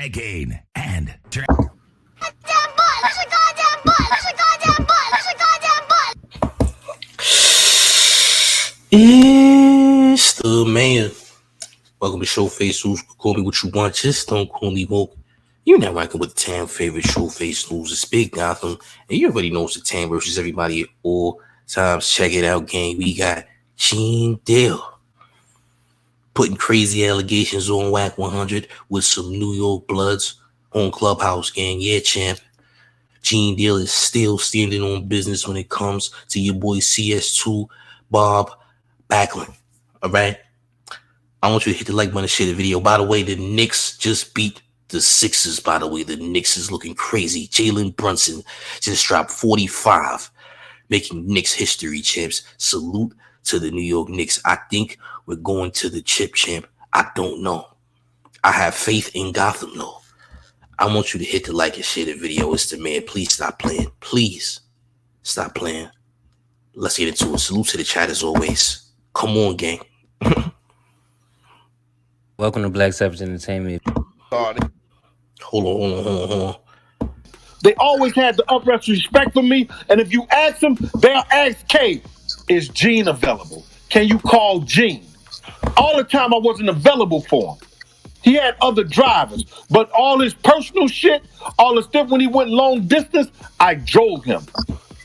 dragging and It's the man. Welcome to Showface News. Call me what you want, just don't call me woke. You're not rocking with the town favorite Showface News. It's Big Gotham, and you already know it's the town versus everybody at all times. Check it out, gang. We got Gene Dale putting crazy allegations on Wack 100 with some New York Bloods on Clubhouse, gang. Yeah, champ. Gene Dale is still standing on business when it comes to your boy CS2 Bob Backlund. All right. I want you to hit the like button and share the video. By the way, the Knicks just beat the Sixers. By the way, the Knicks is looking crazy. Jalen Brunson just dropped 45, making Knicks history, champs. Salute to the New York Knicks. I think we're going to the chip, champ. I don't know. I have faith in Gotham, though. I want you to hit the like and share the video. It's the man. Please stop playing. Please stop playing. Let's get into it. Salute to the chat as always. Come on, gang. Welcome to Black Sabbath Entertainment. Hold on. They always had the utmost respect for me, and if you ask them, they'll ask K, is Gene available? Can you call Gene? All the time I wasn't available for him. He had other drivers, but all his personal shit, all the stuff when he went long distance, I drove him.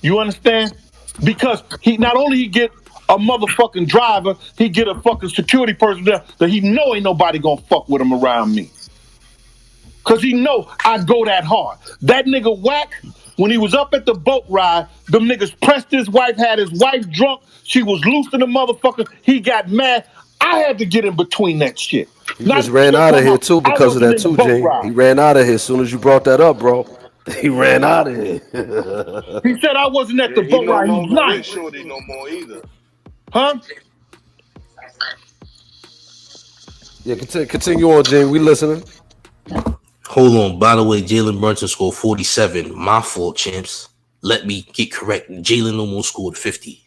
You understand? Because he not only he get a motherfucking driver, he get a fucking security person there that he know ain't nobody gonna fuck with him around me. Cause he know I go that hard. That nigga Wack, when he was up at the boat ride, them niggas pressed his wife, had his wife drunk, she was loose in the motherfucker, he got mad. I had to get in between that shit. He just ran out of here too because of that too, Gene. He ran out of here as soon as you brought that up, bro. He ran out of here. He said I wasn't at the boat ride. He's lying. Shorty no more either. Huh? Yeah, continue on, Gene. We listening. Hold on. By the way, Jalen Brunson scored 47. My fault, champs. Let me get correct. Jalen almost scored 50.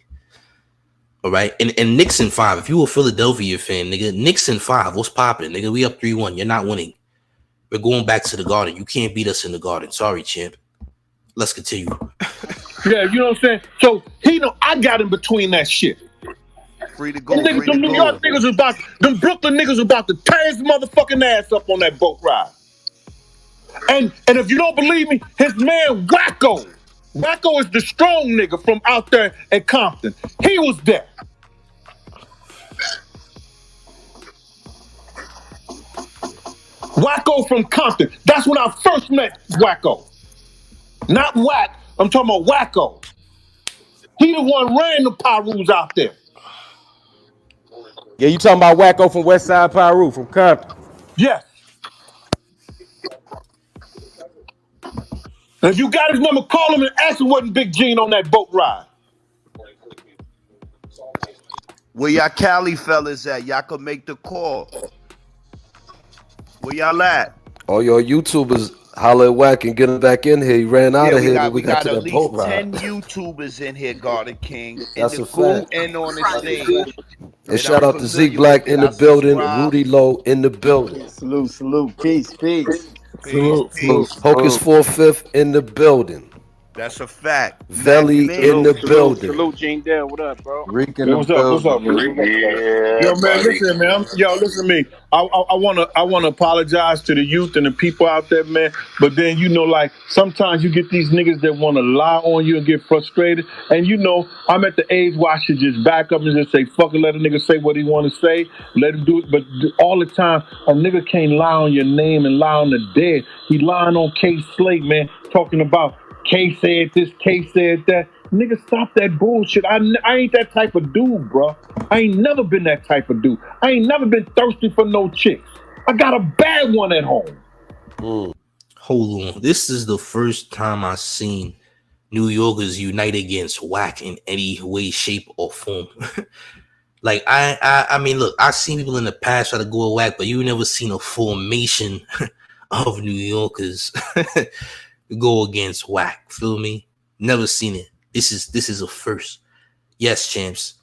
All right. And Knicks in 5. If you a Philadelphia fan, nigga, Knicks in 5. What's popping, nigga? We up 3-1. You're not winning. We're going back to the Garden. You can't beat us in the Garden. Sorry, champ. Let's continue. Yeah, you know what I'm saying? So he know I got in between that shit. Free to go. Them New York niggas was about, them Brooklyn niggas was about to tear his motherfucking ass up on that boat ride. And if you don't believe me, his man Wacko is the strong nigga from out there in Compton. He was there. Wacko from Compton. That's when I first met Wacko. Not Wack. I'm talking about Wacko. He the one ran the Pyrus out there. Yeah, you talking about Wacko from West Side Pyru from Compton? Yes. If you got his number, call him and ask him wasn't Big Gene on that boat ride. Where y'all Cali fellas at? Y'all can make the call. Where y'all at? All your YouTubers holler at Wack and get him back in here. He ran out of here. We got to at the boat least 10 ride. YouTubers in here, Garden King. That's in a the cool fact. and on the stage. And shout out to Zeke Black in the building, Rudy Lowe in the building. Salute. Peace. Hocus 4/5 in the building. That's a fact. Veli in the building. Salute, Gene Dale. What up, bro? What's up, bro? Yo, man, listen, man. Listen to me. I wanna apologize to the youth and the people out there, man. But then like sometimes you get these niggas that want to lie on you and get frustrated. And I'm at the age where I should just back up and just say fuck it, let a nigga say what he want to say, let him do it. But all the time, a nigga can't lie on your name and lie on the dead. He lying on K Slate, man, talking about K said this, K said that. Nigga, stop that bullshit. I ain't that type of dude, bro. I ain't never been that type of dude. I ain't never been thirsty for no chicks. I got a bad one at home. Hold on. This is the first time I've seen New Yorkers unite against Wack in any way, shape, or form. Like, I mean, look, I've seen people in the past try to go at Wack, but you never seen a formation of New Yorkers go against Wack. Feel me? Never seen it. This is a first. Yes, champs.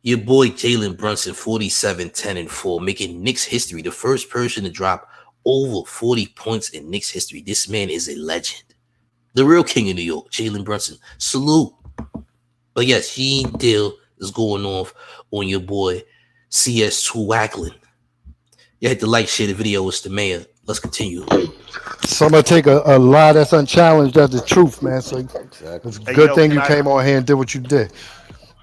Your boy Jalen Brunson, 47, 10, and 4, making Knicks history. The first person to drop over 40 points in Knicks history. This man is a legend. The real king of New York, Jalen Brunson. Salute. But yes, Gene Deal is going off on your boy CS2 Wackland. You hit the like, share the video. It's the mayor. Let's continue. So I'm gonna take a lie that's unchallenged as the truth, man. So it's a good thing you came on here and did what you did.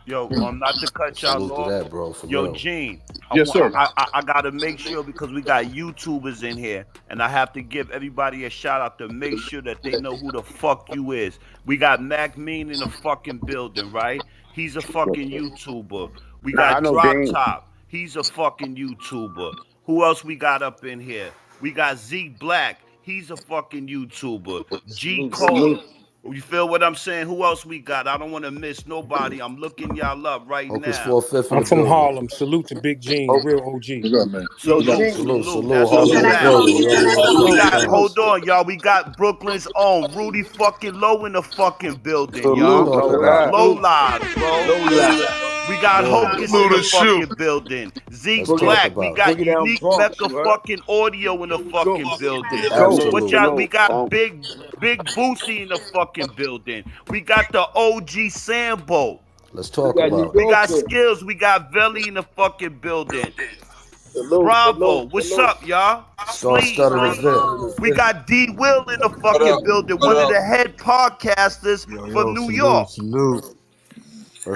Yo, not to cut y'all Salute to off. that, bro. For Yo, real. Gene. Yes, sir. I gotta make sure because we got YouTubers in here, and I have to give everybody a shout out to make sure that they know who the fuck you is. We got Mac Mean in the fucking building, right? He's a fucking YouTuber. We got Drop Top. He's a fucking YouTuber. Who else we got up in here? We got Zeke Black. He's a fucking YouTuber. G Cole. You feel what I'm saying? Who else we got? I don't want to miss nobody. I'm looking y'all up right Uncle's now. 4/5. I'm from Harlem. Salute to Big Gene, real OG. Salute. That's Harlem a fact. building. You already know the We got, fucking hold on, y'all. We got Brooklyn's own Rudy fucking Low in the fucking building, y'all. Low lives, bro. We got Hocus in the fucking building. Zeke Black. We got Unique Mecca fucking audio in the fucking building. What y'all? We got Big Boosie in the fucking building. We got the OG Sambo. Let's talk about it. We got Skills. We got Velly in the fucking building. Bravo. What's up, y'all? We got D Will in the fucking building. One of the head podcasters for New York.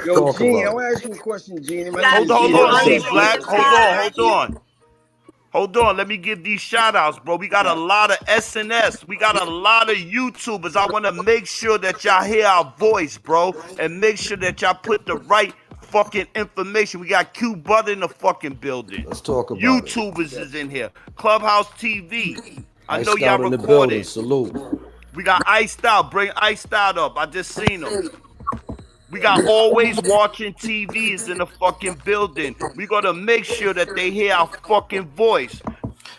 Yo, Gene, I want to ask you a question, Gene. Hold on, Z Black. Hold on. Let me give these shout outs, bro. We got a lot of SNS. We got a lot of YouTubers. I want to make sure that y'all hear our voice, bro, and make sure that y'all put the right fucking information. We got Q Butter in the fucking building. Let's talk about YouTubers is in here. Clubhouse TV. I know y'all in the building. recorded. Salute. We got Iced Out. Bring Iced Out up. I just seen him. We got Always Watching TV is in the fucking building. We gotta make sure that they hear our fucking voice.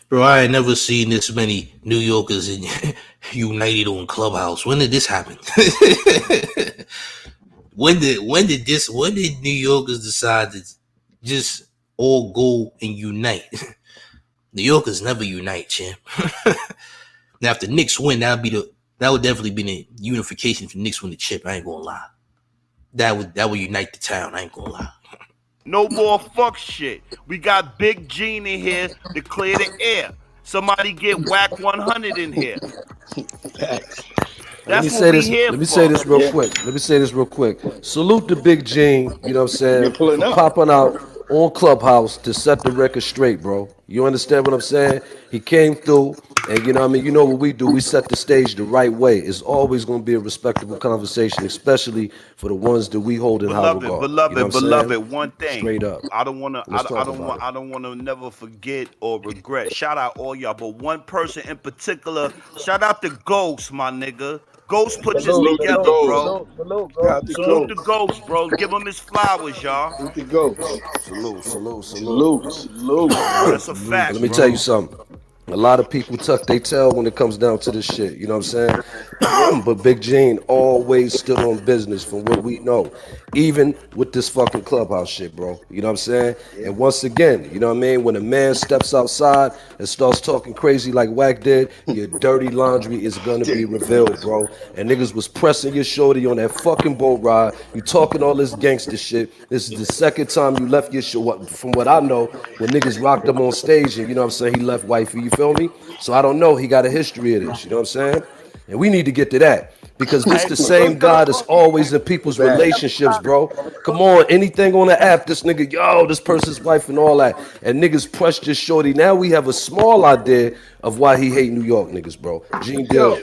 Bro, I ain't never seen this many New Yorkers united on Clubhouse. When did this happen? When did New Yorkers decide to just all go and unite? New Yorkers never unite, champ. Now, if the Knicks win, that would definitely be the unification if the Knicks win the chip. I ain't gonna lie. That would unite the town. I ain't gonna lie. No more fuck shit. We got Big Gene in here to clear the air. Somebody get Wack 100 in here. Let me say this real quick. Salute to Big Gene, you know what I'm saying, for popping out on Clubhouse to set the record straight, bro. You understand what I'm saying? He came through, and you know what I mean? You know what we do. We set the stage the right way. It's always going to be a respectable conversation, especially for the ones that we hold in high regard. Beloved, one thing. Straight up. I don't want to never forget or regret. Shout out all y'all, but one person in particular, shout out to Ghost, my nigga. Ghost put this together, bro. Salute the Ghost, bro. Give him his flowers, y'all. Salute. That's a fact. Let me tell you something. A lot of people tuck their tail when it comes down to this shit. You know what I'm saying? But Big Gene always stood on business from what we know. Even with this fucking Clubhouse shit, bro. You know what I'm saying? And once again, you know what I mean? When a man steps outside and starts talking crazy like Wack did, your dirty laundry is gonna be revealed, bro. And niggas was pressing your shorty on that fucking boat ride. You talking all this gangster shit. This is the second time you left your shit, from what I know, when niggas rocked him on stage and, you know what I'm saying, he left wifey, you feel me? So I don't know, he got a history of this, you know what I'm saying? And we need to get to that. Because this the same guy that's always in people's relationships, bro. Come on, anything on the app, this nigga, yo, this person's wife and all that. And niggas pressed this shorty. Now we have a small idea of why he hate New York niggas, bro. Gene Dill.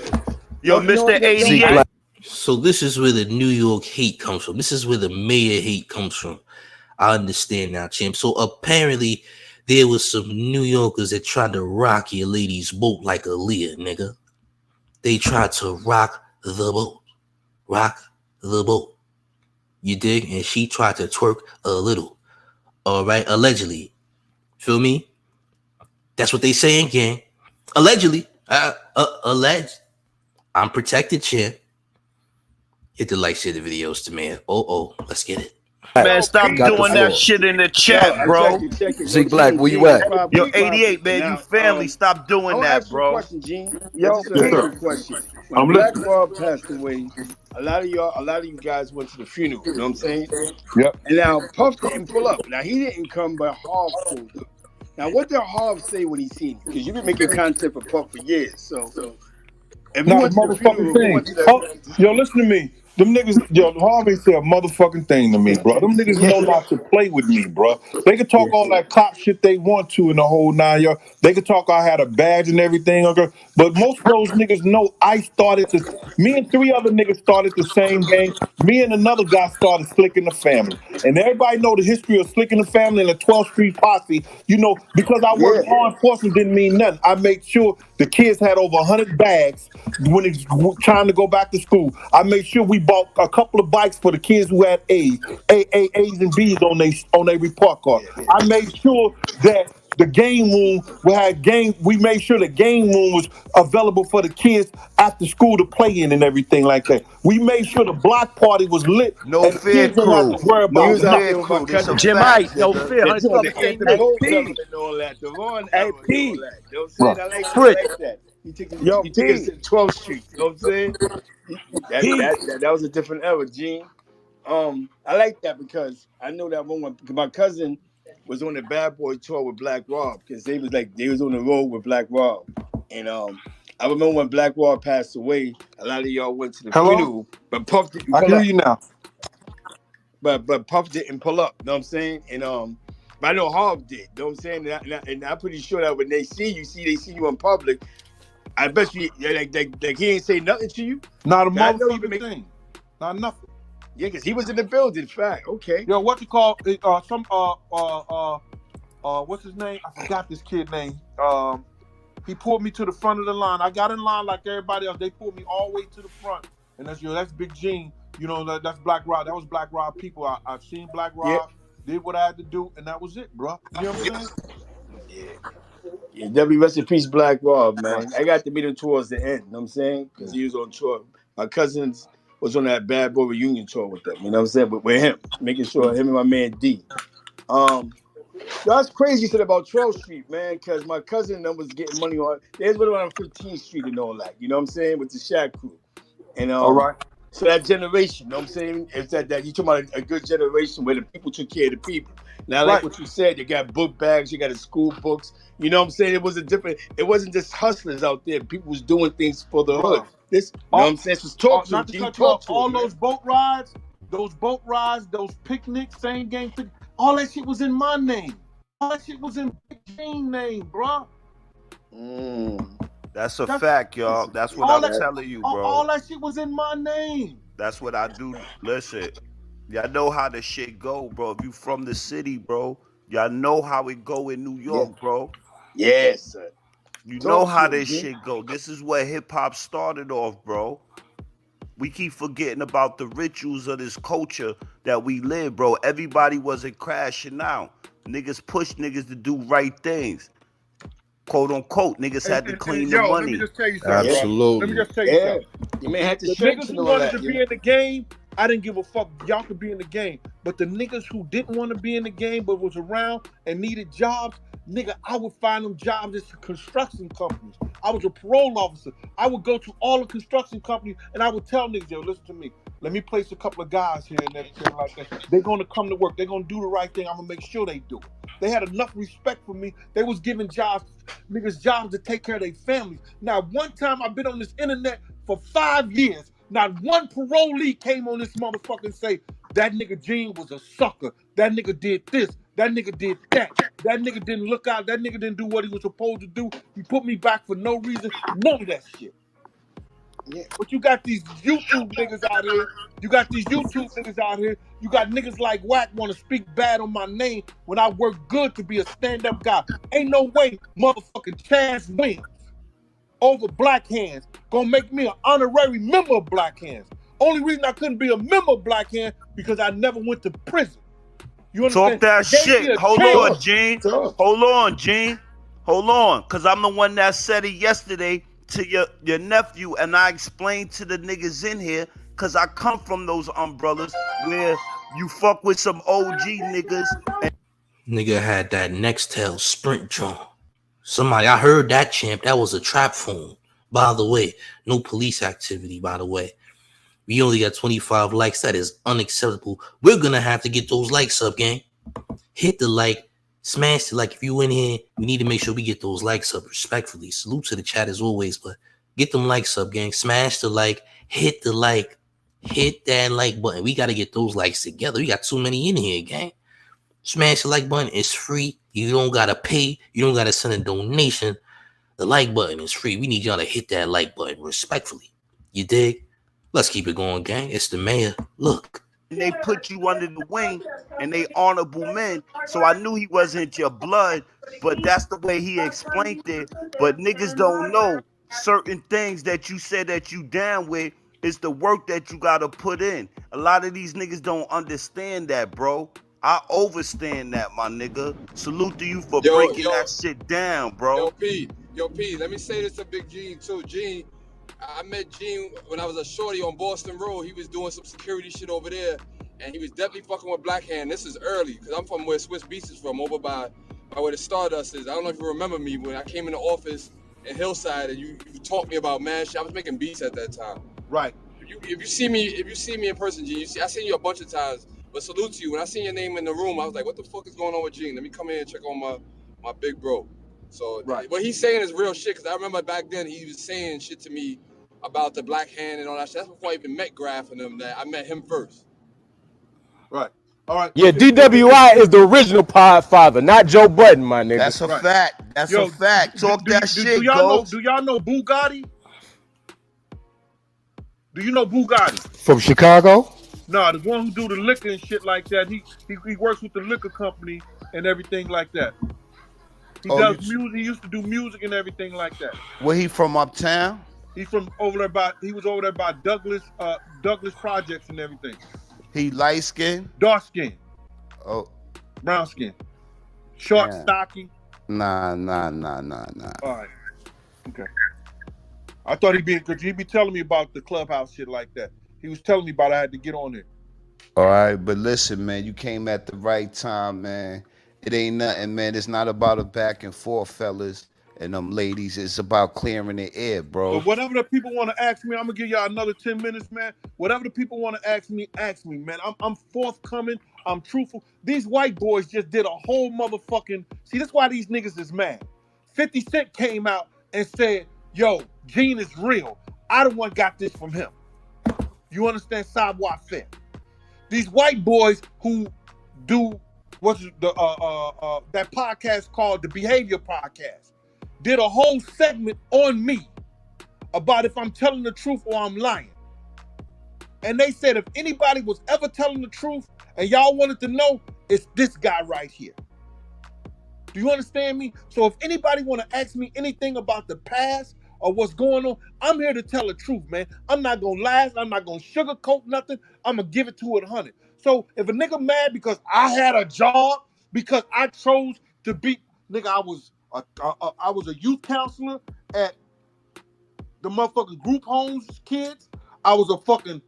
Yo, Mr. 88. So this is where the New York hate comes from. This is where the mayor hate comes from. I understand now, champ. So apparently there was some New Yorkers that tried to rock your lady's boat like Aaliyah, nigga. They tried to rock the boat. You dig? And she tried to twerk a little. All right, allegedly. Feel me? That's what they saying, gang. Allegedly. Alleged. I'm protected, champ. Hit the like, share the videos to man. Let's get it. Man, stop Got the doing that floor. shit in the chat, bro. Zeke Black, where you at? Yo, 88, man, you family. Stop doing I'll that, ask you a bro. question, Gene. Yo, This is a simple question. When I'm Black listening. Rob passed away, a lot of you guys went to the funeral. You know what I'm saying? Yep. And now Puff didn't pull up. Now he didn't come, but Harv pulled up. Now what did Harv say when he seen you? Because you've been making content for Puff for years. So if you Not a went to the motherfucking funeral, if you thing. went to the Yo, listen to me. Them niggas, yo, Harvey said a motherfucking thing to me, bro. Them niggas know not to play with me, bro. They can talk all that cop shit they want to in the whole 9 yards. They can talk I had a badge and everything, okay? But most of those niggas know I started to. Me and 3 other niggas started the same gang. Me and another guy started Slicking the Family. And everybody know the history of Slicking the Family and the 12th Street Posse. You know, because I worked law enforcement didn't mean nothing. I made sure the kids had over 100 bags when it's trying to go back to school. I made sure we bought a couple of bikes for the kids who had A's and B's on their report card. I made sure that the game room we made sure the game room was available for the kids after school to play in and everything like that. We made sure the block party was lit No and the fear kids didn't have crew. to worry No about nothing. fear crew. This a Jim fact, no nigga. fear, This the nigga Anthony ain't Rose and all that, the Ron era and all that. You know what I'm Right. saying? I Twitch. like that. He took us to 12th Street. You know what I'm saying? That was a different era, Gene. I like that because I know that one because my cousin was on the Bad Boy tour with Black Rob because they was on the road with Black Rob. And I remember when Black Rob passed away, a lot of y'all went to the funeral, but Puff didn't I pull can up. hear you now. But Puff didn't pull up, you know what I'm saying? And but I know Harv did, you know what I'm saying? And I'm pretty sure that when they see you in public, I bet you like he ain't say nothing to you. Not a I know you motherfucking thing. Not nothing. Yeah, because he was in the building. Fact, okay. Yo, what you call what's his name? I forgot this kid name. He pulled me to the front of the line. I got in line like everybody else. They pulled me all the way to the front. And that's Big Gene. You know, that's Black Rob. That was Black Rob people. I've seen Black Rob, did what I had to do, and that was it, bro. You know what I'm saying? Yeah, W rest in peace, Black Rob, man. I got to meet him towards the end, you know what I'm saying? Because he was on tour. My cousins was on that Bad Boy reunion tour with them, you know what I'm saying? But with him, making sure him and my man D. That's crazy you said about 12th Street, man, because my cousin and them was getting money on. They was on 15th Street and all that, you know what I'm saying, with the Shaq crew. And all right. so that generation, you know what I'm saying, it's that you talking about a good generation where the people took care of the people. Now, like what you said, you got book bags, you got the school books. You know what I'm saying? It wasn't just hustlers out there. People was doing things for the hood. You know what I'm saying? Just talk to not them, to G. cut you off, Talk to all them, those boat rides, those picnics, same game, all that shit was in my name. All that shit was in Big Gene's name, bro. That's a fact, y'all. That's what I'm telling you, bro. All that shit was in my name. That's what I do. Listen, y'all know how the shit go, bro. If you from the city, bro, y'all know how it go in New York, bro. Yes, sir. You know how this shit go. This is where hip hop started off, bro. We keep forgetting about the rituals of this culture that we live, bro. Everybody wasn't crashing out. Niggas push niggas to do right things. Quote unquote, niggas had to clean the money. Let me just tell you something, Absolutely. Let me just tell you something. You may have to the niggas who wanted to be in the game, I didn't give a fuck. Y'all could be in the game. But the niggas who didn't want to be in the game but was around and needed jobs, nigga, I would find them jobs at construction companies. I was a parole officer. I would go to all the construction companies and I would tell niggas, yo, listen to me. Let me place a couple of guys here and everything like that. They're going to come to work. They're going to do the right thing. I'm going to make sure they do it. They had enough respect for me. They was giving niggas jobs to take care of their families. Now, one time I've been on this internet for 5 years. Not one parolee came on this motherfucker and say, that nigga Gene was a sucker. That nigga did this. That nigga did that. That nigga didn't look out. That nigga didn't do what he was supposed to do. He put me back for no reason. None of that shit. Yeah. But you got these YouTube niggas out here. You got niggas like Wack want to speak bad on my name when I work good to be a stand-up guy. Ain't no way motherfucking Chance wins over Black Hands gonna make me an honorary member of Black Hands. Only reason I couldn't be a member of Black Hands because I never went to prison. You understand? Talk that shit. Hold on, Gene. Hold on, because I'm the one that said it yesterday to your nephew, and I explained to the niggas in here, because I come from those umbrellas where You fuck with some OG niggas. Nigga had that Nextel Sprint John. Somebody, I heard that, champ. That was a trap phone. By the way, no police activity, by the way. We only got 25 likes. That is unacceptable. We're going to have to get those likes up, gang. Hit the like. Smash the like. If you in here, we need to make sure we get those likes up respectfully. Salute to the chat as always, but get them likes up, gang. Smash the like. Hit the like. Hit that like button. We got to get those likes together. We got too many in here, gang. Smash the like button. It's free. You don't got to pay. You don't got to send a donation. The like button is free. We need y'all to hit that like button respectfully. You dig? Let's keep it going, gang. It's the mayor. Look. They put you under the wing and they honorable men. So I knew he wasn't your blood, but that's the way he explained it. But niggas don't know certain things that you said that you down with is the work that you got to put in. A lot of these niggas don't understand that, bro. I overstand that, my nigga. Salute to you for breaking that shit down, bro. Yo, P, let me say this to Big Gene, too. Gene, I met Gene when I was a shorty on Boston Road. He was doing some security shit over there, and he was definitely fucking with Black Hand. This is early, because I'm from where Swiss Beats is from, over by where the Stardust is. I don't know if you remember me when I came in the office in Hillside, and you taught me about mad shit. I was making beats at that time. Right. If you see me in person, Gene, I seen you a bunch of times. But salute to you. When I seen your name in the room, I was like, what the fuck is going on with Gene? Let me come in and check on my big bro. So what he's saying is real shit, because I remember back then he was saying shit to me about the Black Hand and all that shit. That's before I even met Graf and them. That I met him first. Right. All right. Yeah, DWI is the original pod father, not Joe Budden, my nigga. That's a fact. That's a fact. Talk that shit, Ghost. Do y'all know Bugatti? Do you know Bugatti? From Chicago? No, the one who do the liquor and shit like that. He works with the liquor company and everything like that. He does music. He used to do music and everything like that. Where he from, uptown? He's from over there by. He was over there by Douglas Projects and everything. He light skin? Dark skin. Oh. Brown skin. Short, stocky. Nah. All right. Okay. I thought he'd be telling me about the clubhouse shit like that. He was telling me about I had to get on it. All right, but listen, man, you came at the right time, man. It ain't nothing, man. It's not about a back and forth, fellas and ladies. It's about clearing the air, bro. But whatever the people want to ask me, I'm gonna give y'all another 10 minutes, man. Whatever the people want to ask me, man. I'm forthcoming. I'm truthful. These white boys just did a whole motherfucking. See, that's why these niggas is mad. 50 Cent came out and said, "Yo, Gene is real. I the one got this from him." You understand? Savoir faire. These white boys who do that podcast called the Behavior Podcast did a whole segment on me about if I'm telling the truth or I'm lying. And they said if anybody was ever telling the truth and y'all wanted to know, it's this guy right here. Do you understand me? So if anybody want to ask me anything about the past or what's going on, I'm here to tell the truth, man. I'm not gonna lie. I'm not gonna sugarcoat nothing. I'm gonna give it to it 100. So if a nigga mad because I had a job, because I chose to be, nigga, I was a youth counselor at the motherfucking group homes kids. I was a fucking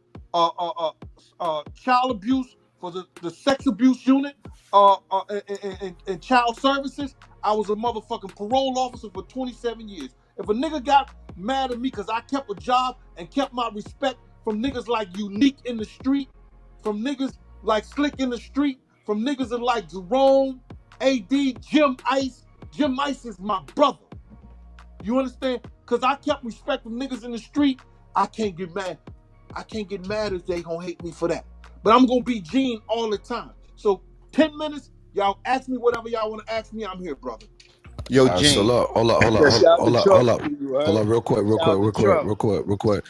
child abuse for the sex abuse unit and child services. I was a motherfucking parole officer for 27 years. If a nigga got mad at me because I kept a job and kept my respect from niggas like Unique in the street, from niggas like Slick in the street, from niggas like Jerome, AD, Jim Ice. Jim Ice is my brother. You understand? Because I kept respect from niggas in the street, I can't get mad. I can't get mad if they gonna hate me for that. But I'm gonna be Gene all the time. So 10 minutes, y'all ask me whatever y'all want to ask me, I'm here, brother. Yo, Gene. So look, hold up, real quick.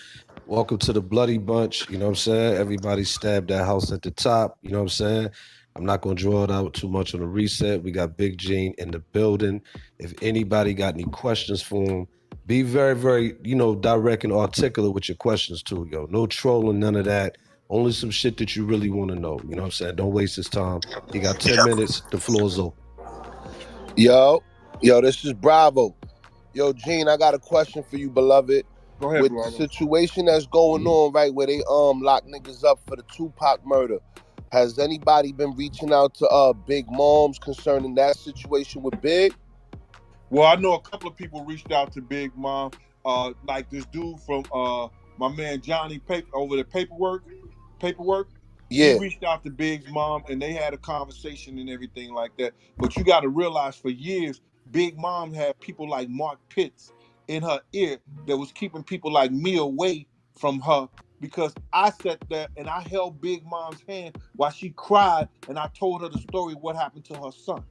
Welcome to the Bloody Bunch. You know what I'm saying? Everybody stabbed that house at the top. You know what I'm saying? I'm not going to draw it out too much on the reset. We got Big Gene in the building. If anybody got any questions for him, be very, very, direct and articulate with your questions too, yo. No trolling, none of that. Only some shit that you really want to know. You know what I'm saying? Don't waste his time. You got 10 minutes. The floor's open. Yo, this is Bravo. Yo, Gene, I got a question for you, beloved. Go ahead, with Bravo. the situation that's going on, right, where they lock niggas up for the Tupac murder. Has anybody been reaching out to Big Moms concerning that situation with Big? Well, I know a couple of people reached out to Big Mom, like this dude from my man Johnny over the paperwork. Yeah. He reached out to Big's mom, and they had a conversation and everything like that. But you got to realize, for years, Big Mom had people like Mark Pitts in her ear that was keeping people like me away from her, because I sat there and I held Big Mom's hand while she cried, and I told her the story of what happened to her son.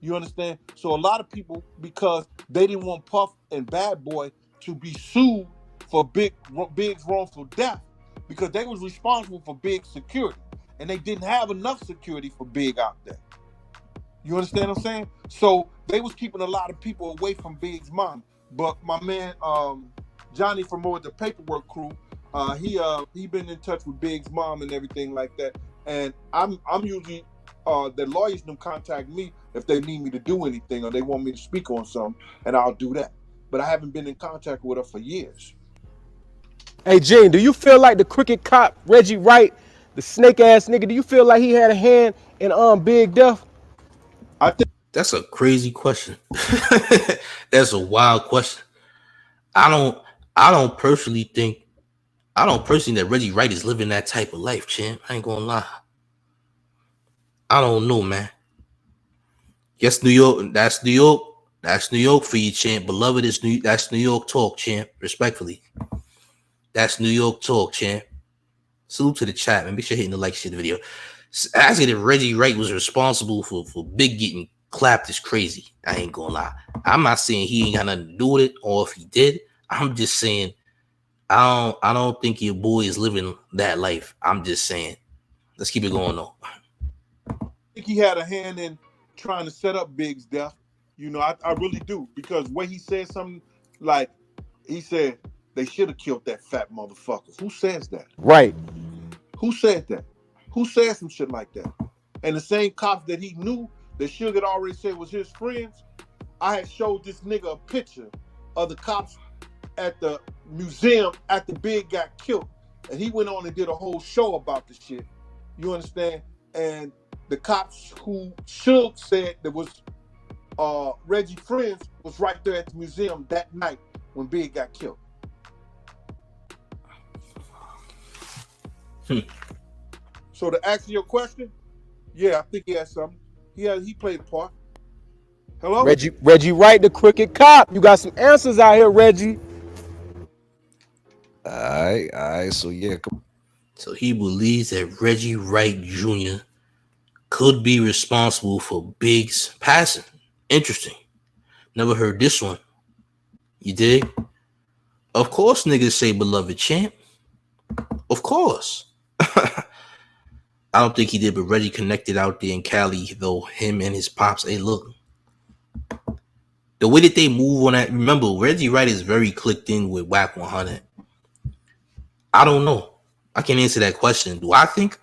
You understand? So a lot of people, because they didn't want Puff and Bad Boy to be sued for Big's wrongful death, because they was responsible for Big's security, and they didn't have enough security for Big out there. You understand what I'm saying? So they was keeping a lot of people away from Big's mom. But my man Johnny from over the paperwork crew, he been in touch with Big's mom and everything like that. And I'm usually the lawyers them contact me if they need me to do anything or they want me to speak on something, and I'll do that. But I haven't been in contact with her for years. Hey, Gene, do you feel like the cricket cop, Reggie Wright, the snake ass nigga, do you feel like he had a hand in Big death? I think that's a crazy question. That's a wild question. I don't personally think that Reggie Wright is living that type of life, champ. I ain't gonna lie. I don't know, man. Yes, New York. That's New York. That's New York for you, champ. Beloved is that's New York talk, champ. Respectfully. That's New York talk, champ. Salute to the chat, man. Make sure you're hitting the like, share the video. Asking if Reggie Wright was responsible for Big getting clapped is crazy. I ain't gonna lie. I'm not saying he ain't got nothing to do with it, or if he did. I'm just saying I don't think your boy is living that life. I'm just saying. Let's keep it going though. I think he had a hand in trying to set up Big's death. You know, I really do, because when he said something like, he said they should have killed that fat motherfucker. Who says that? Right. Who said that? Who said some shit like that? And the same cops that he knew that Suge had already said was his friends, I had showed this nigga a picture of the cops at the museum after Big got killed. And he went on and did a whole show about the shit. You understand? And the cops who Suge said that was Reggie friends was right there at the museum that night when Big got killed. So to answer your question, yeah, I think he had something. He played a part. Hello? Reggie Wright, the cricket cop. You got some answers out here, Reggie. All right. So yeah. So he believes that Reggie Wright Jr. could be responsible for Big's passing. Interesting. Never heard this one. You dig? Of course niggas say beloved champ. Of course. I don't think he did, but Reggie connected out there in Cali, though, him and his pops. Hey, look. The way that they move on that, remember, Reggie Wright is very clicked in with Wack 100. I don't know. I can't answer that question. Do I think?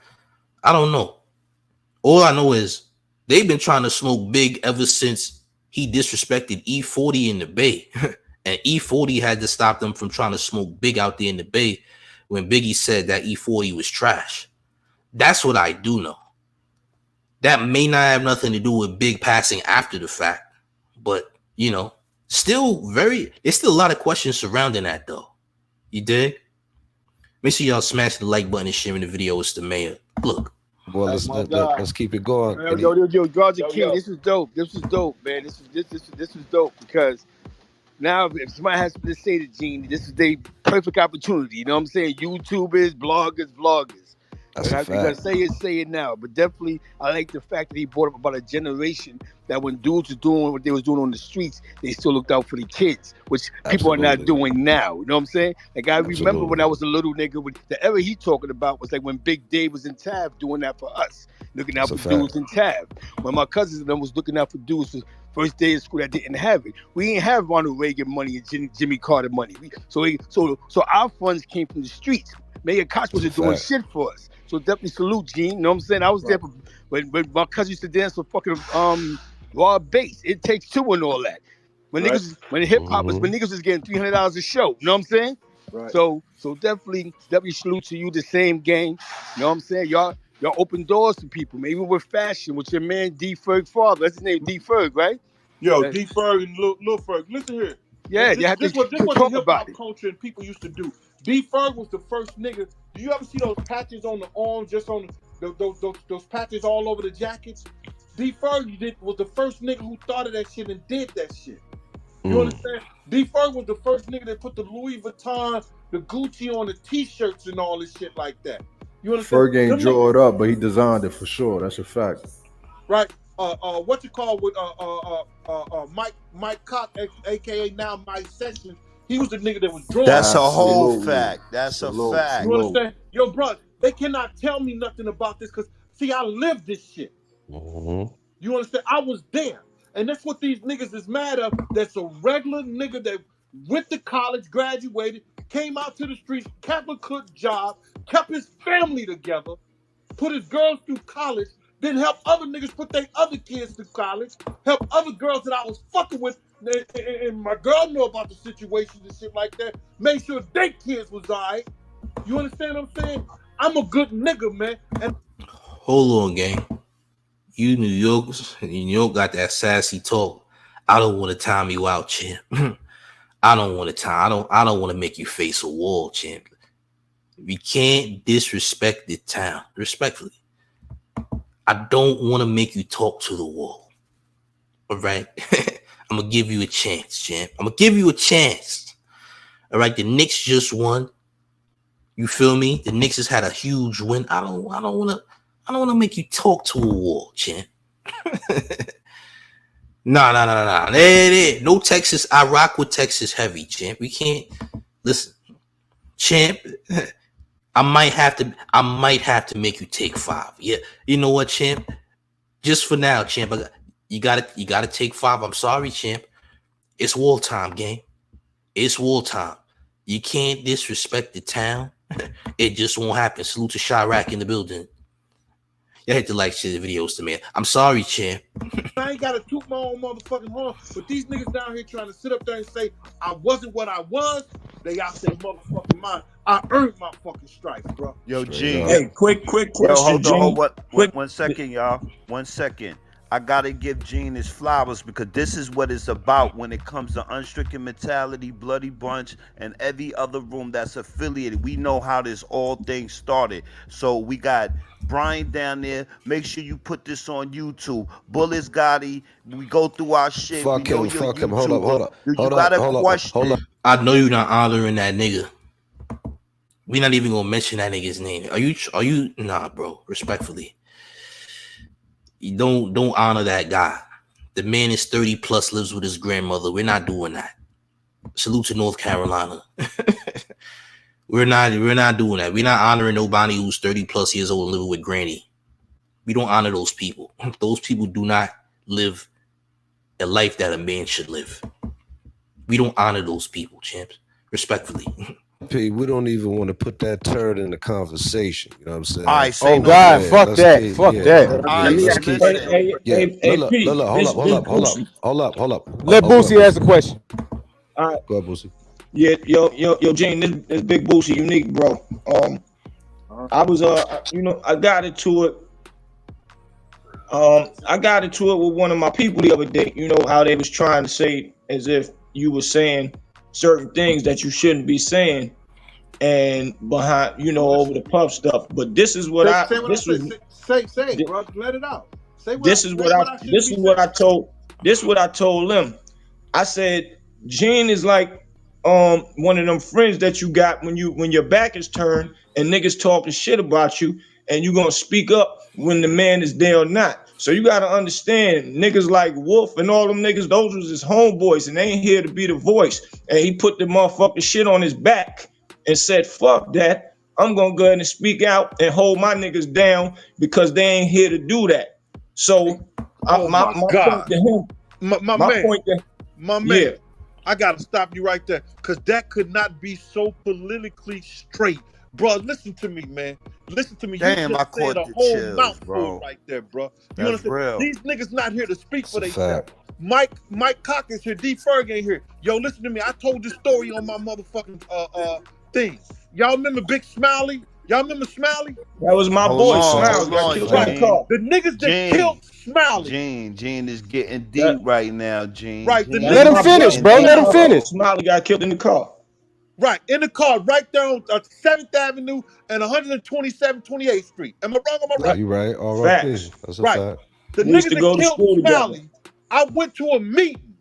I don't know. All I know is they've been trying to smoke Big ever since he disrespected E40 in the Bay. And E40 had to stop them from trying to smoke Big out there in the Bay when Biggie said that E40 was trash. That's what I do know. That may not have nothing to do with Big passing after the fact, but you know, there's still a lot of questions surrounding that though. You dig? Make sure y'all smash the like button and sharing the video. It's the mayor. Look. Well, let's keep it going. Yo, Georgia King, this was dope. This was dope, man. This was dope, because now if somebody has to say to Gene, this is the perfect opportunity. You know what I'm saying? YouTubers, bloggers, vloggers. That's a fact. You gotta say it now. But definitely, I like the fact that he brought up about a generation that when dudes was doing what they was doing on the streets, they still looked out for the kids, which people are not doing now. You know what I'm saying? Like, I remember when I was a little nigga, with the era he talking about was like when Big Dave was in Tav doing that for us, looking out for dudes in Tav. When my cousins and them was looking out for dudes for first day of school that didn't have it. We didn't have Ronald Reagan money and Jimmy Carter money. So our funds came from the streets. Megan Koch wasn't doing shit for us. So definitely salute, Gene. You know what I'm saying? I was there when my cousin used to dance for fucking raw bass. It Takes Two and all that. When hip hop was, when niggas was getting $300 a show. You know what I'm saying? Right. So definitely salute to you, the same game. You know what I'm saying? Y'all Y'all open doors to people, maybe with fashion, with your man D Ferg's father. That's his name, D Ferg, right? Yo, D Ferg and Lil Ferg. Listen here. Yeah, you have This to was the talk hip about hop it. culture and people used to do. D Ferg was the first nigga. Do you ever see those patches on the arms, just on those patches all over the jackets? D Ferg was the first nigga who thought of that shit and did that shit. You understand? D Ferg was the first nigga that put the Louis Vuitton, the Gucci on the t-shirts and all this shit like that. You understand? Ferg ain't draw it up, but he designed it for sure. That's a fact. Right. What you call with Mike Cox, aka now Mike Sessions, he was the nigga that was drawing. That's a whole Absolutely. fact. That's a fact. You understand? Yo, bro, they cannot tell me nothing about this because, see, I lived this shit. You understand? I was there. And that's what these niggas is mad of. That's a regular nigga that went to college, graduated, came out to the streets, kept a good job, kept his family together, put his girls through college, then help other niggas put their other kids through college, help other girls that I was fucking with, and my girl know about the situation and shit like that, make sure their kids was all right. You understand what I'm saying? I'm a good nigga, man. And hold on, gang. You New York got that sassy talk. I don't want to time you out, champ. I don't want to time. I don't want to make you face a wall, champ. We can't disrespect the town. Respectfully. I don't want to make you talk to the wall. All right? I'm going to give you a chance, champ. I'm going to give you a chance. All right? The Knicks just won. You feel me? The Knicks has had a huge win. I don't want to make you talk to a wall, champ. Nah. No Texas. I rock with Texas heavy, champ. We can't listen, champ. I might have to make you take 5. Yeah, you know what, champ? Just for now, champ. You gotta take 5. I'm sorry, champ. It's wartime, gang. It's wartime. You can't disrespect the town. It just won't happen. Salute to Chirac in the building. Y'all hit the like shit videos to me. I'm sorry, champ. I ain't got to toot my own motherfucking horn, but these niggas down here trying to sit up there and say I wasn't what I was, they out their motherfucking mind. I earned my fucking stripes, bro. Yo, G. Hey, quick question. Yo, hold on. Quick. 1 second, y'all. 1 second. I gotta give Gene his flowers because this is what it's about when it comes to Unstricken Mentality, Bloody Bunch, and every other room that's affiliated. We know how this all thing started. So we got Brian down there. Make sure you put this on YouTube. Bullets Gotti. We go through our shit. Fuck him. Hold up. Hold up. I know you're not honoring that nigga. We're not even gonna mention that nigga's name. Are you? Nah, bro. Respectfully. You don't honor that guy. The man is 30 plus, lives with his grandmother. We're not doing that. Salute to North Carolina. We're not doing that. We're not honoring nobody who's 30 plus years old and living with granny. We don't honor those people. Those people do not live a life that a man should live. We don't honor those people, champs. Respectfully. P, we don't even want to put that turd in the conversation. You know what I'm saying? All right, oh God, fuck that. Fuck that. Hold up. Let Boosie ask a question. All right. Go ahead, Boosie. Yeah, yo, Gene, this big Boosie, unique, bro. I was I got into it. I got into it with one of my people the other day. You know how they was trying to say as if you were saying certain things that you shouldn't be saying, and behind, over the puff stuff. But this is what say, bro. Let it out. This is what I told them. I said, Gene is like one of them friends that you got when your back is turned and niggas talking shit about you, and you gonna speak up when the man is there or not. So you gotta understand, niggas like Wolf and all them niggas, those was his homeboys, and they ain't here to be the voice. And he put the motherfucking shit on his back and said, fuck that. I'm gonna go ahead and speak out and hold my niggas down because they ain't here to do that. So my point to him, my man, I gotta stop you right there, because that could not be so politically straight. Bro, listen to me, man. Listen to me. Damn, you just said a whole chills, mouthful bro. right there, bro. That's real. These niggas not here to speak for themselves. Mike Cox is here. D Ferg ain't here. Yo, listen to me. I told this story on my motherfucking thing. Y'all remember Big Smiley? Y'all remember Smiley? That was my boy, Smiley. Got killed in the car. The niggas that killed Smiley. Gene is getting deep right now, Gene. Right. The Let him finish, bro. Let him finish. Bro. Smiley got killed in the car. Right, in the car, right there on 7th Avenue and 127 28th Street. Am I wrong? Am I right? You right. R.I.P. That's a Right. fact. The We used niggas to that go to killed school together. Smiley, I went to a meeting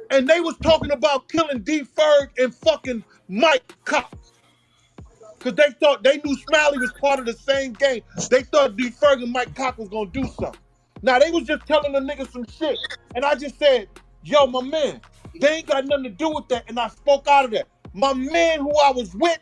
and they was talking about killing D. Ferg and fucking Mike Cox. Cause they knew Smiley was part of the same gang. They thought D. Ferg and Mike Cox was gonna do something. Now they was just telling the niggas some shit. And I just said, yo, my man, they ain't got nothing to do with that. And I spoke out of that. My man who I was with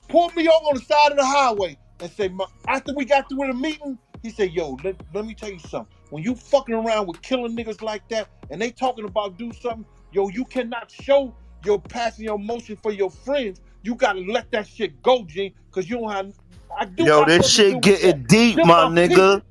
pulled me over on the side of the highway and said, after we got through the meeting, he said, yo, let me tell you something. When you fucking around with killing niggas like that and they talking about do something, yo, you cannot show your passion, your emotion for your friends. You gotta let that shit go, G, because you don't have. Yo, this shit getting deep, my nigga.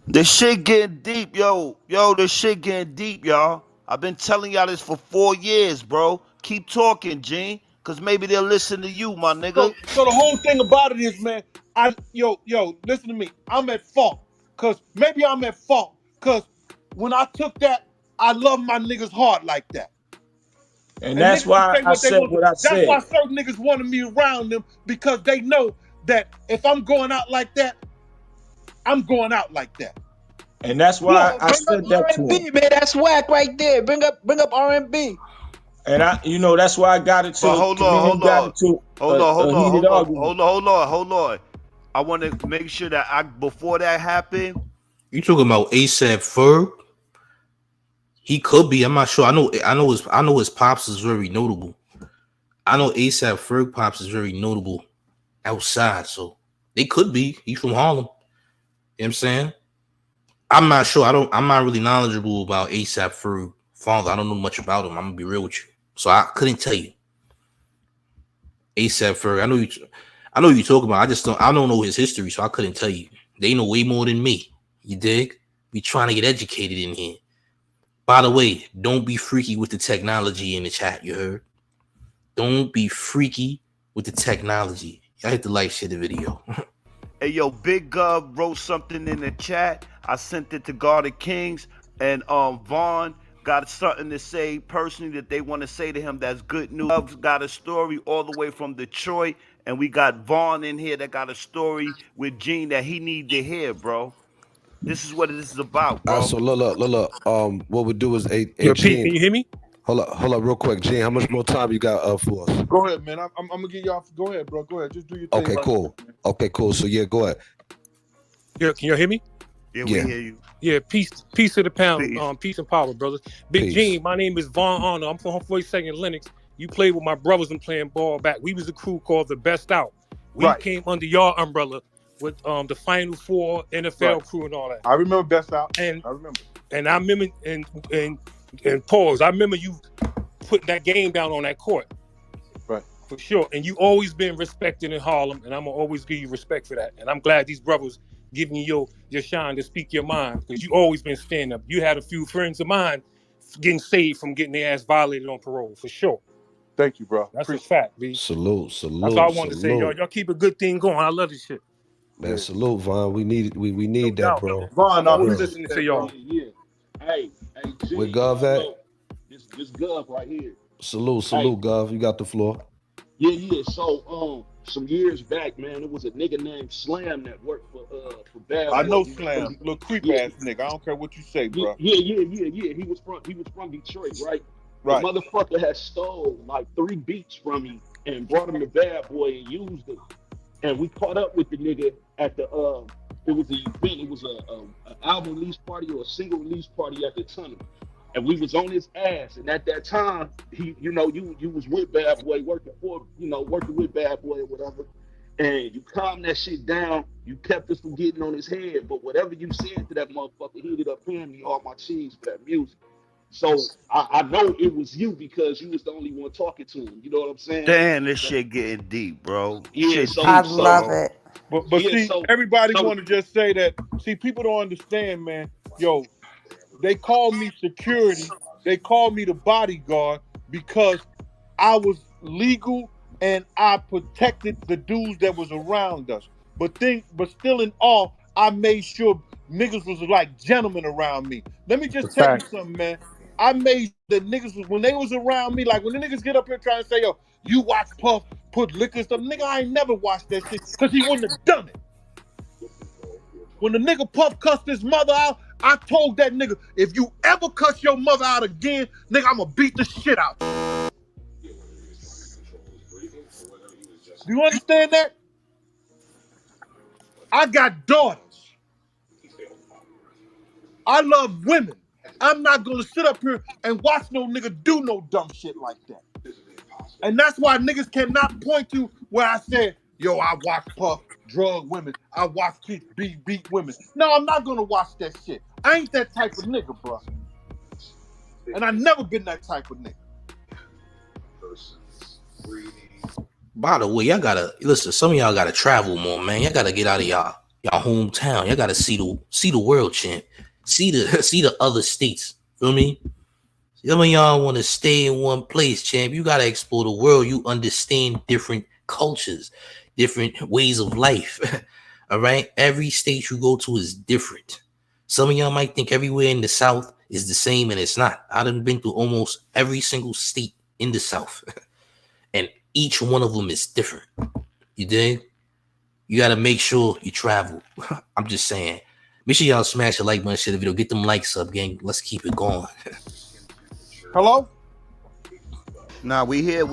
This shit getting deep, yo. This shit getting deep, y'all. I've been telling y'all this for 4 years, bro. Keep talking, Gene, because maybe they'll listen to you, my nigga. So the whole thing about it is, man, yo, listen to me. I'm at fault. Because maybe I'm at fault. Because when I took that, I love my niggas hard like that. And that's why I said what I said. That's why certain niggas wanted me around them, because they know that if I'm going out like that, I'm going out like that. And that's why I said that to him. Man, that's Wack right there. Bring up R&B. And that's why I got it to. But hold on. I want to make sure that before that happened. You talking about ASAP Ferg? He could be. I'm not sure. I know his pops is very notable. I know ASAP Ferg pops is very notable outside, so they could be. He's from Harlem. You know what I'm saying? I'm not sure. I'm not really knowledgeable about ASAP Ferg father. I don't know much about him. I'm gonna be real with you. So I couldn't tell you. ASAP Ferg. I know you talking about. I don't know his history, so I couldn't tell you. They know way more than me. You dig? We trying to get educated in here. By the way, don't be freaky with the technology in the chat, you heard? Don't be freaky with the technology. I hit the like, share the video. Hey, yo, Big Gov wrote something in the chat. I sent it to God of Kings, and Vaughn got something to say personally that they want to say to him. That's good news. Gov's got a story all the way from Detroit, and we got Vaughn in here that got a story with Gene that he need to hear, bro. This is what this is about, bro. So look. What we do is, Yo, Gene, Pete, can you hear me? Hold up, real quick, Gene. How much more time you got for us? Go ahead, man. I'm gonna get y'all. Go ahead, bro. Go ahead. Just do your thing. Okay, cool. Okay, cool. So yeah, go ahead. Yeah, can you hear me? Yeah, we hear you. Yeah, peace to the pound. Peace and power, brothers. Big Gene, my name is Vaughn Arnold. I'm from 42nd Lennox. You played with my brothers and playing ball back. We was a crew called the Best Out. We came under your umbrella with the Final Four NFL crew and all that. I remember Best Out. And I remember. And I remember and pause. I remember you putting that game down on that court. Right. For sure. And you always been respected in Harlem, and I'm gonna always give you respect for that. And I'm glad these brothers giving you your shine to speak your mind, because you always been standing up. You had a few friends of mine getting saved from getting their ass violated on parole, for sure. Thank you, bro. That's a fact, B. Salute. That's all I wanted to say, y'all. Y'all keep a good thing going. I love this shit. Man, salute, Vaughn. We need that, bro. Vaughn, I'm listening to y'all. Yeah. Hey, G, Where Gov at? This Gov right here. Salute, Gov. You got the floor. Yeah. So, some years back, man, it was a nigga named Slam that worked for Bad Boy. I know Slam, little creep ass nigga. I don't care what you say, bro. Yeah. He was from Detroit, right? Right. The motherfucker had stole like 3 beats from me and brought him to Bad Boy and used them. And we caught up with the nigga at the it was an event. It was an album release party or a single release party at the tunnel. And we was on his ass. And at that time, he, you was with Bad Boy, working with Bad Boy or whatever. And you calmed that shit down. You kept us from getting on his head. But whatever you said to that motherfucker, he ended up paying me all my cheese for that music. So I know it was you because you was the only one talking to him. You know what I'm saying? Damn, this shit getting deep, bro. Yeah, I love it. But see, everybody want to just say that. See, people don't understand, man. Yo, they call me security. They call me the bodyguard because I was legal and I protected the dudes that was around us. But still in all, I made sure niggas was like gentlemen around me. Let me just tell you something, man. I made that niggas was, when they was around me, like when the niggas get up here trying to say, yo, you watch Puff put liquor and stuff, nigga, I ain't never watched that shit because he wouldn't have done it. When the nigga Puff cussed his mother out, I told that nigga, if you ever cuss your mother out again, nigga, I'm gonna beat the shit out you. Do you understand that? I got daughters. I love women. I'm not gonna sit up here and watch no nigga do no dumb shit like that. And that's why niggas cannot point to where I said, yo, I watch Puff drug women. I watch Keith beat women. No, I'm not gonna watch that shit. I ain't that type of nigga, bro. And I never been that type of nigga. By the way, y'all gotta listen. Some of y'all gotta travel more, man. Y'all gotta get out of y'all hometown. Y'all gotta see the world, champ. See the other states. Feel me? Some of y'all want to stay in one place, champ. You gotta explore the world. You understand different cultures, different ways of life. All right. Every state you go to is different. Some of y'all might think everywhere in the South is the same, and it's not. I done been through almost every single state in the South, and each one of them is different. You dig? You gotta make sure you travel. I'm just saying. Make sure y'all smash the like button, share the video, get them likes up, gang. Let's keep it going. Hello? Nah, we here,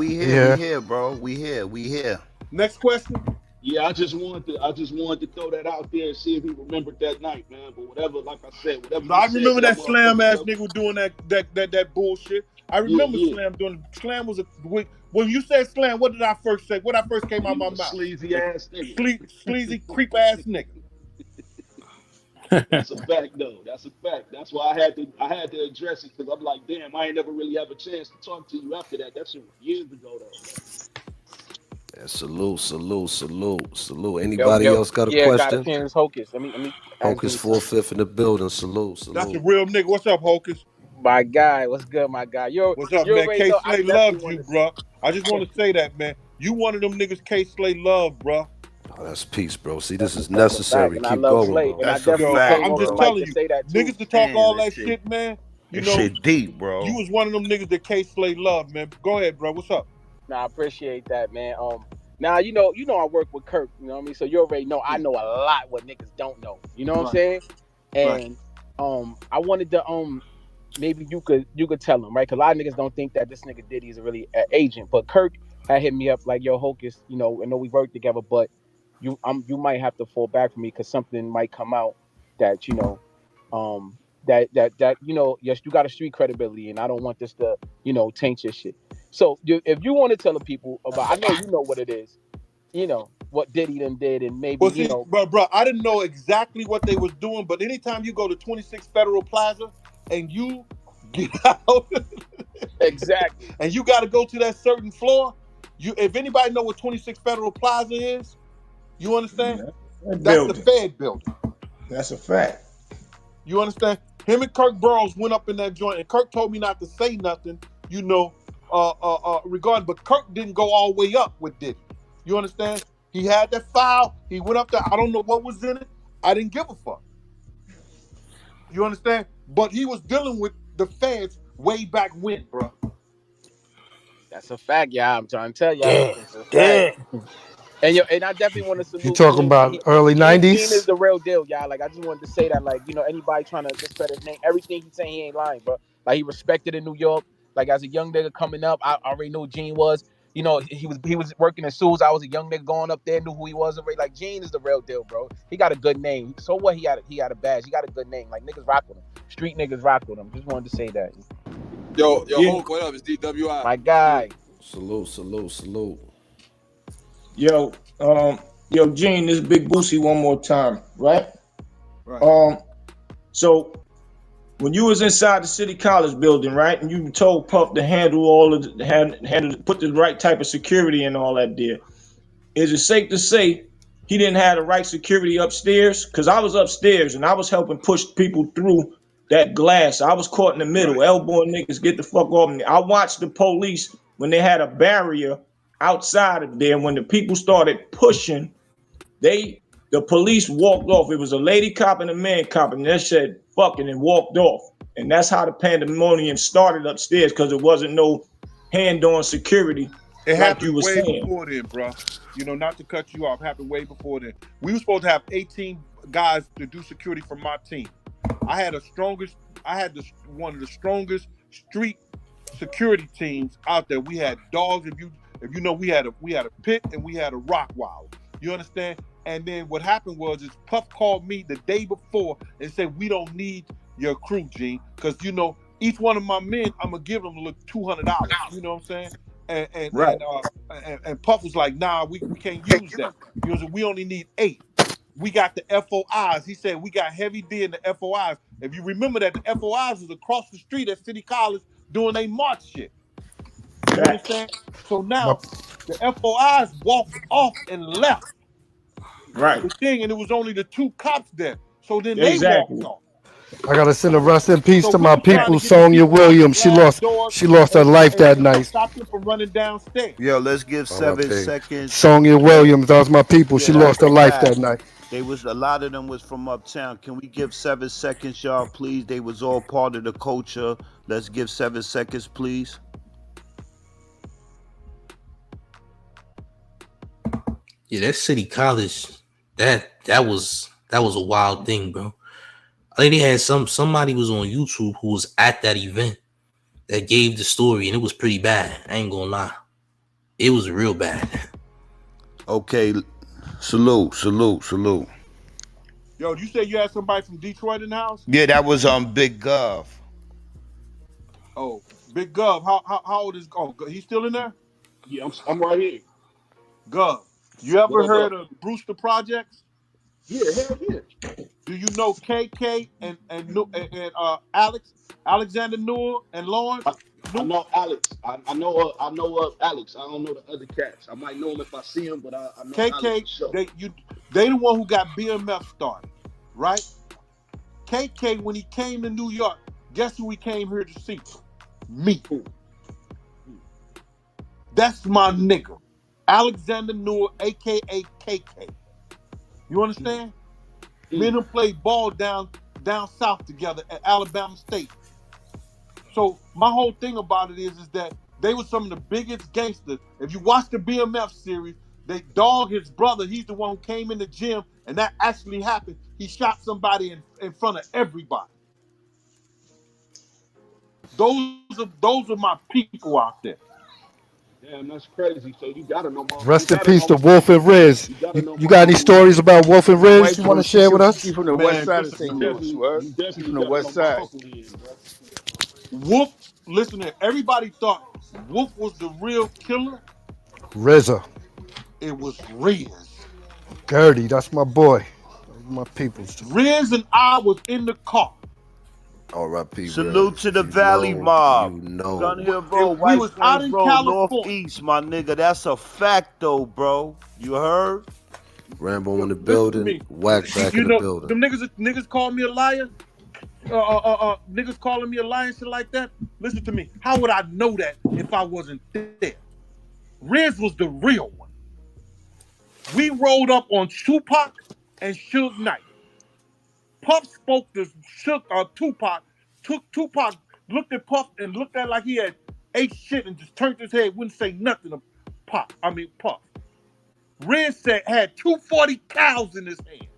bro. We here. Next question. Yeah, I just wanted to throw that out there and see if he remembered that night, man. But whatever, like I said, whatever. I remember that Slam ass nigga doing that bullshit. I remember Slam doing. Slam was when you said Slam. What did I first say? What I first came out my mouth? Sleazy ass nigga. Sleazy creep ass nigga. That's a fact, though. That's a fact. That's why I had to address it, because I'm like, damn, I ain't never really have a chance to talk to you after that. That shit was years ago, though. Yeah, salute. Anybody else got a question? Got a chance, Hocus. Let me. Hocus 4/5 in the building. Salute. That's a real nigga. What's up, Hocus? My guy, what's good, my guy? What's up, man? K Slay loves you, bro. I just want to say that, man. You one of them niggas K Slay love, bro. Oh, that's peace, bro. See, this is necessary. Keep going, bro. That's a fact, I'm just telling you, niggas to talk all that shit, man. You know, shit deep, bro. You was one of them niggas that K Slay love, man. Go ahead, bro. What's up? Nah, I appreciate that, man. Now you know I work with Kirk. You know what I mean. So you already know I know a lot what niggas don't know. You know what I'm saying? And I wanted to maybe you could tell him, right? Because a lot of niggas don't think that this nigga Diddy is really an agent. But Kirk had hit me up like, yo, Hocus, you know, I know we work together, but you might have to fall back from me because something might come out that, you know, that you know, yes, you got a street credibility, and I don't want this to, you know, taint your shit. So if you want to tell the people about, I know you know what it is, you know, what Diddy done did, and maybe, you know. Bro, I didn't know exactly what they was doing, but anytime you go to 26 Federal Plaza and you get out, exactly, and you got to go to that certain floor, if anybody know what 26 Federal Plaza is, you understand? That's the Fed building. That's a fact. You understand? Him and Kirk Burrows went up in that joint, and Kirk told me not to say nothing, you know, regarding, but Kirk didn't go all the way up with Diddy. You understand? He had that file. He went up there. I don't know what was in it. I didn't give a fuck. You understand? But he was dealing with the feds way back when, bro. That's a fact, y'all. I'm trying to tell y'all. Yeah. And I definitely want to salute. You talking about early 90s? Gene is the real deal, y'all. Like, I just wanted to say that, like, you know, anybody trying to discredit his name, everything he's saying, he ain't lying, bro. Like, he respected in New York. Like, as a young nigga coming up, I already knew Gene was. You know, he was working in Sue's. I was a young nigga going up there, knew who he was already. Like, Gene is the real deal, bro. He got a good name. So what? He had a badge. He got a good name. Like, niggas rock with him. Street niggas rock with him. Just wanted to say that. Yo, Hope, what up? It's DWI. My guy. Salute. Yo, Gene, this is Big Boosie one more time, right? So when you was inside the City College building, right, and you told Puff to handle all of put the right type of security and all that there, is it safe to say he didn't have the right security upstairs? Because I was upstairs and I was helping push people through that glass. I was caught in the middle, elbowing niggas, get the fuck off me. I watched the police when they had a barrier outside of there. When the people started pushing, the police walked off. It was a lady cop and a man cop, and they said fucking and walked off. And that's how the pandemonium started upstairs, because it wasn't no hand-on security. It like happened you were way saying. before then, bro. You know, not to cut you off, happened way before then. We were supposed to have 18 guys to do security for my team. I had one of the strongest street security teams out there. We had dogs. If you know, we had a pit and we had a Rottweiler. You understand? And then what happened was Puff called me the day before and said, we don't need your crew, Gene, because you know each one of my men, I'm gonna give them $200. You know what I'm saying? And Puff was like, nah, we can't use that. He was like, we only need 8. We got the FOIs. He said we got heavy D in the FOIs. If you remember that, the FOIs is across the street at City College doing a march shit. You understand? So now the FOIs walked off and left the thing, and it was only the 2 cops there. So then they walked off. I gotta send a rest in peace So to we my was trying people, to get the Sonia people out the Williams. She glass doors lost her life that and night. stop them from running downstairs. Yo, let's give 7 seconds. Sonia Williams, that was my people. She Yeah, lost her life that night. They was a lot of them was from uptown. Can we give 7 seconds, y'all, please? They was all part of the culture. Let's give 7 seconds, please. Yeah, that City College, that was a wild thing, bro. I think they had somebody was on YouTube who was at that event that gave the story, and it was pretty bad. I ain't gonna lie, it was real bad. Okay, salute. Yo, you say you had somebody from Detroit in the house? Yeah, that was Big Gov. Oh, Big Gov. How old is? Oh, he's still in there? Yeah, I'm right here. Gov, you ever heard of Brewster Projects? Yeah, hell yeah. Do you know KK and Alexander Newell and Lawrence? I know Alex. I know of Alex. I don't know the other cats. I might know him if I see him, but I know KK, Alex for sure. they the one who got BMF started, right? KK, when he came to New York, guess who he came here to see? Me. That's my nigga, Alexander Newell, aka KK. You understand? Me and him played ball down south together at Alabama State. So my whole thing about it is that they were some of the biggest gangsters. If you watch the BMF series, they dog his brother. He's the one who came in the gym, and that actually happened. He shot somebody in front of everybody. Those are my people out there. Damn, that's crazy. So you gotta know my. Rest in peace to Wolf and Riz. You got any stories about Wolf and Riz you want to share with us? She's from the west side of St. Louis. She's from the west side. Wolf, listen here. Everybody thought Wolf was the real killer. RZA. It was Riz. Gertie, that's my boy. My people. Riz and I was in the car. R.I.P. Salute to the Valley Mob. Gun Hill Road, we was out in Road, California. Northeast, my nigga. That's a fact, though, bro. You heard? Rambo in the building. Wack back in the building. Them niggas call me a liar. Niggas calling me a liar and shit like that. Listen to me. How would I know that if I wasn't there? Riz was the real one. We rolled up on Tupac and Suge Knight. Puff spoke to Tupac. Tupac looked at Puff and looked at like he had ate shit and just turned his head, wouldn't say nothing to Puff. Riz said had 240 cows in his hand.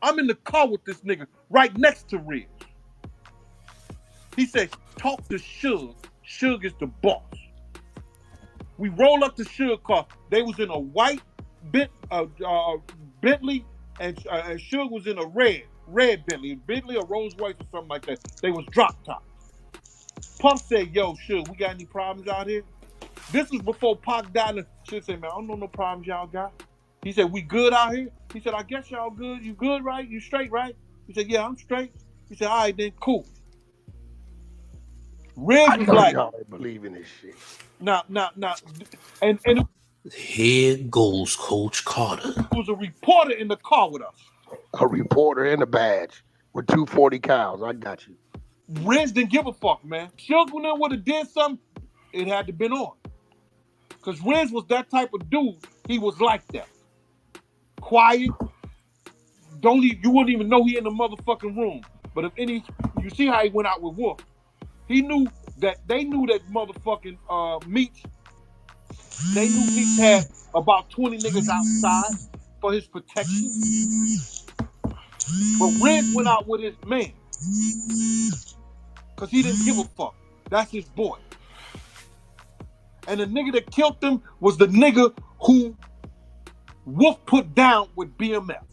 I'm in the car with this nigga right next to Riz. He said, talk to Suge. Suge is the boss. We roll up to Suge car. They was in a white Bentley, and Suge was in a red Bentley or Rolls Royce or something like that. They was drop top. Puff said, yo, Suge, we got any problems out here? This was before Pac died. And Suge said, man, I don't know no problems y'all got. He said, we good out here? He said, I guess y'all good. You good, right? You straight, right? He said, yeah, I'm straight. He said, all right, then, cool. Riz was like, y'all ain't believing this shit. Nah. And here goes Coach Carter. There was a reporter in the car with us. A reporter in a badge with 240 cows. I got you. Riz didn't give a fuck, man. Suge when they would have did something, it had to been on. Because Renz was that type of dude. He was like that. Quiet. You wouldn't even know he in the motherfucking room. But you see how he went out with Wolf. They knew that motherfucking Meech. They knew Meech had about 20 niggas outside for his protection. But Renz went out with his man. Because he didn't give a fuck. That's his boy. And the nigga that killed him was the nigga who Wolf put down with BMF.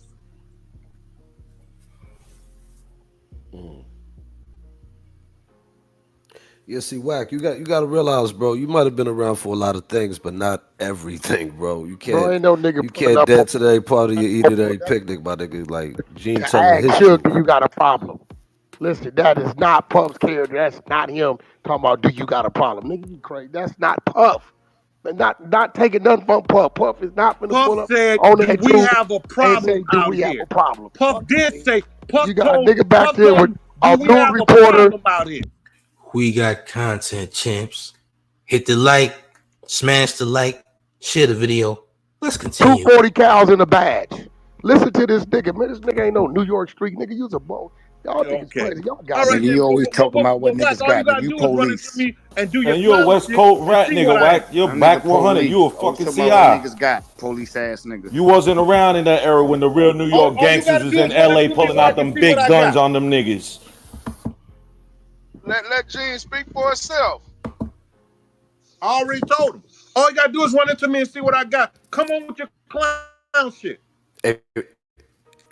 Yeah, see, Wack, you got to realize, bro, you might have been around for a lot of things, but not everything, bro. You can't, Bro, ain't no nigga you can't dance at every party you eat at every picnic, my nigga. Like Gene telling his Sugar, truth. you got a problem. Listen, that is not Puff's character. That's not him talking about, do you got a problem? Nigga, you crazy. That's not Puff. Not taking nothing from Puff. Puff is not gonna pull Puff up said, on do that we dude have a and problem say, do out we have here? a problem? Puff did say, Puff You got a told, nigga back Puff there told with him, a do we news have a reporter. problem out here? We got content, champs. Hit the like, smash the like, share the video. Let's continue. 240 cows in a badge. Listen to this nigga. Man, this nigga ain't no New York street nigga. Use a boat. Y'all niggas crazy. Y'all got All right, Nigga, then. you always talking about what Wack, niggas all you got. gotta Nigga, you do is run into police. me and do your And you a clown West shit Coast and rat see nigga, what I Wack. am. You're That back nigga 100. police. You a Always fucking talking about what CI. niggas got. Police ass nigga. You wasn't around in that era when the real New York All you gangsters gotta was do in is run LA into me pulling so I out can them see what big I guns got. on them niggas. Let Gene speak for itself. I already told him. All you gotta do is run into me and see what I got. Come on with your clown shit.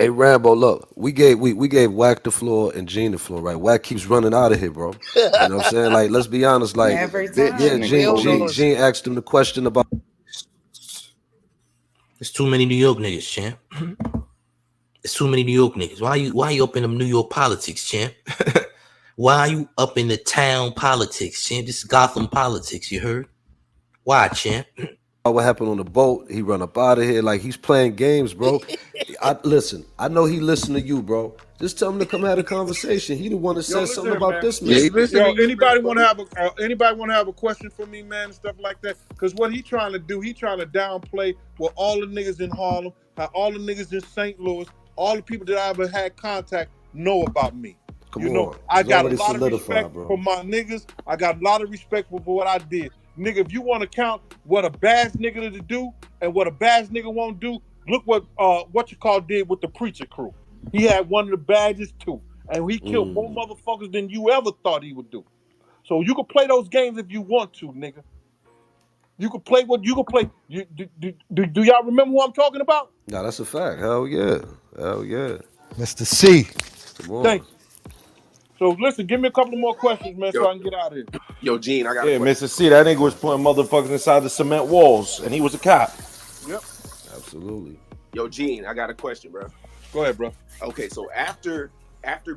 Hey Rambo, look, we gave Wack the floor and Gene the floor, right? Wack keeps running out of here, bro. You know what I'm saying? Like, let's be honest, like, Every time. yeah, Nigga, Gene asked him the question about. There's too many New York niggas, champ. There's too many New York niggas. Why you up in them New York politics, champ? Why are you up in the town politics, champ? This is Gotham politics, you heard? Why, champ? What happened on the boat? He run up out of here like he's playing games, bro. Listen, I know he listened to you, bro. Just tell him to come have a conversation. He the one that said something about man. this man. Anybody want to have a question for me, man, and stuff like that? Because what he trying to do, he trying to downplay what all the niggas in Harlem, how all the niggas in St. Louis, all the people that I ever had contact know about me. Come on. I It's got a already lot of solidified, respect bro. for my niggas. I got a lot of respect for what I did. Nigga, if you want to count what a bad nigga to do and what a bad nigga won't do, look what you call did with the Preacher Crew. He had one of the baddest too. And he killed more motherfuckers than you ever thought he would do. So you can play those games if you want to, nigga. You can play what you can play. Do y'all remember who I'm talking about? Nah, that's a fact. Hell yeah. Hell yeah. Mr. C. Come on. Thank you. So listen, give me a couple more questions, man, so I can get out of here. Yo, Gene, I got a Yeah, question. Mr. C, that nigga was putting motherfuckers inside the cement walls, and he was a cop. Yep. Absolutely. Yo, Gene, I got a question, bro. Go ahead, bro. Okay, so after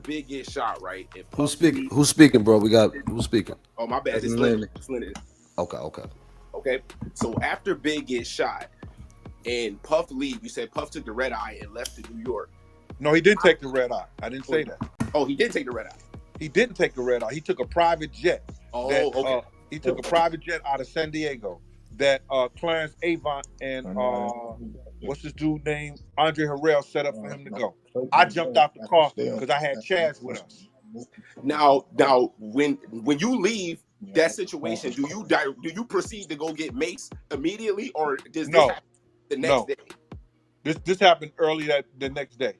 Big gets shot, right? And Who's speaking, bro? Who's speaking? Oh, my bad. That's It's Lennon. Lennon. Okay. So after Big gets shot and Puff leave, you said Puff took the red eye and left to New York. No, he didn't take the red eye. I didn't say that. Oh, he did take the red eye. He didn't take the red eye. He took a private jet. Okay. He took a private jet out of San Diego that Clarence Avant and what's this dude named Andre Harrell set up for him to go. I jumped out the car because I had Chaz with us. Now, when you leave that situation, do you proceed to go get Mace immediately, or does this happen the next day? This happened early the next day.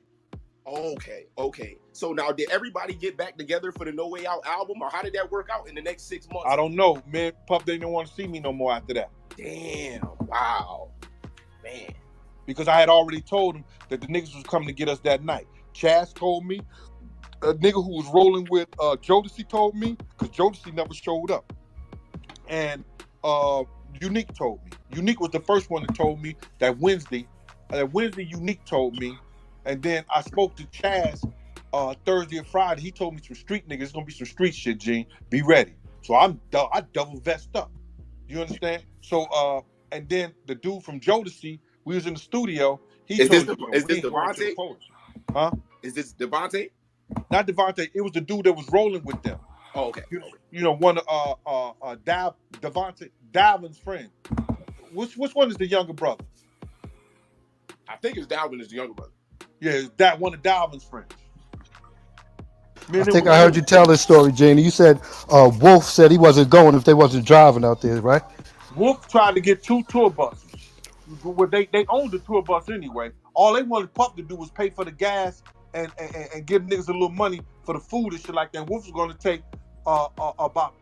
Okay. So now, did everybody get back together for the No Way Out album, or how did that work out in the next 6 months? I don't know, man. Puff didn't want to see me no more after that. Damn! Wow, man. Because I had already told him that the niggas was coming to get us that night. Chaz told me. A nigga who was rolling with Jodeci told me, because Jodeci never showed up. And Unique told me. Unique was the first one that told me that Wednesday. Unique told me. And then I spoke to Chaz Thursday and Friday. He told me some street niggas. It's gonna be some street shit, Gene. Be ready. So I double vest up. You understand? So and then the dude from Jodeci, we was in the studio. Is this Devontae? Huh? Is this Devontae? Not Devontae. It was the dude that was rolling with them. Oh, okay. You know, one of Devontae Davin's friend. Which one is the younger brother? I think it's Dalvin is the younger brother. Yeah, it's that one of Dalvin's friends. I think I heard you tell this story, Genie. You said Wolf said he wasn't going if they wasn't driving out there, right? Wolf tried to get 2 tour buses. Well, they owned the tour bus anyway. All they wanted Puff to do was pay for the gas and give niggas a little money for the food and shit like that. Wolf was going to take about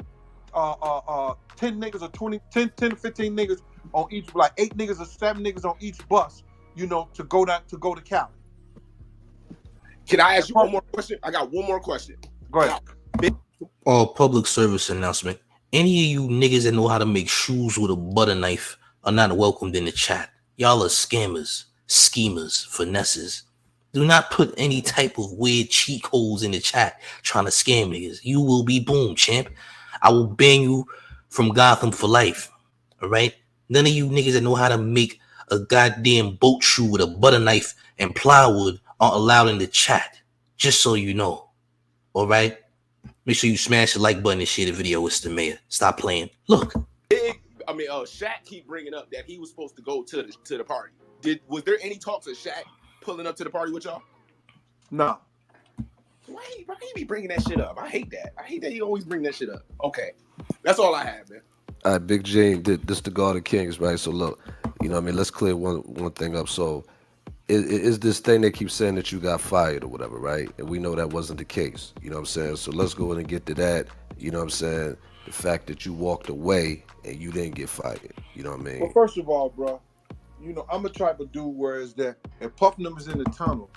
10 niggas or 10 to 15 niggas on each, like 8 niggas or 7 niggas on each bus, to go to Cali. Can I ask you one more question? I got one more question. Go ahead. Public service announcement. Any of you niggas that know how to make shoes with a butter knife are not welcomed in the chat. Y'all are scammers, schemers, finesses. Do not put any type of weird cheat codes in the chat trying to scam niggas. You will be boom, champ. I will ban you from Gotham for life. All right? None of you niggas that know how to make a goddamn boat shoe with a butter knife and plywood aren't allowed in the chat. Just so you know. All right? Make sure you smash the like button and share the video. It's the mayor. Stop playing. Look. Shaq keep bringing up that he was supposed to go to the party. Was there any talks of Shaq pulling up to the party with y'all? No. Why he be bringing that shit up? I hate that. I hate that he always bring that shit up. Okay. That's all I have, man. All right, Big Gene, this the God of Kings, right? So look, let's clear one thing up. So is this thing they keep saying that you got fired or whatever, right? And we know that wasn't the case. You know what I'm saying? So let's go in and get to that. You know what I'm saying? The fact that you walked away and you didn't get fired. You know what I mean? Well, first of all, bro, I'm a type of dude where is that if Puff numbers in the tunnel,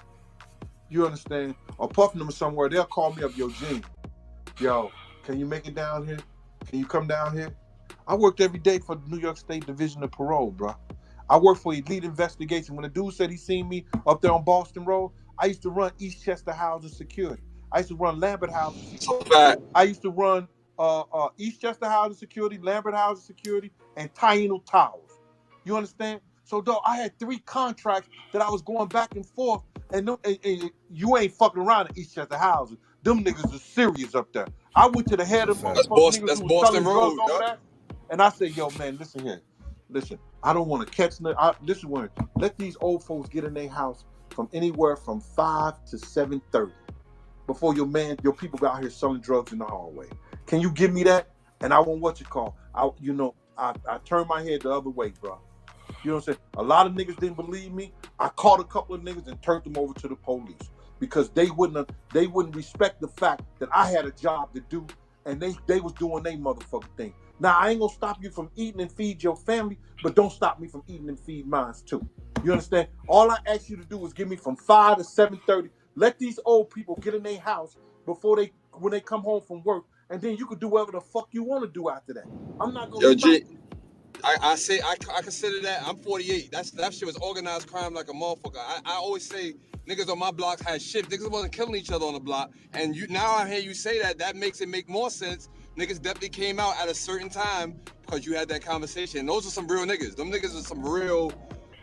you understand, or Puff number somewhere, they'll call me up, yo, Gene. Yo, can you make it down here? Can you come down here? I worked every day for the New York State Division of Parole, bro. I worked for Elite Investigation. When the dude said he seen me up there on Boston Road, I used to run Eastchester Housing Security. I used to run Lambert Housing Security. I used to run Eastchester Housing Security, Lambert Housing Security, and Taino Towers. You understand? So, dog, I had 3 contracts that I was going back and forth, and you ain't fucking around at Eastchester Housing. Them niggas are serious up there. I went to the head of motherfucking niggas who was selling drugs over there, and I said, yo, man, listen here. Listen, I don't want to catch this one. Let these old folks get in their house from anywhere from 5 to 7:30 before your people go out here selling drugs in the hallway. Can you give me that? And I won't I turned my head the other way, bro. You know what I'm saying? A lot of niggas didn't believe me. I caught a couple of niggas and turned them over to the police because they wouldn't respect the fact that I had a job to do and they was doing their motherfucking thing. Now, I ain't gonna stop you from eating and feed your family, but don't stop me from eating and feed mine too. You understand? All I ask you to do is give me from 5 to 7:30. Let these old people get in their house when they come home from work, and then you can do whatever the fuck you want to do after that. I'm not gonna stop you. I consider that. I'm 48. That shit was organized crime like a motherfucker. I always say niggas on my block had shit. Niggas wasn't killing each other on the block. And now I hear you say that makes it make more sense. Niggas definitely came out at a certain time because you had that conversation. And those are some real niggas. Them niggas are some real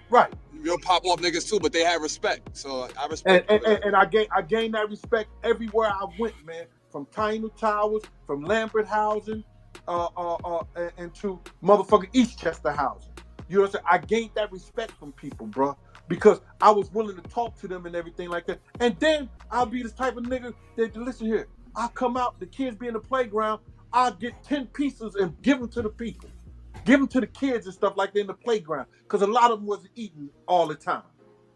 pop off niggas too, but they had respect. So I respect. And I gained that respect everywhere I went, man. From Taino Towers, from Lambert Housing, and to motherfucking Eastchester Housing. You know what I'm saying? I gained that respect from people, bro, because I was willing to talk to them and everything like that. And then I'll be this type of nigga that, listen here, I'll come out, the kids be in the playground, I'll get 10 pieces and give them to the people. Give them to the kids and stuff like that in the playground, because a lot of them wasn't eating all the time.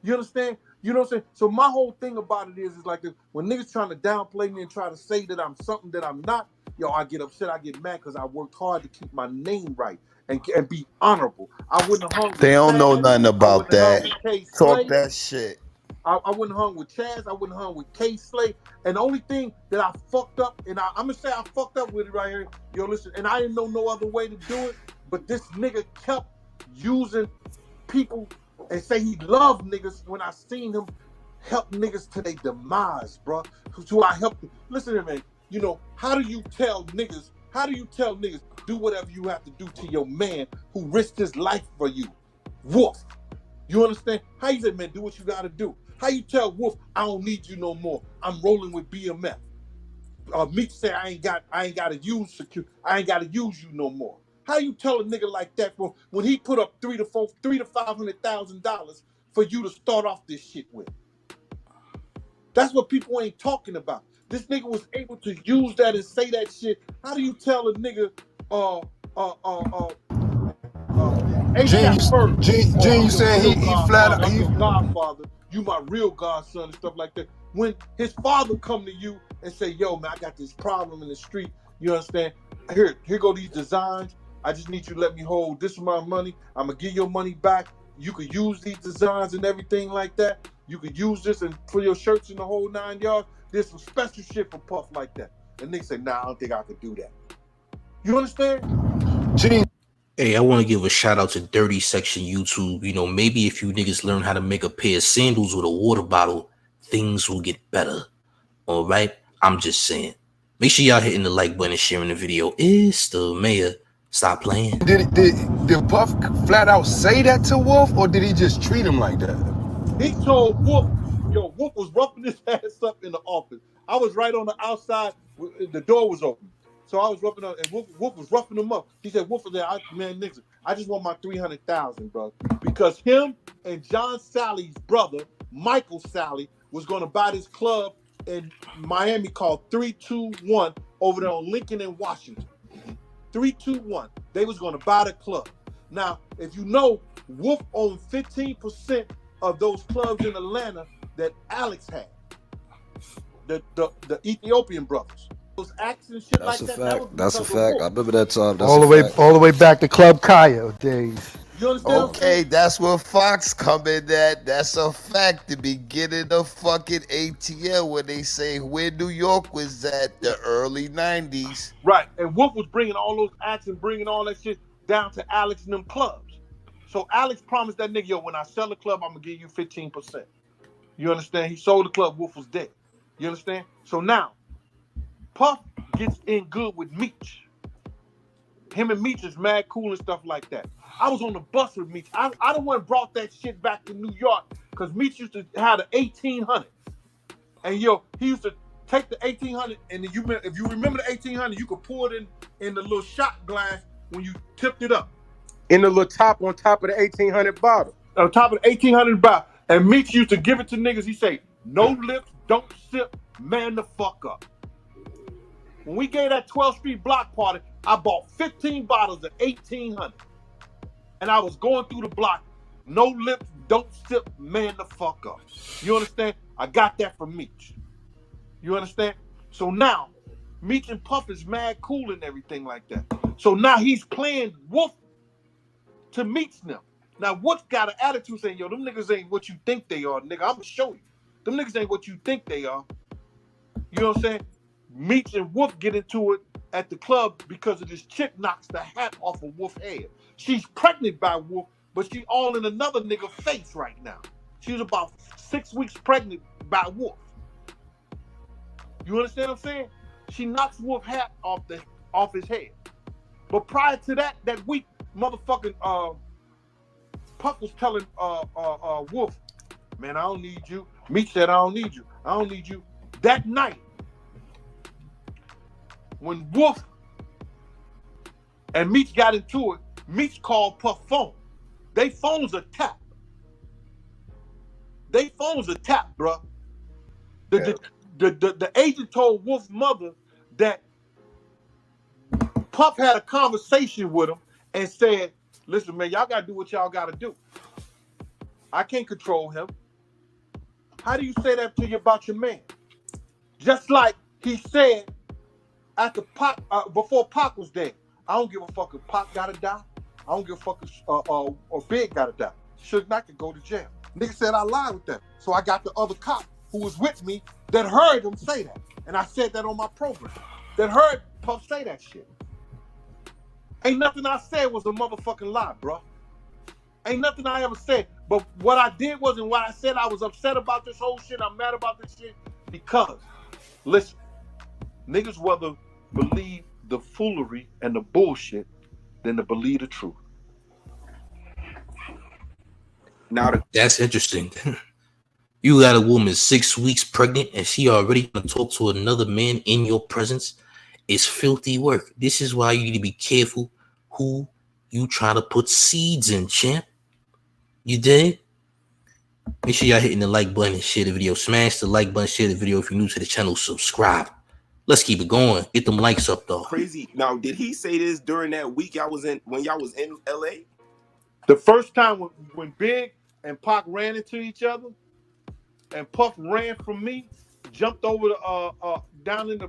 You understand? You know what I'm saying? So my whole thing about it is like this, when niggas trying to downplay me and try to say that I'm something that I'm not, yo, I get upset, I get mad because I worked hard to keep my name right and be honorable. I wouldn't have hung with They don't know Chaz, nothing about that. Talk Slay. that shit. I wouldn't hung with Chaz, I wouldn't hung with K Slay. And the only thing that I fucked up, and I'm gonna say I fucked up with it right here, yo, listen, and I didn't know no other way to do it, but this nigga kept using people and say he loved niggas when I seen him help niggas to their demise, bro. So I helped them. Listen to me, man. You know, how do you tell niggas, do whatever you have to do to your man who risked his life for you? Wolf. You understand? How you say, man, do what you gotta do? How you tell Wolf, I don't need you no more. I'm rolling with BMF. Meek say I ain't gotta use you no more. How you tell a nigga like that when he put up $300,000 to $500,000 for you to start off this shit with? That's what people ain't talking about. This nigga was able to use that and say that shit. How do you tell a nigga ASAP Ferg, Gene, I'm you your saying real he flat godfather, out I'm your godfather, you my real godson and stuff like that. When his father come to you and say, yo, man, I got this problem in the street, you understand? Here go these designs. I just need you to let me hold this amount of money. I'm going to give your money back. You could use these designs and everything like that. You could use this and for your shirts in the whole 9 yards. There's some special shit for Puff like that. And niggas say, nah, I don't think I could do that. You understand? Gene. Hey, I want to give a shout out to Dirty Section YouTube. You know, maybe if you niggas learn how to make a pair of sandals with a water bottle, things will get better. All right? I'm just saying. Make sure y'all hitting the like button and sharing the video. It's the mayor. Stop playing. Did Puff flat out say that to Wolf, or did he just treat him like that? He told Wolf, yo, Wolf was roughing his ass up in the office. I was right on the outside. The door was open. So I was roughing up, and Wolf was roughing him up. He said, Wolf was there, man, niggas, I just want my $300,000, bro. Because him and John Sally's brother, Michael Sally, was going to buy this club in Miami called 321 over there on Lincoln and Washington. 321. They was going to buy the club. Now, if you know, Wolf owned 15% of those clubs in Atlanta that Alex had. The Ethiopian brothers. Those acts and shit That's like a that. fact. That's a fact. I remember that time. That's all a fact. the way back to Club Kaya days. You understand? Okay, that's where Fox come in at. That's a fact. The beginning of fucking ATL, when they say where New York was at the early 90s. Right. And Wolf was bringing all those acts and bringing all that shit down to Alex and them clubs. So Alex promised that nigga, yo, when I sell the club, I'm going to give you 15%. You understand? He sold the club. Wolf was dead. You understand? So now, Puff gets in good with Meech. Him and Meech is mad cool and stuff like that. I was on the bus with Meech. I the one brought that shit back to New York because Meech used to have the 1800. And yo, he used to take the 1800 and if you remember the 1800, you could pour it in the little shot glass when you tipped it up. In the little top on top of the 1800 bottle. On top of the 1800 bottle. And Meech used to give it to niggas. He say, no lips, don't sip, man the fuck up. When we gave that 12th Street block party, I bought 15 bottles of 1800. And I was going through the block. No lips, don't sip, man the fuck up. You understand? I got that from Meech. You understand? So now, Meech and Puff is mad cool and everything like that. So now he's playing Wolf to Meech them. Now, Wolf got an attitude saying, yo, them niggas ain't what you think they are, nigga. I'm going to show you. Them niggas ain't what you think they are. You know what I'm saying? Meech and Wolf get into it at the club because of this chick knocks the hat off of Wolf's head. She's pregnant by Wolf, but she all in another nigga face right now. She was about 6 weeks pregnant by Wolf. You understand what I'm saying? She knocks Wolf's hat off his head. But prior to that week, motherfucking Puff was telling Wolf, man, I don't need you. Meech said, I don't need you. I don't need you. That night, when Wolf and Meech got into it, Meech called Puff phone. They phones are tapped. They phones are tapped, bro. The agent told Wolf's mother that Puff had a conversation with him and said, listen, man, y'all got to do what y'all got to do. I can't control him. How do you say that to you about your man? Just like he said after Pac, before Pac was dead, I don't give a fuck if Pac gotta die. I don't give a fuck if or Big gotta die. Suge Knight could go to jail. Nigga said I lied with them. So I got the other cop who was with me that heard him say that. And I said that on my program. That heard Puff say that shit. Ain't nothing I said was a motherfucking lie, bro. Ain't nothing I ever said. But what I did was, and what I said, I was upset about this whole shit. I'm mad about this shit because, listen, niggas rather believe the foolery and the bullshit than to believe the truth. Now that's interesting. You got a woman 6 weeks pregnant and she already gonna talk to another man in your presence. It's filthy work. This is why you need to be careful who you try to put seeds in, champ. You did? Make sure y'all hitting the like button and share the video. Smash the like button, share the video. If you're new to the channel, subscribe. Let's keep it going. Get them likes up, though. Crazy. Now, did he say this during that week when y'all was in LA? The first time when Big and Pac ran into each other, and Puff ran from me, jumped over the down in the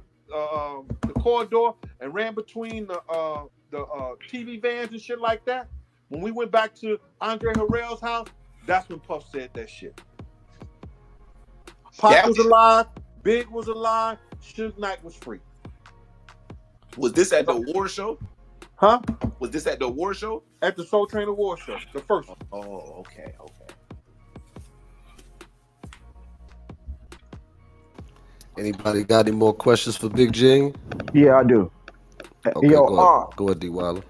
corridor and ran between the TV vans and shit like that. When we went back to Andre Harrell's house, that's when Puff said that shit. Pac was alive, Big was alive, Suge Knight was free. Was this at the award show? Huh? Was this at the award show? At the Soul Train Award show, the first one. Oh, okay. Anybody got any more questions for Big G? Yeah, I do. Okay, Yo, go ahead, D-Waller.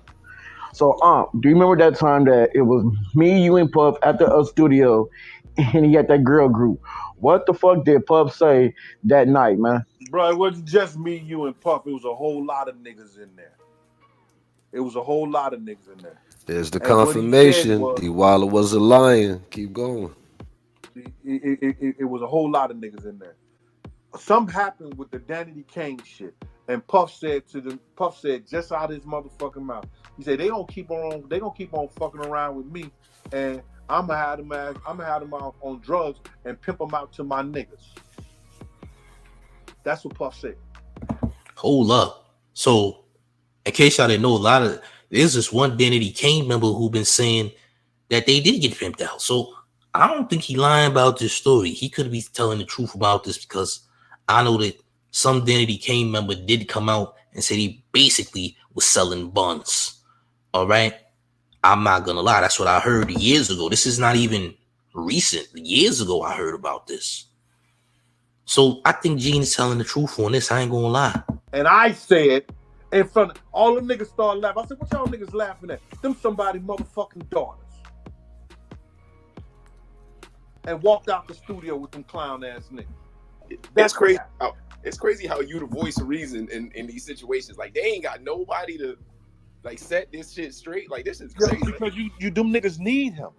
So, do you remember that time that it was me, you, and Puff at the studio, and he had that girl group? What the fuck did Puff say that night, man? Bro, it wasn't just me, you, and Puff. It was a whole lot of niggas in there. There's the confirmation. D-Waller was a lion. Keep going. It was a whole lot of niggas in there. Something happened with the Danity Kane shit, and Puff said just out of his motherfucking mouth, he said they gonna keep on fucking around with me, and I'm gonna have them out on drugs and pimp them out to my niggas. That's what Puff said. Hold up. So, in case y'all didn't know, there's this one Danity Kane member who been saying that they did get pimped out. So I don't think he lying about this story. He could be telling the truth about this, because I know that some Danity Kane member did come out and said he basically was selling buns. All right. I'm not gonna lie. That's what I heard years ago. This is not even recent. Years ago, I heard about this. So I think Gene is telling the truth on this. I ain't gonna lie. And I said in front of all the niggas started laughing. I said, what y'all niggas laughing at? Them somebody motherfucking daughters. And walked out the studio with them clown ass niggas. That's crazy. It's crazy how you the voice of reason in these situations. Like, they ain't got nobody to like set this shit straight. Like, this is crazy. Because you them niggas need him.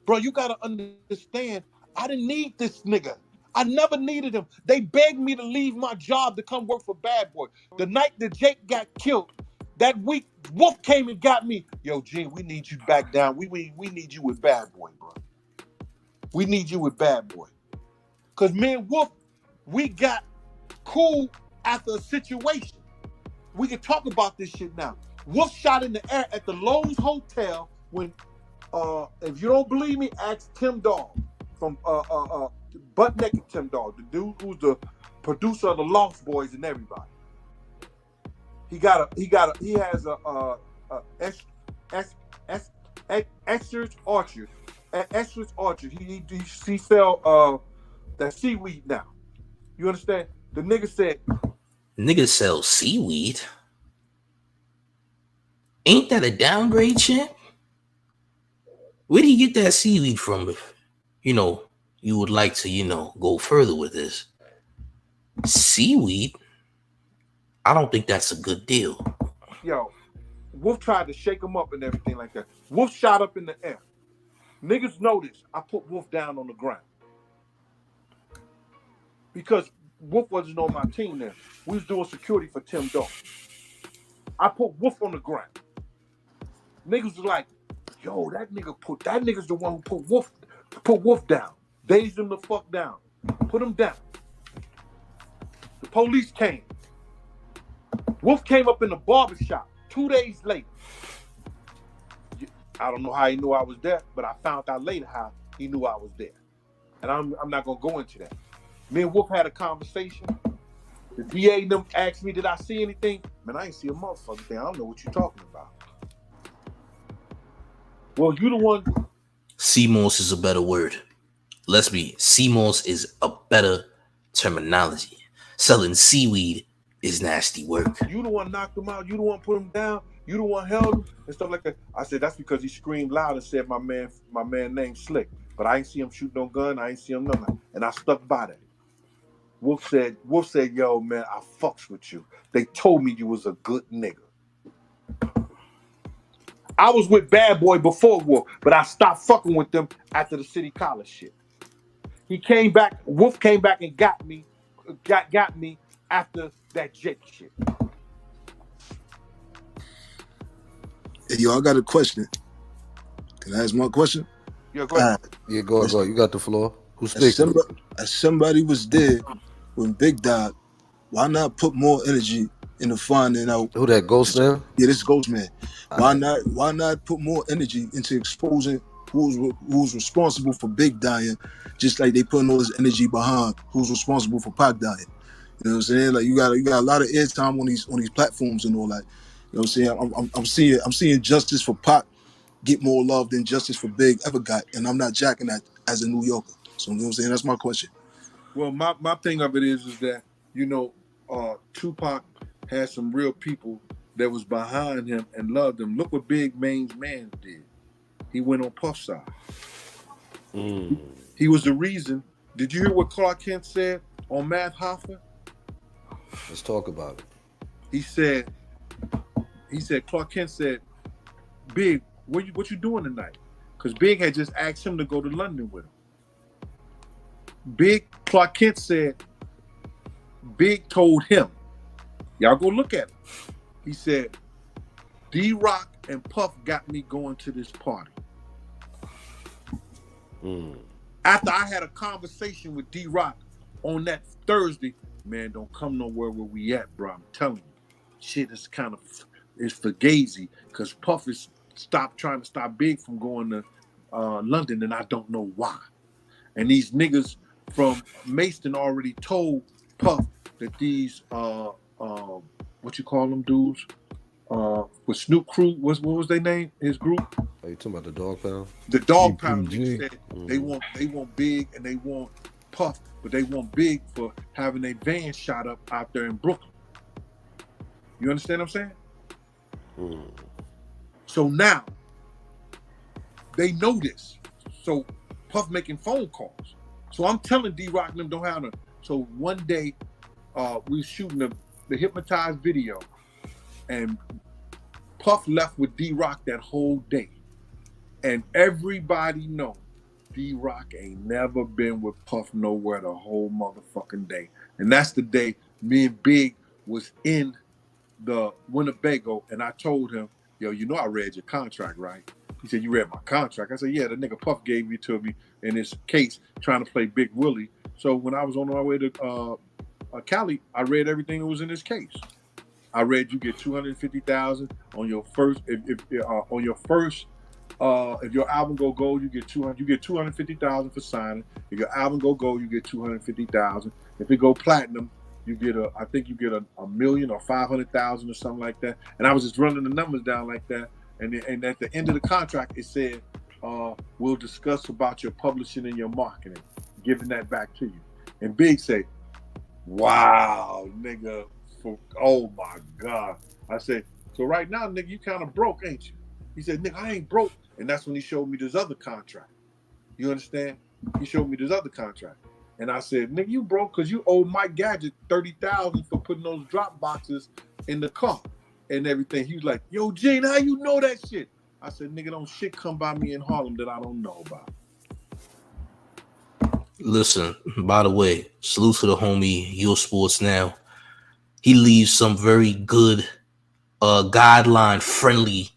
Bro, you gotta understand, I didn't need this nigga. I never needed him. They begged me to leave my job to come work for Bad Boy. The night that Jake got killed, that week, Wolf came and got me. Yo, Gene, we need you back down. We need you with Bad Boy, bro. We need you with Bad Boy. Because me and Wolf, we got cool after a situation. We can talk about this shit now. Wolf shot in the air at the Lowe's Hotel when, if you don't believe me, ask Tim Dog from Butt Naked Tim Dog, the dude who's the producer of the Lost Boys and everybody. He has a Esther's Orchard. At Esther's Orchard, he sell that seaweed now. You understand? The nigga said, niggas sell seaweed. Ain't that a downgrade, champ? Where do you get that seaweed from? If you would like to, go further with this. Seaweed? I don't think that's a good deal. Yo, Wolf tried to shake him up and everything like that. Wolf shot up in the air. Niggas noticed I put Wolf down on the ground. Because Wolf wasn't on my team then. We was doing security for Tim Dog. I put Wolf on the ground. Niggas was like, yo, that nigga's the one who put Wolf down. Dazed him the fuck down. Put him down. The police came. Wolf came up in the barbershop 2 days later. I don't know how he knew I was there, but I found out later how he knew I was there. And I'm not going to go into that. Me and Wolf had a conversation. The DA and them asked me, did I see anything? Man, I ain't see a motherfucking thing. I don't know what you're talking about. Well, you the one. CMOS is a better word. CMOS is a better terminology. Selling seaweed is nasty work. You the one knocked him out. You the one put him down. You the one held him and stuff like that. I said, that's because he screamed loud and said my man named Slick. But I ain't see him shoot no gun. I ain't see him nothing. And I stuck by that. Wolf said, yo, man, I fucks with you. They told me you was a good nigga. I was with Bad Boy before Wolf, but I stopped fucking with them after the City College shit. He came back. Wolf came back and got me after that Jake shit. Hey, yo, I got a question. Can I ask one question? Yeah, go ahead. Yeah, go ahead. You got the floor. Who's speaking? As somebody was there when Big died, why not put more energy into finding out who that Ghost Man? Yeah, this is Ghost Man. Why not put more energy into exposing who's responsible for Big dying, just like they putting all this energy behind who's responsible for Pac dying. You know what I'm saying? Like you got a lot of airtime on these platforms and all that. You know what I'm saying? I'm seeing justice for Pac get more love than justice for Big ever got, and I'm not jacking that as a New Yorker. So you know what I'm saying? That's my question. Well, my thing of it is that, you know, Tupac had some real people that was behind him and loved him. Look what Big Main's man did. He went on Puff's side. He was the reason. Did you hear what Clark Kent said on Matt Hoffa? Let's talk about it. He said Clark Kent said, Big, what you doing tonight? Because Big had just asked him to go to London with him. Clark Kent said, Big told him, y'all go look at it. He said, D-Rock and Puff got me going to this party. After I had a conversation with D-Rock on that Thursday, man, don't come nowhere where we at, bro. I'm telling you. Shit is kind of, it's fugazi because Puff is trying to stop Big from going to London, and I don't know why. And these niggas from Mason already told Puff that these what you call them dudes with Snoop Crew, what was their name? His group? Are you talking about the Dog Pound? The Dog Pound niggas said they want Big and they want Puff, but they want Big for having a van shot up out there in Brooklyn. You understand what I'm saying? So now they know this. So Puff making phone calls. So I'm telling D-Rock and them don't have them. So one day we was shooting the Hypnotized video, and Puff left with D-Rock that whole day. And everybody know D-Rock ain't never been with Puff nowhere the whole motherfucking day. And that's the day me and Big was in the Winnebago, and I told him, yo, you know I read your contract, right? He said, you read my contract? I said, yeah, the nigga Puff gave it to me in his case trying to play Big Willie. So when I was on my way to Cali, I read everything that was in his case. I read you get $250,000 on your first if your album go gold, you get $250,000 for signing. If your album go gold, you get $250,000. If it go platinum, you get I think you get a million or 500,000 or something like that. And I was just running the numbers down like that. And at the end of the contract, it said, we'll discuss about your publishing and your marketing, giving that back to you. And Big said, wow, nigga, oh my God. I said, so right now, nigga, you kind of broke, ain't you? He said, nigga, I ain't broke. And that's when he showed me this other contract. You understand? He showed me this other contract. And I said, nigga, you broke because you owe Mike Gadget $30,000 for putting those drop boxes in the car and everything. He was like, yo, Gene, how you know that shit? I said, nigga, don't shit come by me in Harlem that I don't know about. Listen, by the way, salute to the homie Your Sports Now. He leaves some very good guideline friendly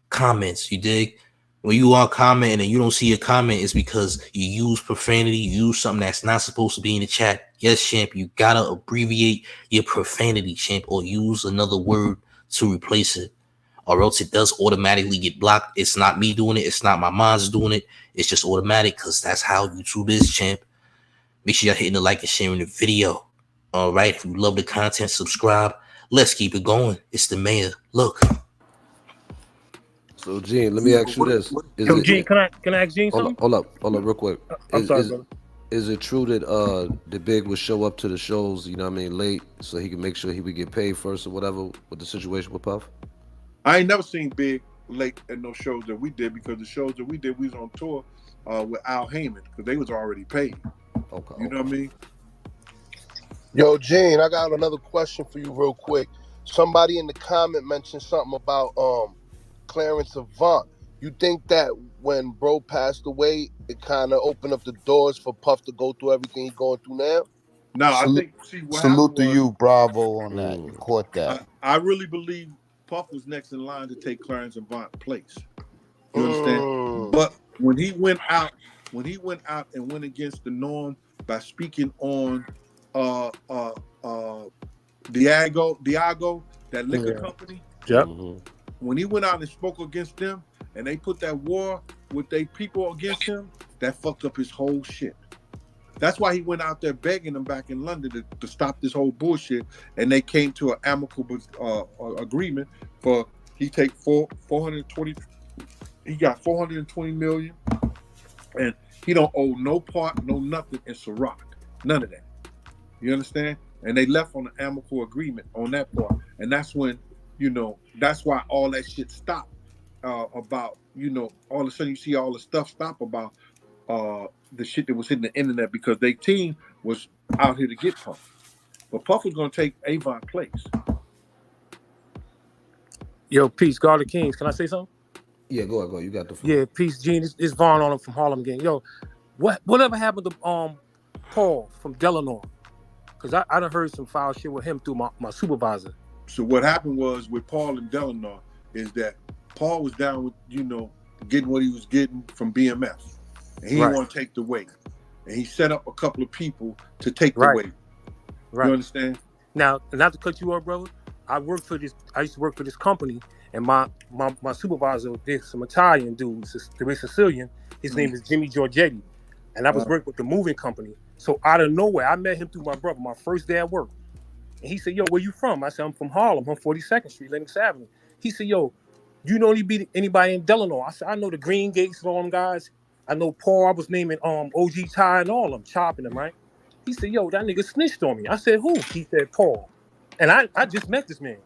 comments. You dig? When you are commenting and you don't see a comment, it's because you use profanity, you use something that's not supposed to be in the chat. Yes, champ, you gotta abbreviate your profanity, champ, or use another word to replace it, or else it does automatically get blocked. It's not me doing it, it's not my mom's doing it, it's just automatic because that's how YouTube is, champ. Make sure y'all hitting the like and sharing the video. All right, if you love the content, subscribe. Let's keep it going. It's the mayor. Look. So, Gene, let me ask you this. Gene, can I ask Gene something? Hold up, real quick. I'm sorry, brother. Is it true that the Big would show up to the shows, you know what I mean, late, so he can make sure he would get paid first or whatever with the situation with Puff? I ain't never seen Big late at no shows that we did, because the shows that we did, we was on tour with Al Heyman, because they was already paid. Okay. You know what I mean? Yo, Gene, I got another question for you real quick. Somebody in the comment mentioned something about Clarence Avant. You think that when bro passed away, it kind of opened up the doors for Puff to go through everything he's going through now? No, I think what Salute happened to was you, Bravo, on that. You caught that. I really believe Puff was next in line to take Clarence Avant's place. You understand? But when he went out and went against the norm by speaking on Diageo, that liquor company. Yep. When he went out and spoke against them, and they put that war with their people against him, that fucked up his whole shit. That's why he went out there begging them back in London to stop this whole bullshit, and they came to an amicable agreement for he take 420. He got 420 million, and he don't owe no part, no nothing in Ciroc, none of that. You understand? And they left on an amicable agreement on that part, and that's when, that's why all that shit stopped. About, all of a sudden you see all the stuff stop about the shit that was hitting the internet because their team was out here to get Puff. But Puff was going to take Avon's place. Yo, peace, God of Kings. Can I say something? Yeah, go ahead. You got the phone. Yeah, peace, Gene. It's Vaughn on him from Harlem again. Yo, whatever happened to Paul from Delano? Because I done heard some foul shit with him through my supervisor. So what happened was with Paul and Delano is that Paul was down with, getting what he was getting from BMF. And he didn't want to take the weight. And he set up a couple of people to take the weight. Right. You understand? Now, not to cut you off, brother, I used to work for this company, and my supervisor, there's some Italian dudes, they're Sicilian. His name is Jimmy Giorgetti. And I was working with the moving company. So out of nowhere, I met him through my brother, my first day at work. And he said, yo, where you from? I said, I'm from Harlem, on 42nd Street, Lenox Avenue. He said, yo, you know anybody in Delano? I said, I know the Green Gates and all them guys. I know Paul. I was naming OG Ty and all of them, chopping them, right? He said, yo, that nigga snitched on me. I said, who? He said, Paul. And I just met this man.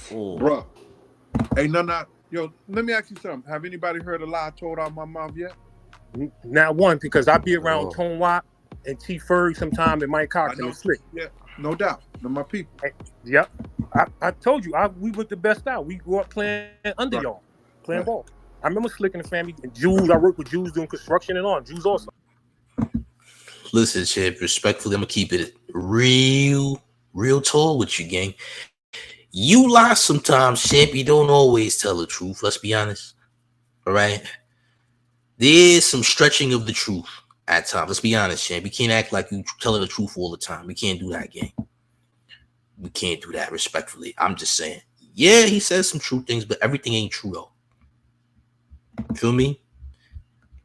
Bruh. Hey, yo, let me ask you something. Have anybody heard a lie told out of my mouth yet? Not one, because I be around Tone Watt and T. Ferg sometime and Mike Cox and Slick. Yeah, no doubt. They're my people. Yep. I told you, we were the best out. We grew up playing under y'all, playing ball. I remember Slick and the family, and Jews. I worked with Jews doing construction and on. Jews also. Listen, Chip, respectfully, I'm going to keep it real tall with you, gang. You lie sometimes, Chip. You don't always tell the truth. Let's be honest. All right? There's some stretching of the truth at times. Let's be honest, Champ. You can't act like you telling the truth all the time. We can't do that, gang. We can't do that respectfully. I'm just saying. Yeah, he says some true things, but everything ain't true, though. Feel me?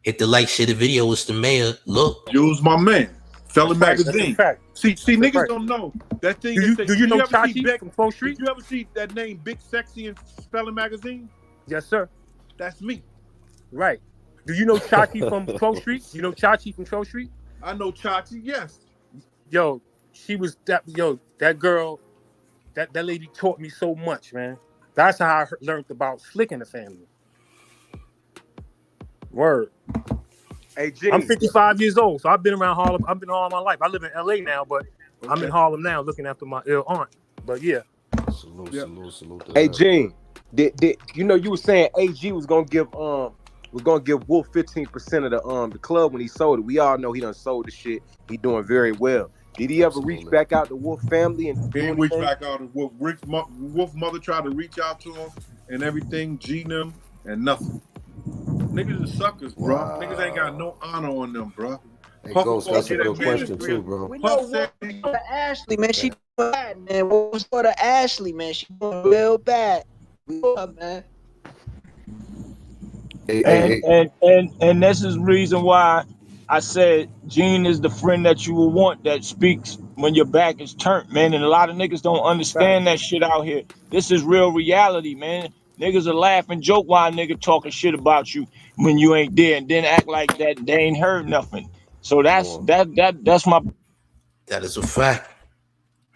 Hit the like, share the video. It's the mayor. Look. Use my man. Felon Magazine. See, That's niggas don't know. That thing do you know Chachi from Flow Street? Did you ever see that name Big Sexy in Felon Magazine? Yes, sir. That's me. Right. Do you know Chachi from Flow Street? You know Chachi from Flow Street? I know Chachi, yes. Yo, she was that girl, that lady taught me so much, man. That's how I learned about Slick and the family. Word. Hey, Gene. I'm 55 years old, so I've been around Harlem. I've been all my life. I live in LA now, but I'm in Harlem now looking after my ill aunt. But yeah. Salute. Hey, Gene, did you were saying AG was gonna give Wolf 15% of the club when he sold it. We all know he done sold the shit. He doing very well. Did he ever reach back out to Wolf family and he didn't reach back out to Wolf? Wolf mother tried to reach out to him and everything, G them and nothing. Niggas are suckers, bro. Wow. Niggas ain't got no honor on them, bro. Hey, Ghost, that's a good question too, bro. We know what Ashley, man. She doing bad, man. What was for the Ashley, man? She doing real bad. Man. And this is the reason why I said Gene is the friend that you will want that speaks when your back is turned, man. And a lot of niggas don't understand that shit out here. This is real reality, man. Niggas will laugh and joke while a nigga talking shit about you when you ain't there, and then act like that they ain't heard nothing. So that's my. That is a fact.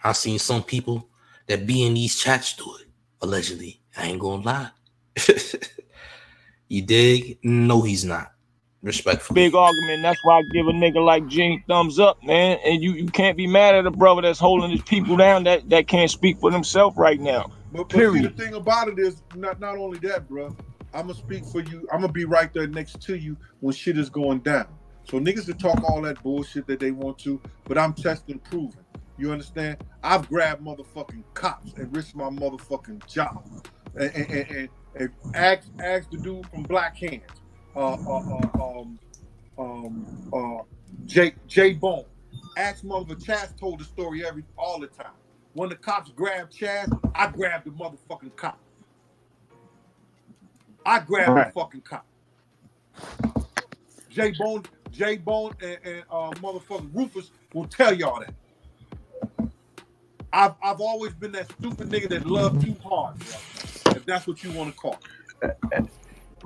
I've seen some people that be in these chats do it, allegedly. I ain't gonna lie. You dig? No, he's not. Respectfully. Big argument. That's why I give a nigga like Gene thumbs up, man. And you can't be mad at a brother that's holding his people down that can't speak for themselves right now. But see, the thing about it is not only that, bro. I'm gonna speak for you. I'm gonna be right there next to you when shit is going down. So niggas can talk all that bullshit that they want to, but I'm testing, proving. You understand? I've grabbed motherfucking cops and risked my motherfucking job. And ask the dude from Black Hands, J Bone. Ask motherfucker Chaz told the story all the time. When the cops grabbed Chaz, I grabbed the motherfucking cop. I grabbed the fucking cop. J Bone and motherfucking Rufus will tell y'all that. I've always been that stupid nigga that loved too hard, bro. If that's what you want to call it.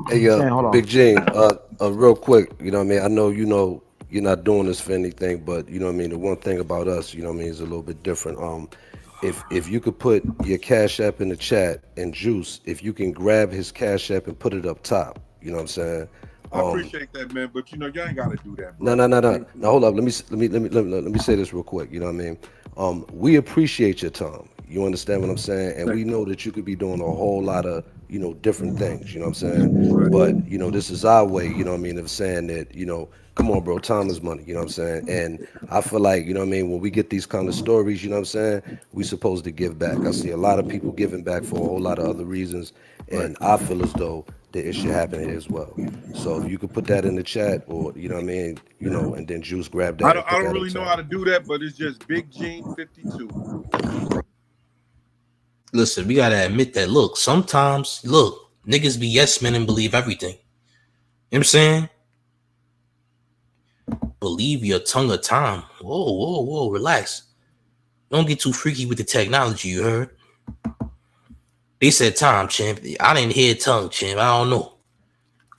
Hey, Big Gene, real quick, you know what I mean? I know you're not doing this for anything, but you know what I mean? The one thing about us, you know what I mean, is a little bit different. If you could put your Cash App in the chat and Juice, if you can grab his Cash App and put it up top, you know what I'm saying? I appreciate that, man, but you ain't gotta do that, bro. No. Now hold up. Let me say this real quick. You know what I mean? We appreciate your time. You understand what I'm saying? And we know that you could be doing a whole lot of, different things. You know what I'm saying? But this is our way. You know what I mean? Of saying that, come on, bro. Time is money. You know what I'm saying? And I feel like, you know what I mean? When we get these kind of stories, you know what I'm saying? We supposed to give back. I see a lot of people giving back for a whole lot of other reasons, and I feel as though that it should happen here as well. So if you could put that in the chat, or you know what I mean, and then Juice grab that. I don't really know how to do that, but it's just Big Gene 52. Listen, we gotta admit that. Sometimes niggas be yes men and believe everything. You know what I'm saying? Believe your tongue of time. Whoa, relax. Don't get too freaky with the technology, you heard? They said time, champ. I didn't hear tongue, champ. I don't know.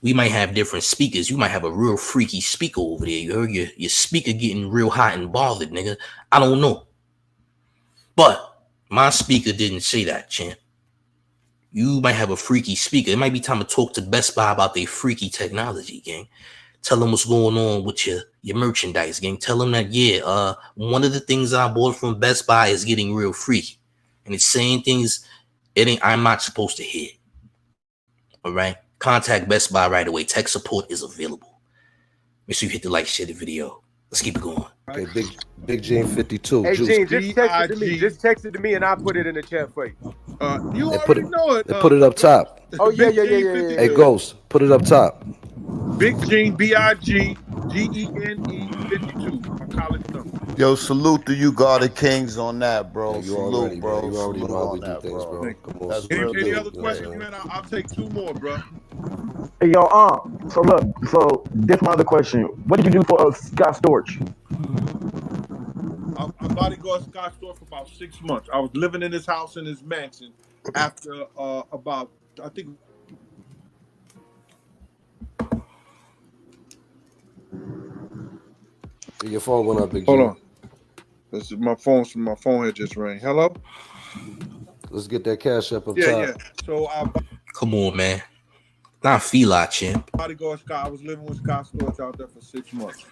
We might have different speakers. You might have a real freaky speaker over there. You heard your speaker getting real hot and bothered, nigga. I don't know. But my speaker didn't say that, champ. You might have a freaky speaker. It might be time to talk to Best Buy about their freaky technology, gang. Tell them what's going on with your merchandise, gang. Tell them that, one of the things I bought from Best Buy is getting real freaky. And it's saying things I'm not supposed to hear. All right? Contact Best Buy right away. Tech support is available. Make sure you hit the like, share the video. Let's keep it going. Okay, Big Gene 52. Hey, Juice. Gene, just text it to me. Just text it to me, and I'll put it in the chat for you. You already know it. Put it up top. Oh, yeah. Hey, Ghost, put it up top. Big Gene, BIGGENE 52. My college number. Yo, salute to you, Garden Kings, on that, bro. Yeah, you salute, already, bro. You already Salute know how on we do that, things, bro. Come on. That's Any other questions, man? I'll take two more, bro. Hey, yo, so look, this my other question. What did you do for Scott Storch? I bodyguard Scott Storch for about 6 months. I was living in his house in his mansion after about, I think. Your phone went up, Big Hold Gene. on. This is my phone. My phone had just rang. Hello? Let's get that Cash App up top. Yeah. So come on, man. Not Fila, champ. Bodyguard Scott. I was living with Scott Storch out there for 6 months.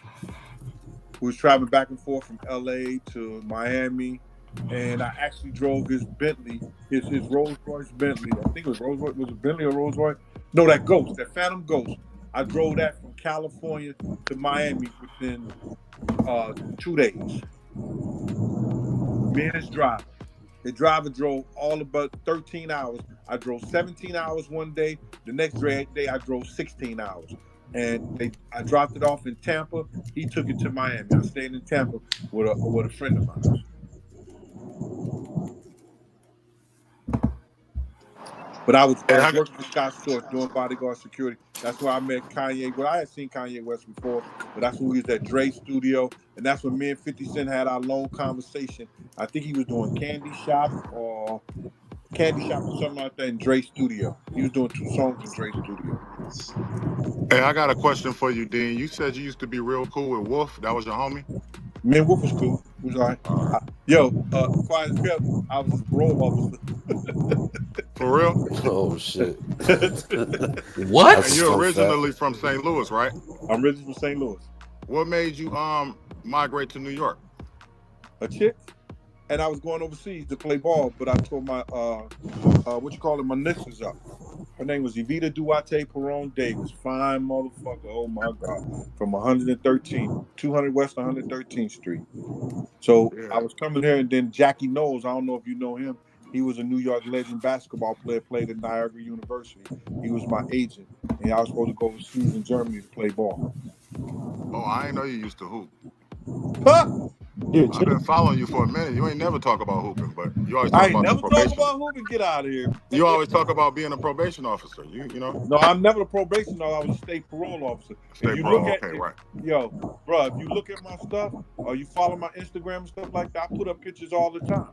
We was traveling back and forth from LA to Miami, and I actually drove his Bentley, his Rolls Royce Bentley. I think it was Rolls Royce. Was it Bentley or Rolls Royce? No, that Ghost, that Phantom Ghost. I drove that from California to Miami within 2 days. Me and his driver. The driver drove all about 13 hours. I drove 17 hours one day. The next day I drove 16 hours. And I dropped it off in Tampa. He took it to Miami. I stayed in Tampa with a friend of mine. But I was working for Scott Storch doing bodyguard security. That's where I met Kanye. Well, I had seen Kanye West before, but that's when we was at Dre's studio. And that's when me and 50 Cent had our long conversation. I think he was doing Candy Shop or something like that in Dre's studio. He was doing 2 songs in Dre's studio. Hey, I got a question for you, Dean. You said you used to be real cool with Wolf. That was your homie? Me and Wolf was cool. He was all right. Quiet as kept, I was his parole officer. For real? Oh, shit. What? And you're originally from St. Louis, right? I'm originally from St. Louis. What made you migrate to New York? A chick? and I was going overseas to play ball, but I tore my my meniscus up. Her name was Evita Duarte Perron Davis. Fine motherfucker. Oh my God. From 200 West 113th Street. So I was coming here, and then Jackie Knowles, I don't know if you know him. He was a New York legend basketball player, played at Niagara University. He was my agent, and I was supposed to go overseas in Germany to play ball. Oh, I ain't know you used to hoop. Huh? I've been following you for a minute. You ain't never talk about hooping, but you always I talk ain't about the never talk probation. about hooping. Get out of here. You always talk about being a probation officer. You know. No, I'm never a probation officer. I was a state parole officer. If State you look parole. at Okay, right. bro, if you look at my stuff or you follow my Instagram and stuff like that, I put up pictures all the time.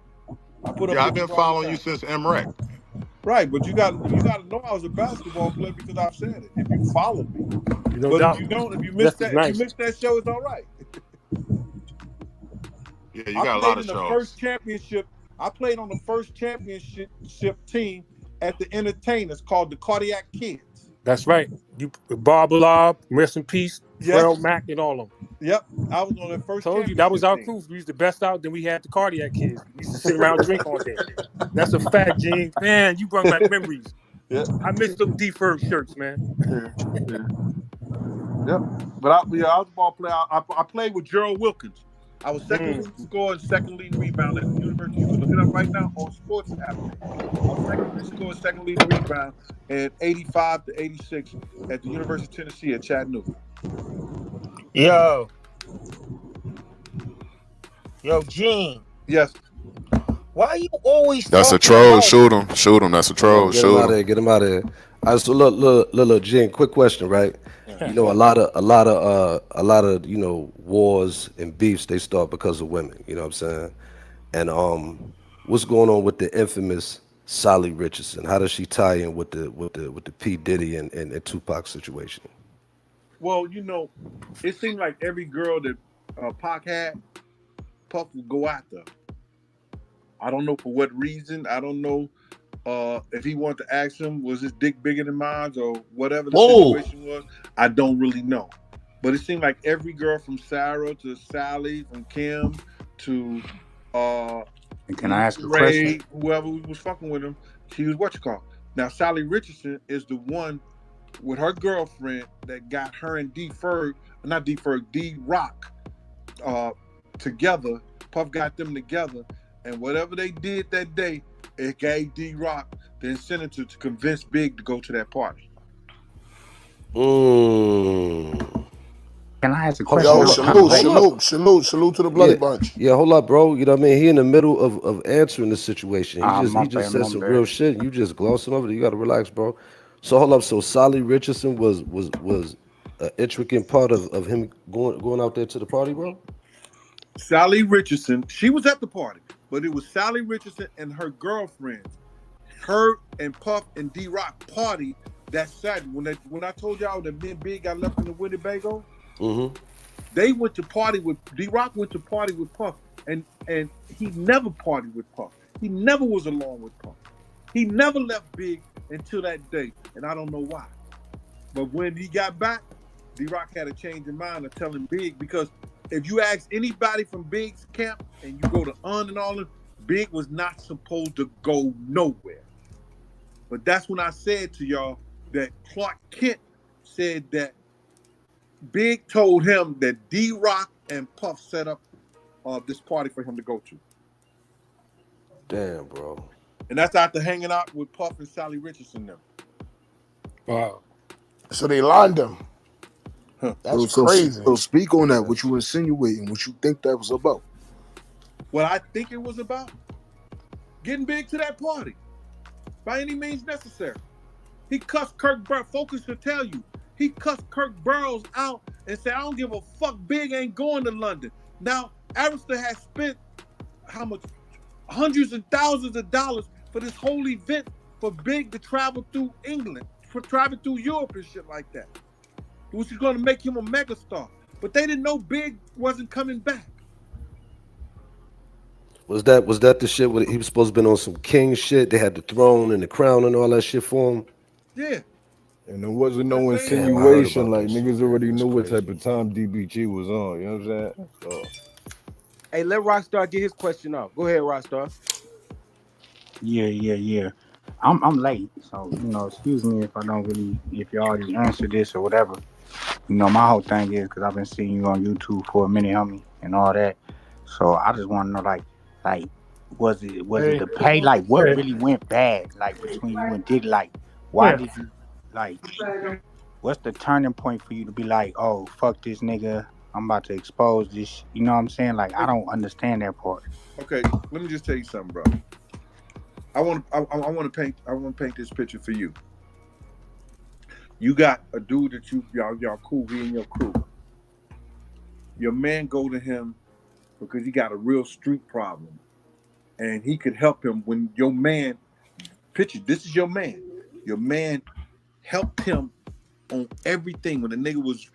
Yeah, I've been following you since MREC. Right, but you got to know I was a basketball player because I've said it. If you follow me, No but if doubt. you don't, if you miss That's just that, if you nice. miss that show, it's all right. Yeah, you I got a played lot of in the shows. first championship. I played on the first championship team at the Entertainers called the Cardiac Kids. That's right. You Bob Lob, rest in peace, Pharrell Mack, and all of them. Yep, I was on that first. Told you that was our crew. We used the best out. Then we had the Cardiac Kids. We used to sit around and drink all day. That's a fact, Gene. Man, you brought back memories. Yeah, I miss them deferred shirts, man. Yep. But I was a ball player. I played with Gerald Wilkins. I was second leading scorer and second leading rebound at the university. You can look it up right now on Sports Happening. I was second leading scorer, second leading rebound in 85 to 86 at the University of Tennessee at Chattanooga. Yo, Gene. Yes. Why you always That's a talking troll. about? Shoot him. Shoot him. That's a troll. Get him Shoot out of him. here. Get him out of here. All right, so look, Jen. Quick question, right? You know, a lot of wars and beefs they start because of women. You know what I'm saying? And what's going on with the infamous Sally Richardson? How does she tie in with the P Diddy and Tupac situation? Well, it seemed like every girl that Pac had, Puff would go after. I don't know for what reason. I don't know if he wanted to ask him, was his dick bigger than mine or whatever the situation was. I don't really know. But it seemed like every girl from Sarah to Sally, from Kim to can I ask a Ray, question? whoever was fucking with him, she was Now, Sally Richardson is the one with her girlfriend that got her and D-Rock together. Puff got them together, and whatever they did that day, it gave D-Rock the incentive to convince Big to go to that party. Can I ask a question? Yo, salute to the Bloody Bunch. Yeah, hold up, bro. You know what I mean? He in the middle of answering the situation. He just said some real shit. You just glossing over it. You got to relax, bro. So hold up. So Sally Richardson was an intricate part of him going out there to the party, bro? Sally Richardson, she was at the party, but it was Sally Richardson and her girlfriends. Her and Puff and D-Rock party that Saturday. When I told y'all that me and Big got left in the Winnebago, they went to party with D-Rock. Went to party with Puff, and he never partied with Puff. He never was along with Puff. He never left Big until that day, and I don't know why. But when he got back, D-Rock had a change of mind of telling Big, because if you ask anybody from Big's camp and you go to and all of, Big was not supposed to go nowhere. But that's when I said to y'all that Clark Kent said that Big told him that D-Rock and Puff set up this party for him to go to. Damn, bro. And that's after hanging out with Puff and Sally Richardson now. Wow. So they lined him. That's crazy. So speak on that. What you insinuating? What you think that was about? What I think it was about? Getting Big to that party. By any means necessary. He cussed Kirk Burrows. Focus to tell you. He cussed Kirk Burrows out and said, I don't give a fuck, Big ain't going to London. Now, Arista has spent how much? Hundreds and thousands of dollars for this whole event for Big to travel through England, for travel through Europe and shit like that. Which is going to make him a megastar. But they didn't know Big wasn't coming back. Was that the shit where he was supposed to be on some king shit? They had the throne and the crown and all that shit for him? Yeah. And there wasn't no insinuation. Like, niggas already knew what type of time DBG was on. You know what I'm saying? So. Hey, let Rockstar get his question off. Go ahead, Rockstar. Yeah. I'm late, so excuse me if you already answered this or whatever. My whole thing is because I've been seeing you on YouTube for a minute, homie, and all that. So I just want to know, like, was it the pay? Like, what really went bad, like, between you and Dick? Like, why did you, like, what's the turning point for you to be like, oh, fuck this nigga, I'm about to expose this? You know what I'm saying? Like, I don't understand that part. Okay, let me just tell you something, bro. I want to paint this picture for you. You got a dude that y'all cool, he in your crew. Your man go to him because he got a real street problem, and he could help him when your man. Picture, this is your man. Your man helped him on everything when the nigga was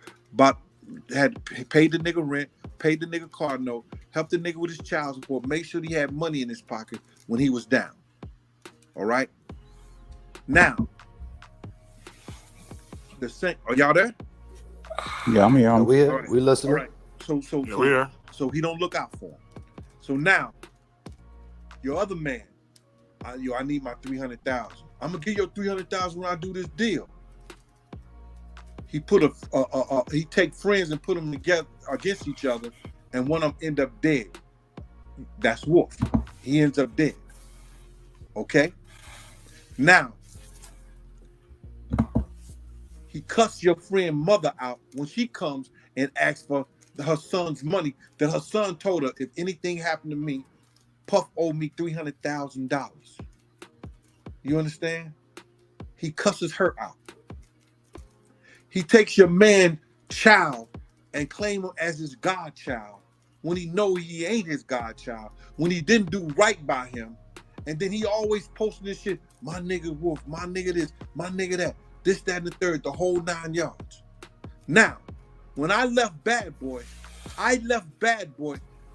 had paid the nigga rent, paid the nigga car note, helped the nigga with his child support, make sure he had money in his pocket when he was down. All right. Now, the same. Are y'all there? Yeah, I'm here. We here. Right. We listening. All right. So he don't look out for him. So now, your other man, I need my $300,000. I'm gonna give you $300,000 when I do this deal. He put he take friends and put them together against each other, and one of them end up dead. That's Wolf. He ends up dead. Okay. Now, he cussed your friend mother out when she comes and asks for her son's money that her son told her, if anything happened to me, Puff owed me $300,000. You understand? He cusses her out. He takes your man child and claim him as his godchild when he know he ain't his godchild, when he didn't do right by him. And then he always posting this shit, my nigga Wolf, my nigga this, my nigga that, this, that, and the third, the whole 9 yards. Now, when I left Bad Boy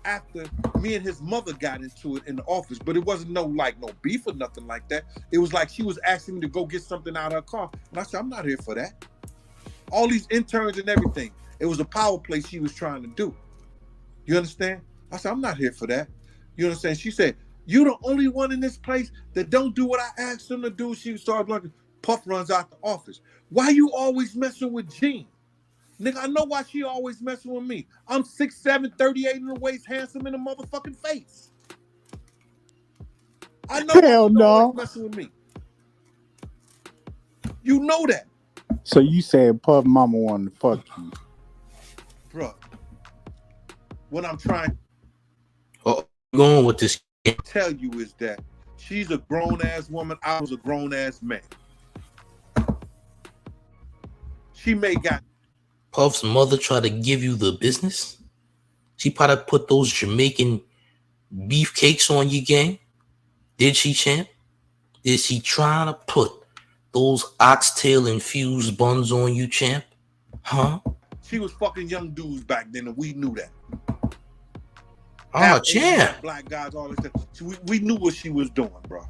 after me and his mother got into it in the office, but it wasn't no beef or nothing like that. It was like she was asking me to go get something out of her car. And I said, I'm not here for that. All these interns and everything. It was a power play she was trying to do. You understand? I said, I'm not here for that. You understand? She said, you the only one in this place that don't do what I asked them to do. She started bluntly. Puff runs out the office. Why you always messing with Gene? Nigga, I know why she always messing with me. I'm 6'7", 38 in the waist, handsome in the motherfucking face. I know Hell why she no. always messing with me. You know that. So you said Puff Mama wanted to fuck you. Bruh. What I'm trying going with this to tell you is that she's a grown-ass woman. I was a grown-ass man. She may got Puff's mother try to give you the business? She probably put those Jamaican beefcakes on your game? Did she, champ? Is she trying to put those oxtail infused buns on you, champ? Huh? She was fucking young dudes back then, and we knew that. Oh, champ. Black guys, all this stuff. So we knew what she was doing, bro.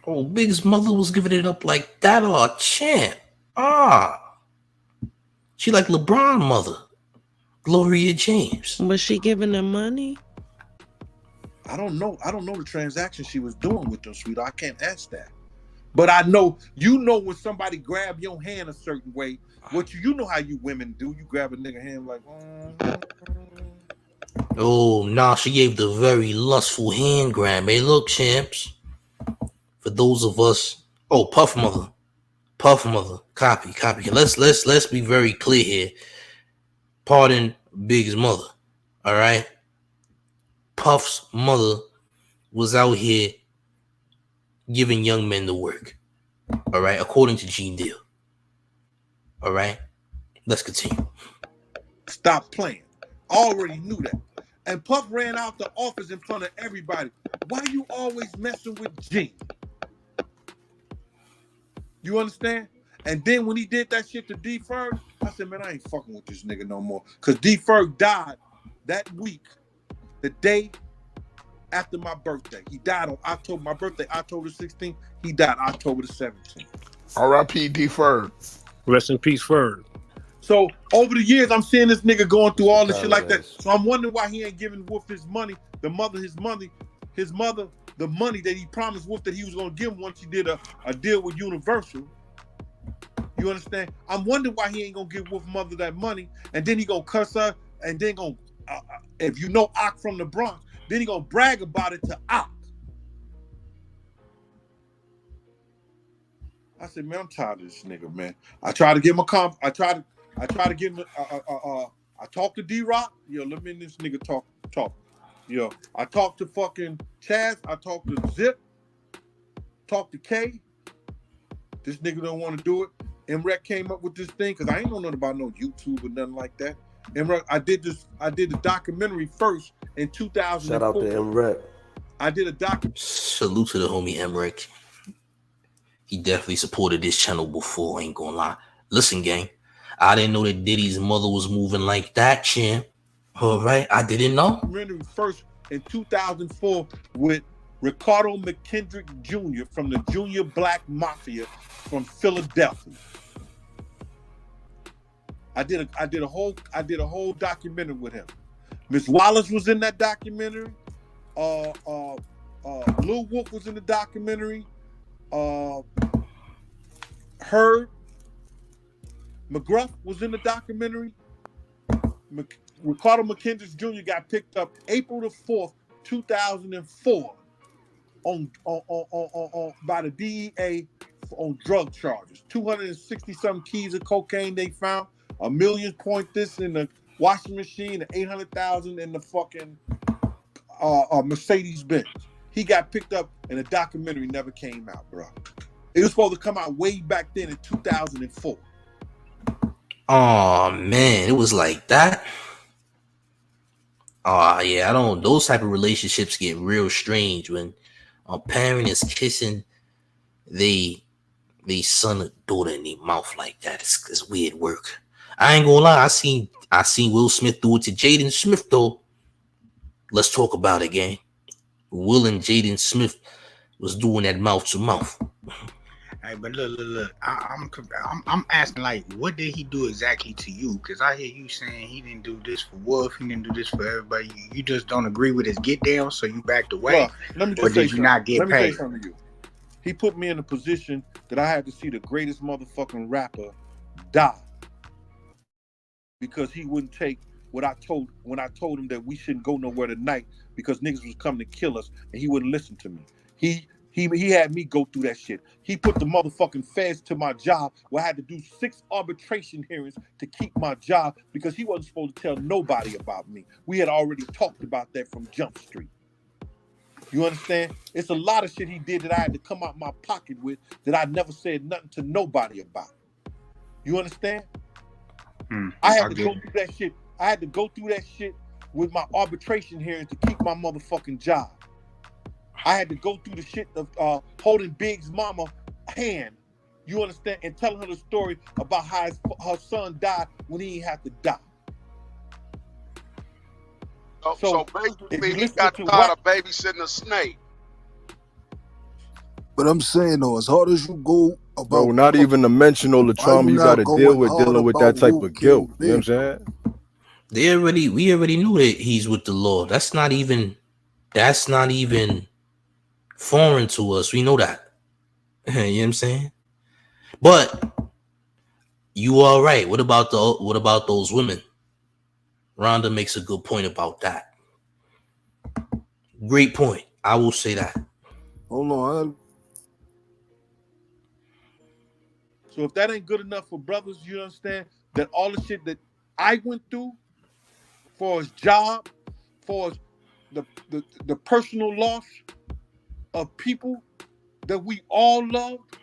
Oh, Big's mother was giving it up like that, or champ. She like LeBron mother, Gloria James. Was she giving them money? I don't know the transaction she was doing with them, sweetheart. I can't ask that. But I know, when somebody grab your hand a certain way, what you know how you women do. You grab a nigga hand like, Oh, nah, she gave the very lustful hand grab. Hey, look, champs. For those of us, Puff mother, copy. Let's be very clear here. Pardon Big's mother, all right? Puff's mother was out here giving young men the work, all right? According to Gene Deal, all right? Let's continue. Stop playing. Already knew that. And Puff ran out the office in front of everybody. Why you always messing with Gene? You understand? And then when he did that shit to D Ferg, I said, man, I ain't fucking with this nigga no more. Because D Ferg died that week, the day after my birthday. He died on my birthday, October 16th. He died October the 17th. R.I.P. D Ferg. Rest in peace, Ferg. So over the years, I'm seeing this nigga going through all this shit like that. Is. So I'm wondering why he ain't giving Wolf his money, the mother, the money that he promised Wolf that he was gonna give him once he did a deal with Universal. You understand? I'm wondering why he ain't gonna give Wolf mother that money, and then he gonna cuss her, and then gonna, if you know Ock from the Bronx, then he gonna brag about it to Ock. I said, man, I'm tired of this nigga, man. I try to give him a I try to give him I talk to D-Rock. Yo, let me and this nigga talk. Yo, I talk to fucking Chaz. I talk to Zip. Talk to K. This nigga don't want to do it. MREC came up with this thing because I ain't know nothing about no YouTube or nothing like that. MREC, I did the documentary first in 2004. Shout out to MREC. I did a documentary. Salute to the homie MREC. He definitely supported this channel before, ain't gonna lie. Listen, gang, I didn't know that Diddy's mother was moving like that, champ. All right, I didn't know. First in 2004 with Ricardo McKendrick Jr. from the Junior Black Mafia from Philadelphia. I did a whole documentary with him. Miss Wallace was in that documentary. Lil Wolf was in the documentary. Herb McGruff was in the documentary. Ricardo McKendrick Jr. got picked up April the 4th, 2004 on by the DEA on drug charges. 260-something keys of cocaine they found, $1 million point this in the washing machine, and $800,000 in the fucking Mercedes Benz. He got picked up and the documentary never came out, bro. It was supposed to come out way back then in 2004. Oh man, it was like that. Oh yeah, I don't. Those type of relationships get real strange when a parent is kissing they son or daughter in their mouth like that. It's weird work. I ain't gonna lie. I seen Will Smith do it to Jaden Smith though. Let's talk about it, gang. Will and Jaden Smith was doing that mouth to mouth. Hey, but look. I'm asking, like, what did he do exactly to you? Because I hear you saying he didn't do this for Wolf, he didn't do this for everybody. You just don't agree with his get down, so you backed away. Let me just or say did you not get Let me paid? say something to you. He put me in a position that I had to see the greatest motherfucking rapper die because he wouldn't take what I told when I told him that we shouldn't go nowhere tonight because niggas was coming to kill us, and he wouldn't listen to me. He had me go through that shit. He put the motherfucking feds to my job where I had to do 6 arbitration hearings to keep my job because he wasn't supposed to tell nobody about me. We had already talked about that from Jump Street. You understand? It's a lot of shit he did that I had to come out my pocket with that I never said nothing to nobody about. You understand? I had to go through that shit. I had to go through that shit with my arbitration hearings to keep my motherfucking job. I had to go through the shit of holding Big's mama hand, you understand, and telling her the story about how her son died when he didn't have to die. So basically, he got tired of babysitting a snake. But I'm saying though, as hard as you go about, bro, not even to mention all the trauma you got to deal with dealing with that type of guilt. You know what I'm saying? We already knew that he's with the law. That's not even foreign to us. We know that. You know what I'm saying? But you are right. What about those women? Rhonda makes a good point about that. Great point. I will say that. Hold on. So if that ain't good enough for brothers, you understand that all the shit that I went through for his job, for the personal loss of people that we all loved,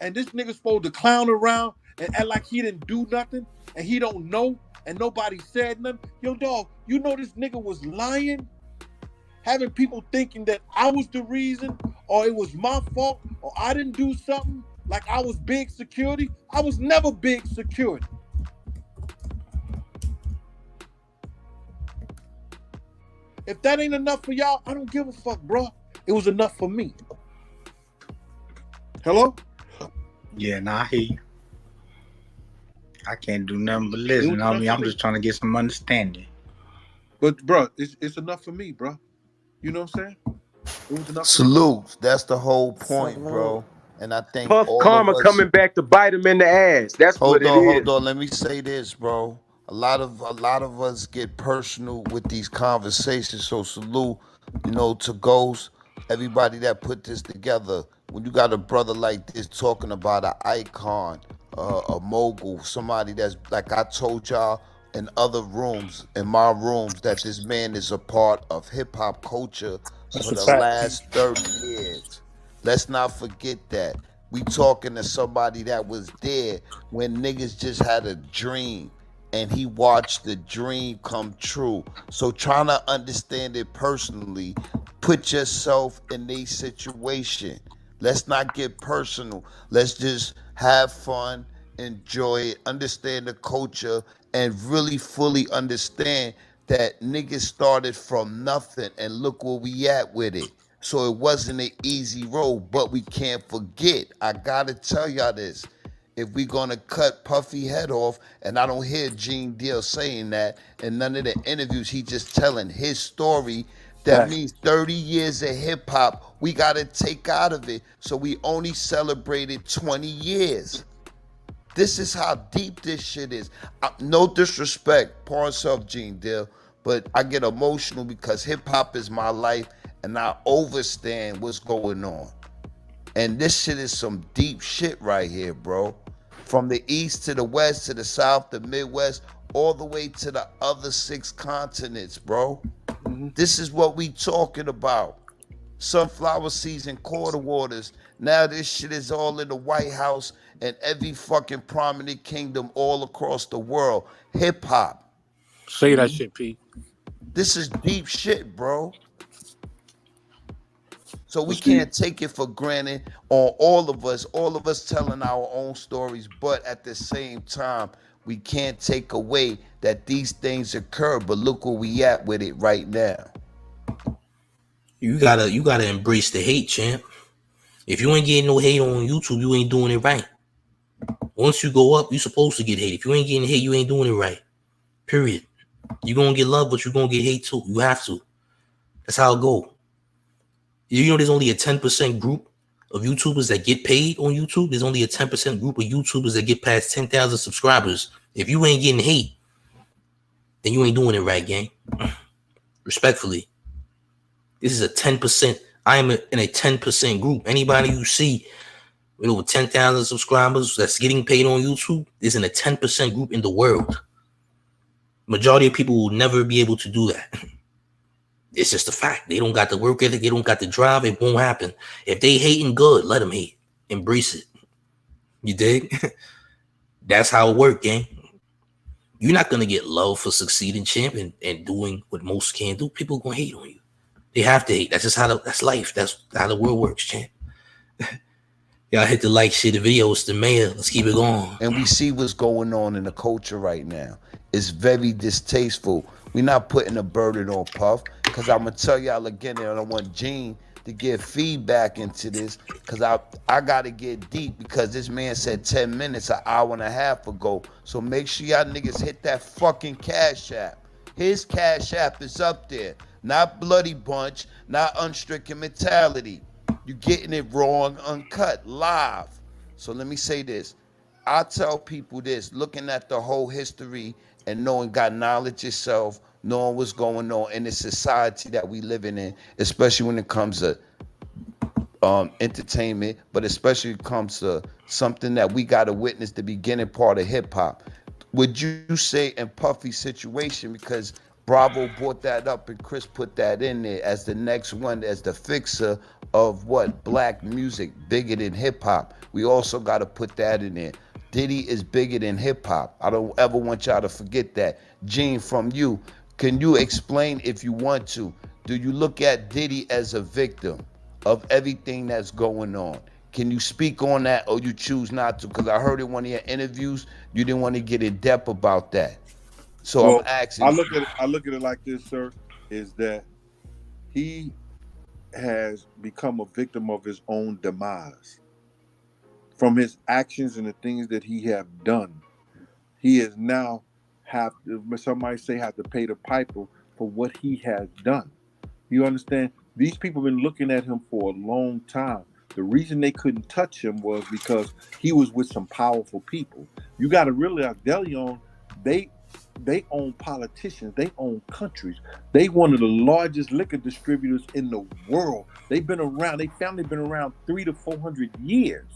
and this nigga's supposed to clown around and act like he didn't do nothing and he don't know and nobody said nothing. Yo, dog, you know this nigga was lying, having people thinking that I was the reason or it was my fault or I didn't do something, like I was big security. I was never big security. If that ain't enough for y'all, I don't give a fuck, bro. It was enough for me. Hello? Yeah, nah, I hear you. I can't do nothing but listen. I mean, I'm just trying to get some understanding. But bro, it's enough for me, bro. You know what I'm saying? It was enough for me. Salute. That's the whole point, bro. And I think Puff all of Karma us. coming back to bite him in the ass. That's what it Hold is. on. Let me say this, bro. A lot of us get personal with these conversations. So salute, to Ghost, everybody that put this together. When you got a brother like this talking about an icon, a mogul, somebody that's like I told y'all in other rooms, in my rooms, that this man is a part of hip hop culture That's for a the fact. last 30 years. Let's not forget that. We talking to somebody that was there when niggas just had a dream and he watched the dream come true. So trying to understand it personally, put yourself in a situation. Let's not get personal. Let's just have fun, enjoy it, understand the culture, and really fully understand that niggas started from nothing and look where we at with it. So it wasn't an easy road, but we can't forget. I gotta tell y'all this. If we gonna cut Puffy head off, and I don't hear Gene Deal saying that in none of the interviews, he just telling his story. That Fact. means 30 years of hip hop we gotta take out of it. So we only celebrated 20 years. This is how deep this shit is. No disrespect, pour yourself, Gene Deal, but I get emotional because hip hop is my life and I understand what's going on. And this shit is some deep shit right here, bro. From the east to the west to the south, the Midwest, all the way to the other 6 continents, bro. This is what we talking about. Sunflower seeds and quarter waters. Now this shit is all in the White House and every fucking prominent kingdom all across the world. Hip hop. Say that shit, P. This is deep shit, bro. So we Let's see. can't take it for granted on all of us telling our own stories, but at the same time, we can't take away that these things occur, but look where we at with it right now. You gotta embrace the hate, champ. If you ain't getting no hate on YouTube, you ain't doing it right. Once you go up, you supposed to get hate. If you ain't getting hate, you ain't doing it right. Period. You gonna get love, but you gonna get hate too. You have to. That's how it go. You know, there's only a 10% group of YouTubers that get paid on YouTube. There's only a 10% group of YouTubers that get past 10,000 subscribers. If you ain't getting hate, then you ain't doing it right, gang. Respectfully. This is a 10%. I am in a 10% group. Anybody you see with over 10,000 subscribers that's getting paid on YouTube is in a 10% group in the world. Majority of people will never be able to do that. It's just a fact. They don't got the work ethic. They don't got the drive. It won't happen. If they hating, good. Let them hate. Embrace it. You dig? That's how it works, gang. You're not gonna get love for succeeding, champ, and doing what most can do. People gonna hate on you. They have to hate. That's just that's life. That's how the world works, champ. Y'all hit the like, share the video. It's the mayor. Let's keep it going. And we see what's going on in the culture right now. It's very distasteful. We're not putting a burden on Puff, because I'm going to tell y'all again, and I want Gene to give feedback into this, because I got to get deep, because this man said 10 minutes an hour and a half ago. So make sure y'all niggas hit that fucking Cash App. His Cash App is up there. Not Bloody Bunch, not Unstricken Mentality. You're getting it wrong, uncut, live. So let me say this. I tell people this, looking at the whole history and knowing, got knowledge yourself, knowing what's going on in the society that we living in, especially when it comes to entertainment, but especially when it comes to something that we got to witness the beginning part of hip hop. Would you say in Puffy's situation, because Bravo brought that up and Chris put that in there as the next one, as the fixer of what? Black music, bigger than hip hop. We also got to put that in there. Diddy is bigger than hip hop. I don't ever want y'all to forget that. Gene, from you, can you explain, if you want to, do you look at Diddy as a victim of everything that's going on? Can you speak on that, or you choose not to? Because I heard in one of your interviews, you didn't want to get in depth about that. So I'm Well, asking. I look at it like this, sir, is that he has become a victim of his own demise. From his actions and the things that he have done, he is now somebody say have to pay the piper for what he has done. You understand? These people been looking at him for a long time. The reason they couldn't touch him was because he was with some powerful people. You got to realize, DeLeon, they own politicians, they own countries. They one of the largest liquor distributors in the world. They've been around. They family been around 300 to 400 years.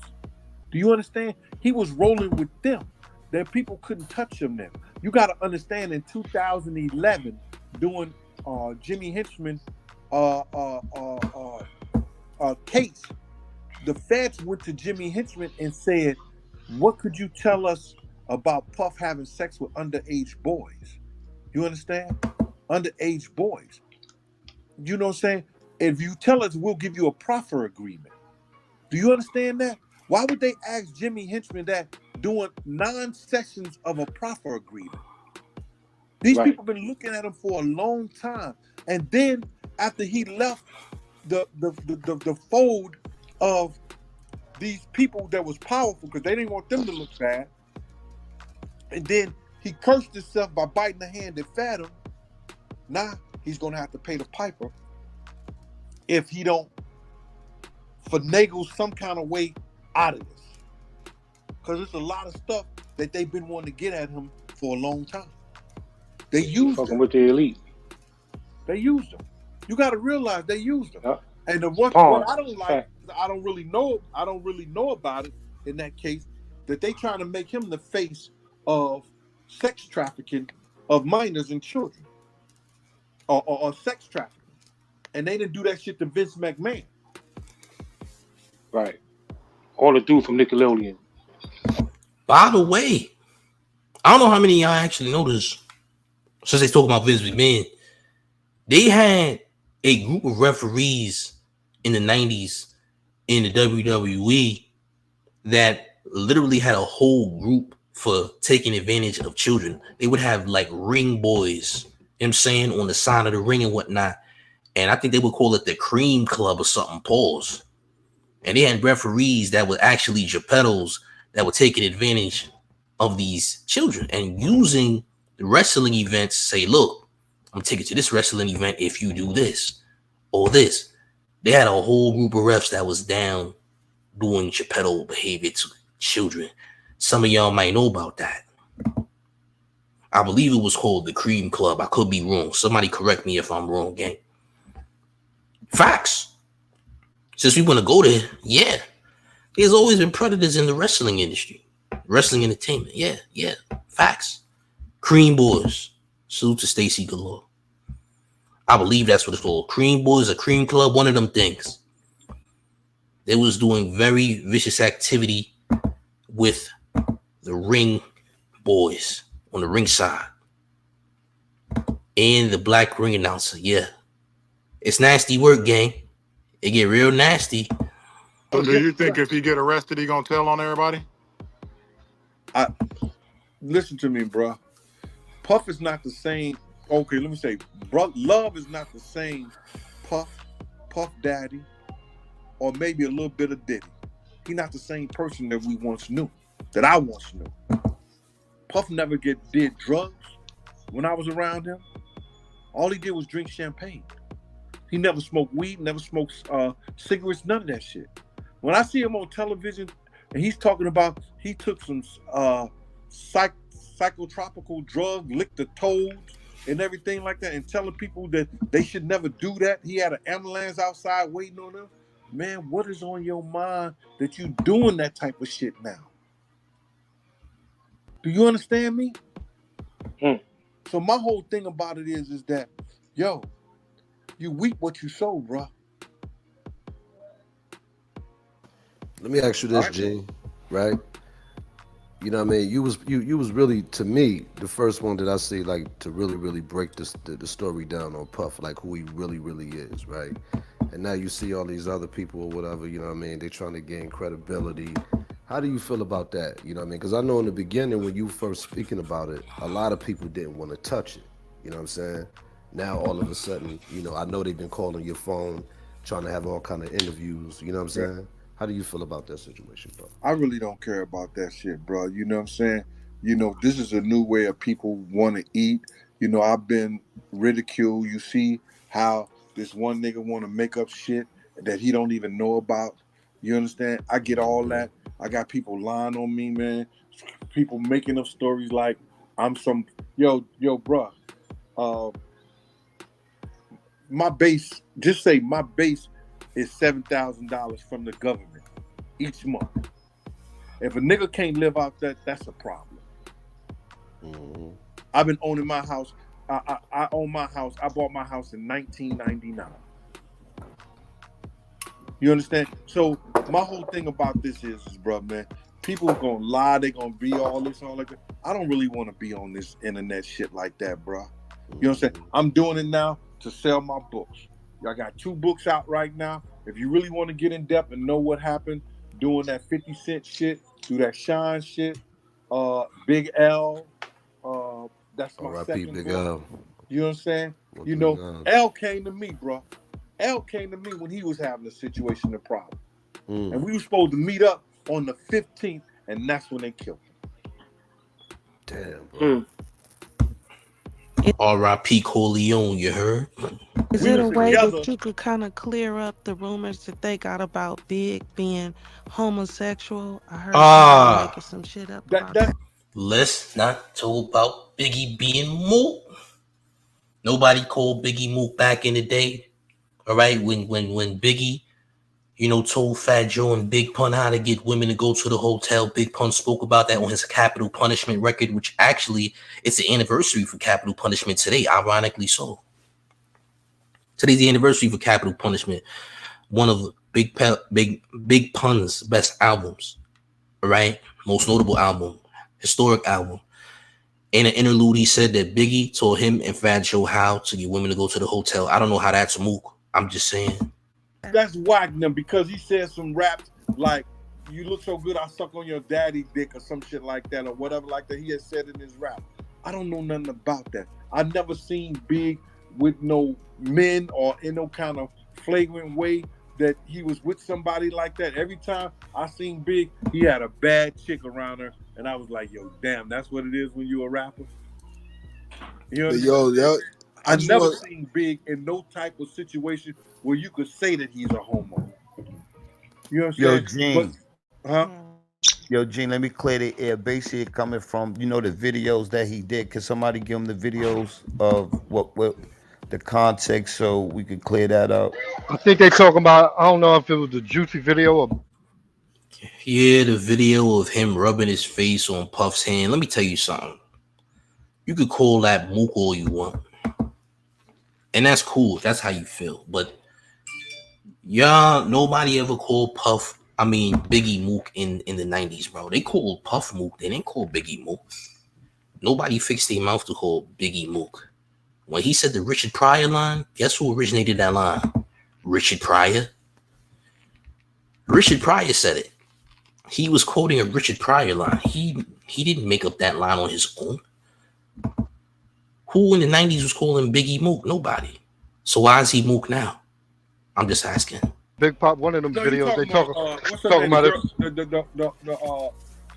Do you understand? He was rolling with them. That people couldn't touch him then. You got to understand, in 2011, doing Jimmy Henchman case, the feds went to Jimmy Henchman and said, what could you tell us about Puff having sex with underage boys? You understand? Underage boys. You know what I'm saying? If you tell us, we'll give you a proffer agreement. Do you understand that? Why would they ask Jimmy Henchman that doing 9 sessions of a proffer agreement? These people been looking at him for a long time. And then after he left the fold of these people that was powerful, because they didn't want them to look bad, and then he cursed himself by biting the hand that fed him. Now he's gonna have to pay the piper if he don't finagle some kind of way out of this. Because there's a lot of stuff that they've been wanting to get at him for a long time. They used him. With the elite. They used him. You got to realize they used him. Yep. And what I don't like, I don't really know about it in that case, that they trying to make him the face of sex trafficking of minors and children, or sex trafficking. And they didn't do that shit to Vince McMahon. Right. All the dude from Nickelodeon. By the way, I don't know how many of y'all actually know this. Since they talk about Vince McMahon, they had a group of referees in the 90s in the WWE that literally had a whole group for taking advantage of children. They would have like ring boys, you know what I'm saying, on the side of the ring and whatnot. And I think they would call it the Cream Club or something, pause. And they had referees that were actually Geppettos that were taking advantage of these children and using the wrestling events to say, look, I'm taking you to this wrestling event if you do this or this. They had a whole group of refs that was down doing Geppetto behavior to children. Some of y'all might know about that. I believe it was called the Cream Club. I could be wrong. Somebody correct me if I'm wrong, gang. Facts. Since we want to go there, yeah. There's always been predators in the wrestling industry. Wrestling entertainment. Yeah. Facts. Cream Boys. Salute to Stacy Galore. I believe that's what it's called. Cream Boys or Cream Club, one of them things. They was doing very vicious activity with the ring boys on the ring side. And the black ring announcer. Yeah. It's nasty work, gang. It get real nasty. So do you think if he get arrested, he gonna tell on everybody? Listen to me, bro. Puff is not the same. Okay, let me say, bro, Love is not the same Puff Daddy, or maybe a little bit of Diddy. He's not the same person that we once knew, that I once knew. Puff never did drugs when I was around him. All he did was drink champagne. He never smoked weed, never smoked cigarettes, none of that shit. When I see him on television and he's talking about he took some psychotropical drug, licked the toads and everything like that, and telling people that they should never do that. He had an ambulance outside waiting on them. Man, what is on your mind that you doing that type of shit now? Do you understand me? So my whole thing about it is that, yo, you reap what you sow, bro. Let me ask you this, Gene, right? You know what I mean? You was really, to me, the first one that I see, like, to really break the story down on Puff, like who he really is, right? And now you see all these other people or whatever, you know what I mean? They're trying to gain credibility. How do you feel about that? You know what I mean? Because I know in the beginning when you first speaking about it, a lot of people didn't want to touch it. You know what I'm saying? Now all of a sudden, you know, I know they've been calling your phone, trying to have all kind of interviews. You know what I'm saying? How do you feel about that situation, bro? I really don't care about that shit, bro. You know what I'm saying? this is a new way of people want to eat. I've been ridiculed. You see how this one nigga want to make up shit that he don't even know about. You understand? I get all that. I got people lying on me, man. People making up stories like I'm some bruh. My base, just say my base is $7,000 from the government each month. If a nigga can't live out that, that's a problem. I've been owning my house. I own my house. I bought my house in 1999. You understand? So my whole thing about this is bro, man, people are gonna lie. They're gonna be all this, all like that. I don't really want to be on this internet shit like that, bro. You know what I'm saying? I'm doing it now to sell my books. I got 2 books out right now. If you really want to get in depth and know what happened doing that 50 Cent shit, do that Shine shit, Big L, that's my second Big book. L. You know what I'm saying? L came to me, bro. L came to me when he was having a situation, a problem. And we were supposed to meet up on the 15th, and that's when they killed him. Damn, bro. R.I.P. Corleone, you heard? Is it a way that you could kind of clear up the rumors that they got about Big being homosexual? I heard somebody making some shit up about that. Let's not talk about Biggie being Mook. Nobody called Biggie Mook back in the day. All right, when Biggie, told Fat Joe and Big Pun how to get women to go to the hotel. Big Pun spoke about that on his Capital Punishment record, which actually it's the anniversary for Capital Punishment today, ironically so. Today's the anniversary for Capital Punishment, one of Big Pun's best albums, all right? Most notable album, historic album. In an interlude, he said that Biggie told him and Fat Joe how to get women to go to the hotel. I don't know how that's Mook. I'm just saying. That's Wack them because he said some raps like, you look so good, I suck on your daddy dick or some shit like that or whatever like that he had said in his rap. I don't know nothing about that. I never seen Big with no men or in no kind of flagrant way that he was with somebody like that. Every time I seen Big, he had a bad chick around her, and I was like, yo, damn, that's what it is when you a rapper? You know I never seen Big in no type of situation where you could say that he's a homo. You know what I'm saying? Yo, Gene, let me clear the air. Basically, coming from, the videos that he did. Could somebody give him the videos of what the context so we could clear that up? I think they talking about, I don't know if it was the Juicy video or... Yeah, the video of him rubbing his face on Puff's hand. Let me tell you something. You could call that Mook all you want. And that's cool. That's how you feel. But nobody ever called Biggie Mook in the 90s, bro. They called Puff Mook. They didn't call Biggie Mook. Nobody fixed their mouth to call Biggie Mook. When he said the Richard Pryor line, guess who originated that line? Richard Pryor. Richard Pryor said it. He was quoting a Richard Pryor line. He didn't make up that line on his own. Who in the 90s was calling Biggie Mook? Nobody. So why is he Mook now? I'm just asking. Big Pop, one of them videos they talking about it.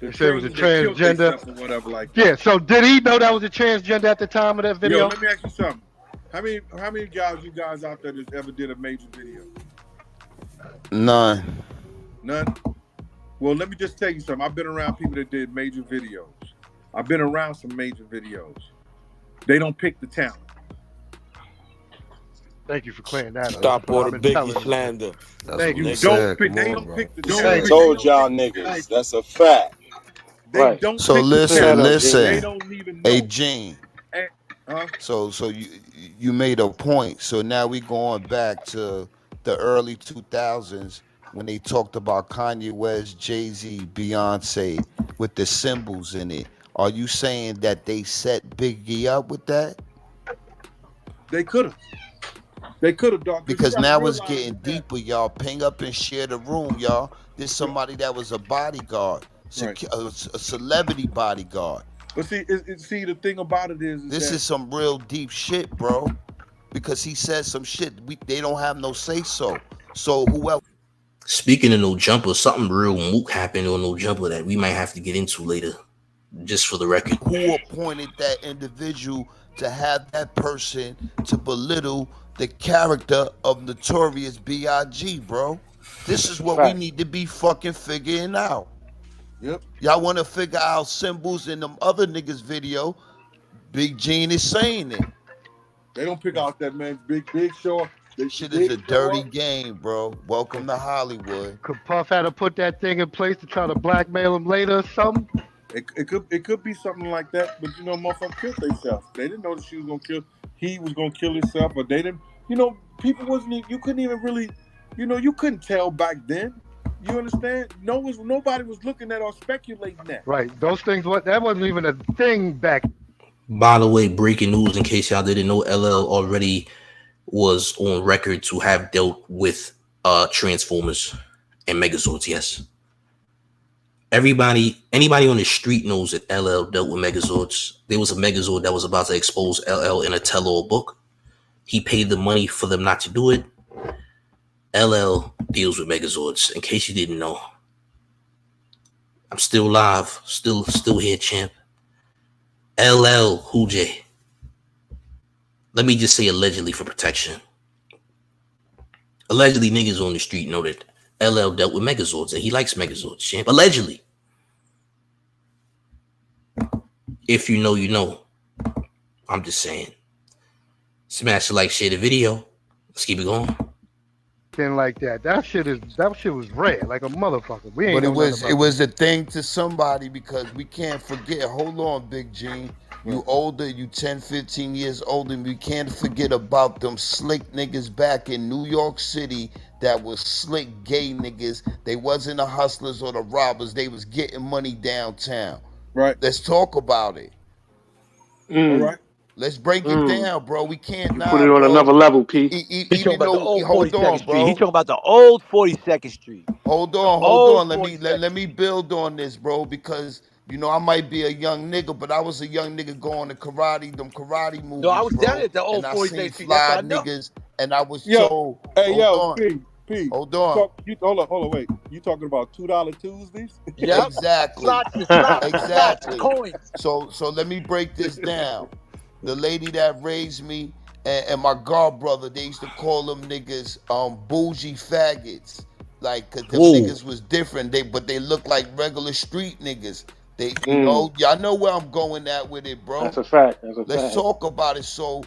They said it was a transgender. Or whatever like that. Yeah, so did he know that was a transgender at the time of that video? Yo, let me ask you something. How many guys out there that ever did a major video? None. Well, let me just tell you something. I've been around people that did major videos. I've been around some major videos. They don't pick the talent. Thank you for clearing that up. Stop all the Biggie slander. Thank you. They don't pick the talent. I told y'all niggas. That's a fact. They don't So pick listen. They don't even know. Hey, Gene. So you made a point. So now we going back to the early 2000s when they talked about Kanye West, Jay-Z, Beyonce with the symbols in it. Are you saying that they set Biggie up with that? They could have, dog. Because now it's getting deeper, y'all. Ping up and share the room, y'all. There's somebody that was a bodyguard, a celebrity bodyguard. But see, the thing about it is this is some real deep shit, bro. Because he said some shit. They don't have no say so. So who else? Speaking of No Jumper, something real Mook happened on No Jumper that we might have to get into later. Just for the record. Who appointed that individual to have that person to belittle the character of Notorious B.I.G., bro? This is what we need to be fucking figuring out. Yep. Y'all want to figure out symbols in them other niggas' video? Big Gene is saying it. They don't pick out that man. Big Show. Shit is a dirty game, bro. Welcome to Hollywood. Could Puff had to put that thing in place to try to blackmail him later or something? It could be something like that, but motherfuckers killed themselves. They didn't know that he was gonna kill himself, or they didn't. People you couldn't even really, you couldn't tell back then. You understand? Nobody was looking at or speculating that. Right. Those things. That wasn't even a thing back. By the way, breaking news in case y'all didn't know, LL already was on record to have dealt with Transformers and Megazords. Yes. Anybody on the street knows that LL dealt with Megazords. There was a Megazord that was about to expose LL in a tell-all book. He paid the money for them not to do it. LL deals with Megazords. In case you didn't know, I'm still live, still here, champ. LL Cool J. Let me just say allegedly for protection. Allegedly, niggas on the street know that LL dealt with Megazords and he likes Megazords, champ. Allegedly. If you know, you know. I'm just saying. Smash the like, share the video. Let's keep it going. Thing like that. That shit was rare, like a motherfucker. We ain't. But know it was a thing to somebody because we can't forget. Hold on, Big Gene. You older, you 10, 15 years older, and we can't forget about them slick niggas back in New York City that was slick gay niggas. They wasn't the hustlers or the robbers. They was getting money downtown. Right. Let's talk about it. All right. Let's break it down, bro. We can't Put it on another level, P. He talking about the old hold 42nd on, Street. bro. He talking about the old 42nd Street. Hold on. Let me build on this, bro, because I might be a young nigga, but I was a young nigga going to them karate movies. No, I was bro, down at the old and 42nd Street. That's how I know. Niggas, and I was Yo, told, hey, hold on. P. Hold on. Hold on, wait. You talking about $2 Tuesdays? Yep. Exactly. Slots, Exactly. coins. So let me break this down. The lady that raised me and my god brother, they used to call them niggas bougie faggots. Like, cause them niggas was different. But they look like regular street niggas. They, y'all know where I'm going at with it, bro. That's a fact. Let's talk about it. So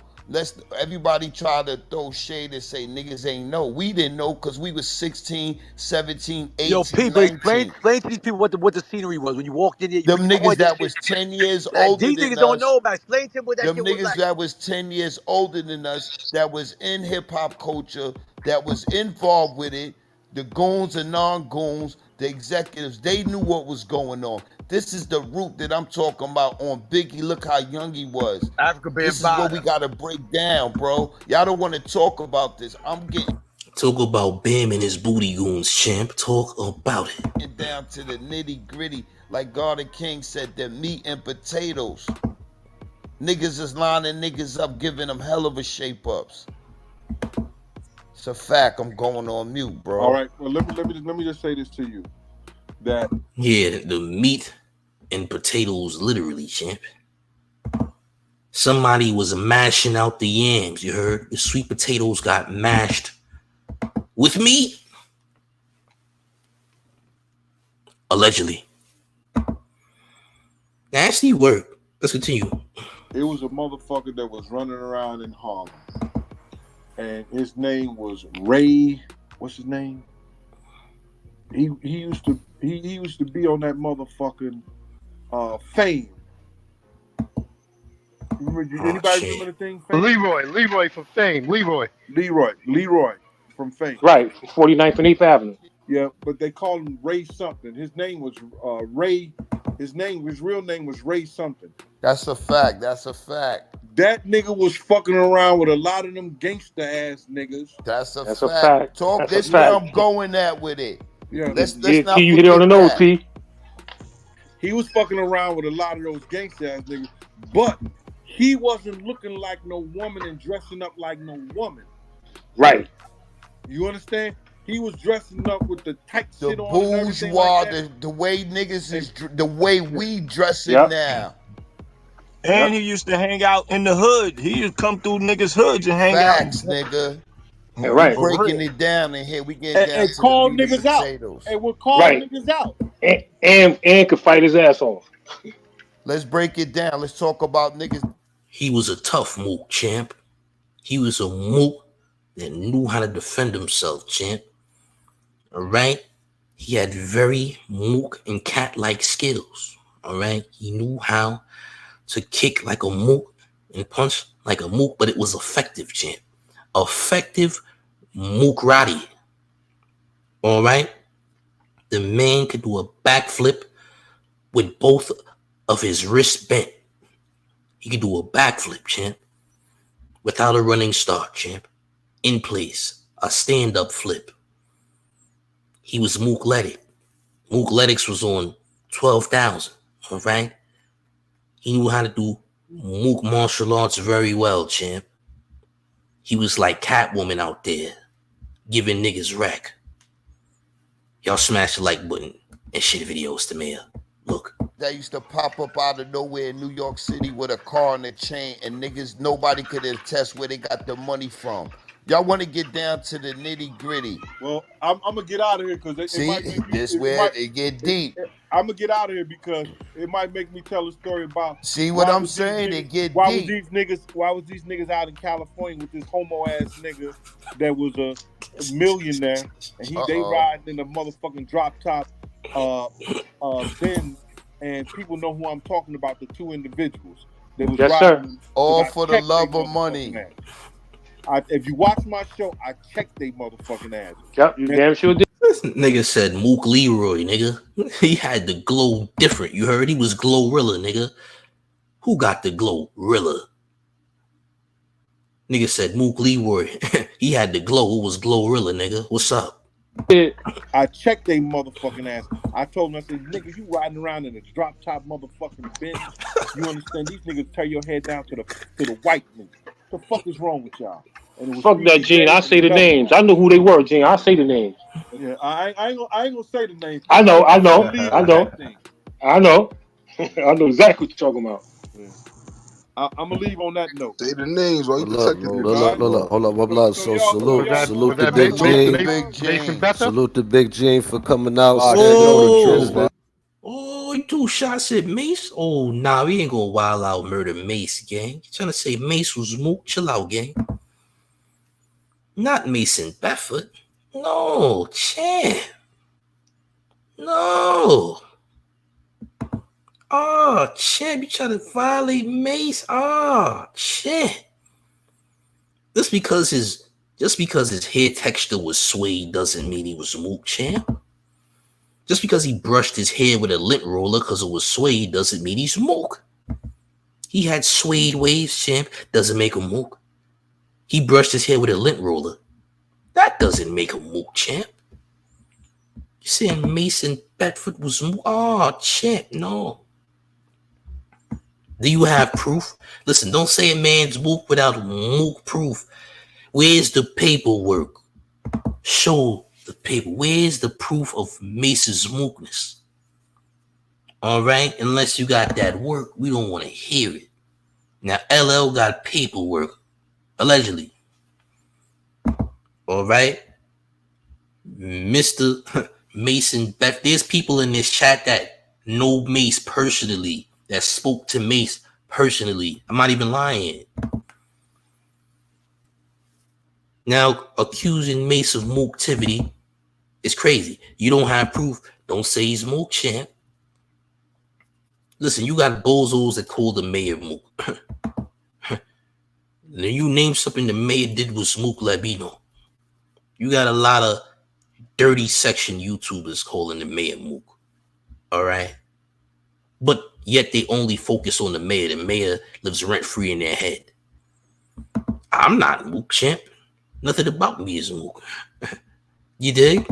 everybody try to throw shade and say niggas ain't know. We didn't know because we was 16, 17, 18, Yo, P, 19. explain to these people what the scenery was when you walked in there. Them niggas that was 10 years older these than niggas us. don't know about. Explain to them what that Them shit was niggas like. that was 10 years older than us, that was in hip hop culture, that was involved with it. The goons and non-goons, the executives, they knew what was going on. This is the root that I'm talking about on Biggie. Look how young he was. This is what we gotta break down, bro. Y'all don't want to talk about this. I'm getting Talk about Bam and his booty goons, champ. Talk about it. Down to the nitty gritty. Like Garden King said, the meat and potatoes. Niggas is lining niggas up, giving them hell of a shape ups. It's a fact. I'm going on mute, bro. All right. Well, let me just say this to you. That the meat and potatoes, literally, champ. Somebody was mashing out the yams. You heard? The sweet potatoes got mashed with meat. Allegedly. Nasty work. Let's continue. It was a motherfucker that was running around in Harlem. And his name was Ray. What's his name? He used to be on that motherfucking Fame. Anybody remember the thing? Fame? Leroy from Fame. Leroy from Fame. Right, 49th and 8th Avenue. Yeah, but they called him Ray something. His name was Ray. His real name was Ray something. That's a fact. That nigga was fucking around with a lot of them gangster ass niggas. That's a fact. Talk this where I'm going at with it. Yeah, let's not you hit it on the nose, P. He was fucking around with a lot of those gangster ass niggas, but he wasn't looking like no woman and dressing up like no woman. Right. You understand? He was dressing up with the tight The shit on and everything bourgeois, like that. the way niggas is, the way we dressing now. And he used to hang out in the hood. He used to come through niggas' hoods and hang out. Facts, nigga. Yeah, right. We breaking it down in here. We getting down And to the call meat and niggas out. potatoes. And we'll call Right. niggas out. And could fight his ass off. Let's break it down. Let's talk about niggas. He was a tough mook, champ. He was a mook that knew how to defend himself, champ. All right? He had very mook and cat-like skills. All right? He knew how to kick like a mook and punch like a mook, but it was effective, champ. Effective mook Roddy. All right? The man could do a backflip with both of his wrists bent. He could do a backflip, champ, without a running start, champ. In place, a stand-up flip. He was Mookletic. Mookletics was on 12,000, all right? He knew how to do Mook martial arts very well, champ. He was like Catwoman out there, giving niggas wreck. Y'all smash the like button and share videos to me. Look. That used to pop up out of nowhere in New York City with a car and a chain, and niggas, nobody could attest where they got the money from. Y'all want to get down to the nitty gritty. Well, I'm gonna get out of here because this where it get deep. I'm gonna get out of here because it might make me tell a story about. See what I'm saying? It get why deep. Why was these niggas out in California with this homo ass nigga that was a millionaire and they riding in a motherfucking drop top Benz, and people know who I'm talking about. The two individuals that was riding. All for the love of money. If you watch my show, I check they motherfucking ass. Yep, you damn sure did. This nigga said Mook Leroy, nigga. He had the glow different. You heard? He was Glorilla, nigga. Who got the Glorilla? Nigga said Mook Leroy. He had the glow. It was Glorilla, nigga. What's up? I checked they motherfucking ass. I told him, I said, nigga, you riding around in a drop top motherfucking Benz. You understand? These niggas tear your head down to the white nigga. The fuck is wrong with y'all? Fuck that, Gene. I say the names. I know who they were, Gene. I say the names. Yeah, I ain't gonna say the names. I know. I know exactly what you're talking about. Yeah. I'm gonna leave on that note. Say the names while you protecting it. Hold up. So salute the Big Gene. Salute the Big Gene for coming out. Oh, you two shots at Mace? Oh, nah, we ain't gonna wild out murder Mace, gang. You trying to say Mace was Mook? Chill out, gang. Not Mason Bedford. No, champ. No. Oh, champ, you trying to violate Mace? Oh, champ. Just because his hair texture was suede doesn't mean he was Mook, champ. Just because he brushed his hair with a lint roller because it was suede doesn't mean he's Mook. He had suede waves, champ. Doesn't make him Mook. He brushed his hair with a lint roller. That doesn't make him Mook, champ. You saying Mason Bedford was Mook? Oh, champ, no. Do you have proof? Listen, don't say a man's Mook without Mook proof. Where's the paperwork? Show the paper. Where's the proof of Mace's Mookness? All right, unless you got that work, we don't want to hear it. Now, LL got paperwork, allegedly. All right, Mr. Mason Beth. There's people in this chat that know Mace personally, that spoke to Mace personally. I'm not even lying. Now, accusing Mace of mooktivity is crazy. You don't have proof. Don't say he's mook, champ. Listen, you got bozos that call the mayor mook. Then you name something the mayor did with Mook Labino. You got a lot of dirty section YouTubers calling the mayor mook. All right? But yet they only focus on the mayor. The mayor lives rent-free in their head. I'm not mook, champ. Nothing about me is mook. You dig?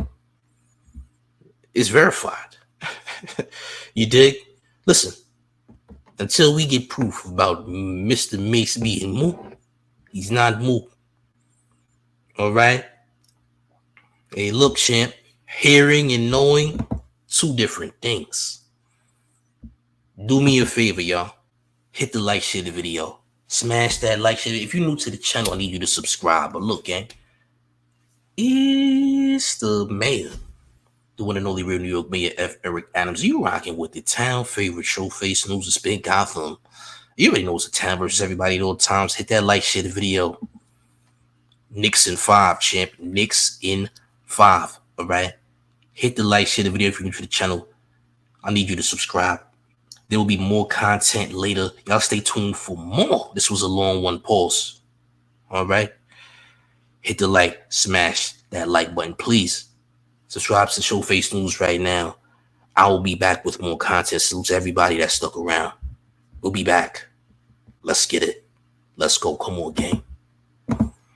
It's verified. You dig? Listen, until we get proof about Mr. Mace being mook, he's not mook. All right? Hey, look, champ. Hearing and knowing, two different things. Do me a favor, y'all. Hit the like, share the video. Smash that like, share. If you're new to the channel, I need you to subscribe. But look, gang. It's the mayor. The one and only real New York Mayor F. Eric Adams. You rocking with the town favorite Showface News of Spin Gotham. You already know it's the town versus everybody at all times. Hit that like, share the video. Knicks in 5, champ. Knicks in 5. All right. Hit the like, share the video if you're new to the channel. I need you to subscribe. There will be more content later. Y'all stay tuned for more. This was a long one. Pause. All right. Hit the like, smash that like button, please. Subscribe to Showface News right now. I will be back with more content. Salute to everybody that stuck around. We'll be back. Let's get it. Let's go. Come on, gang.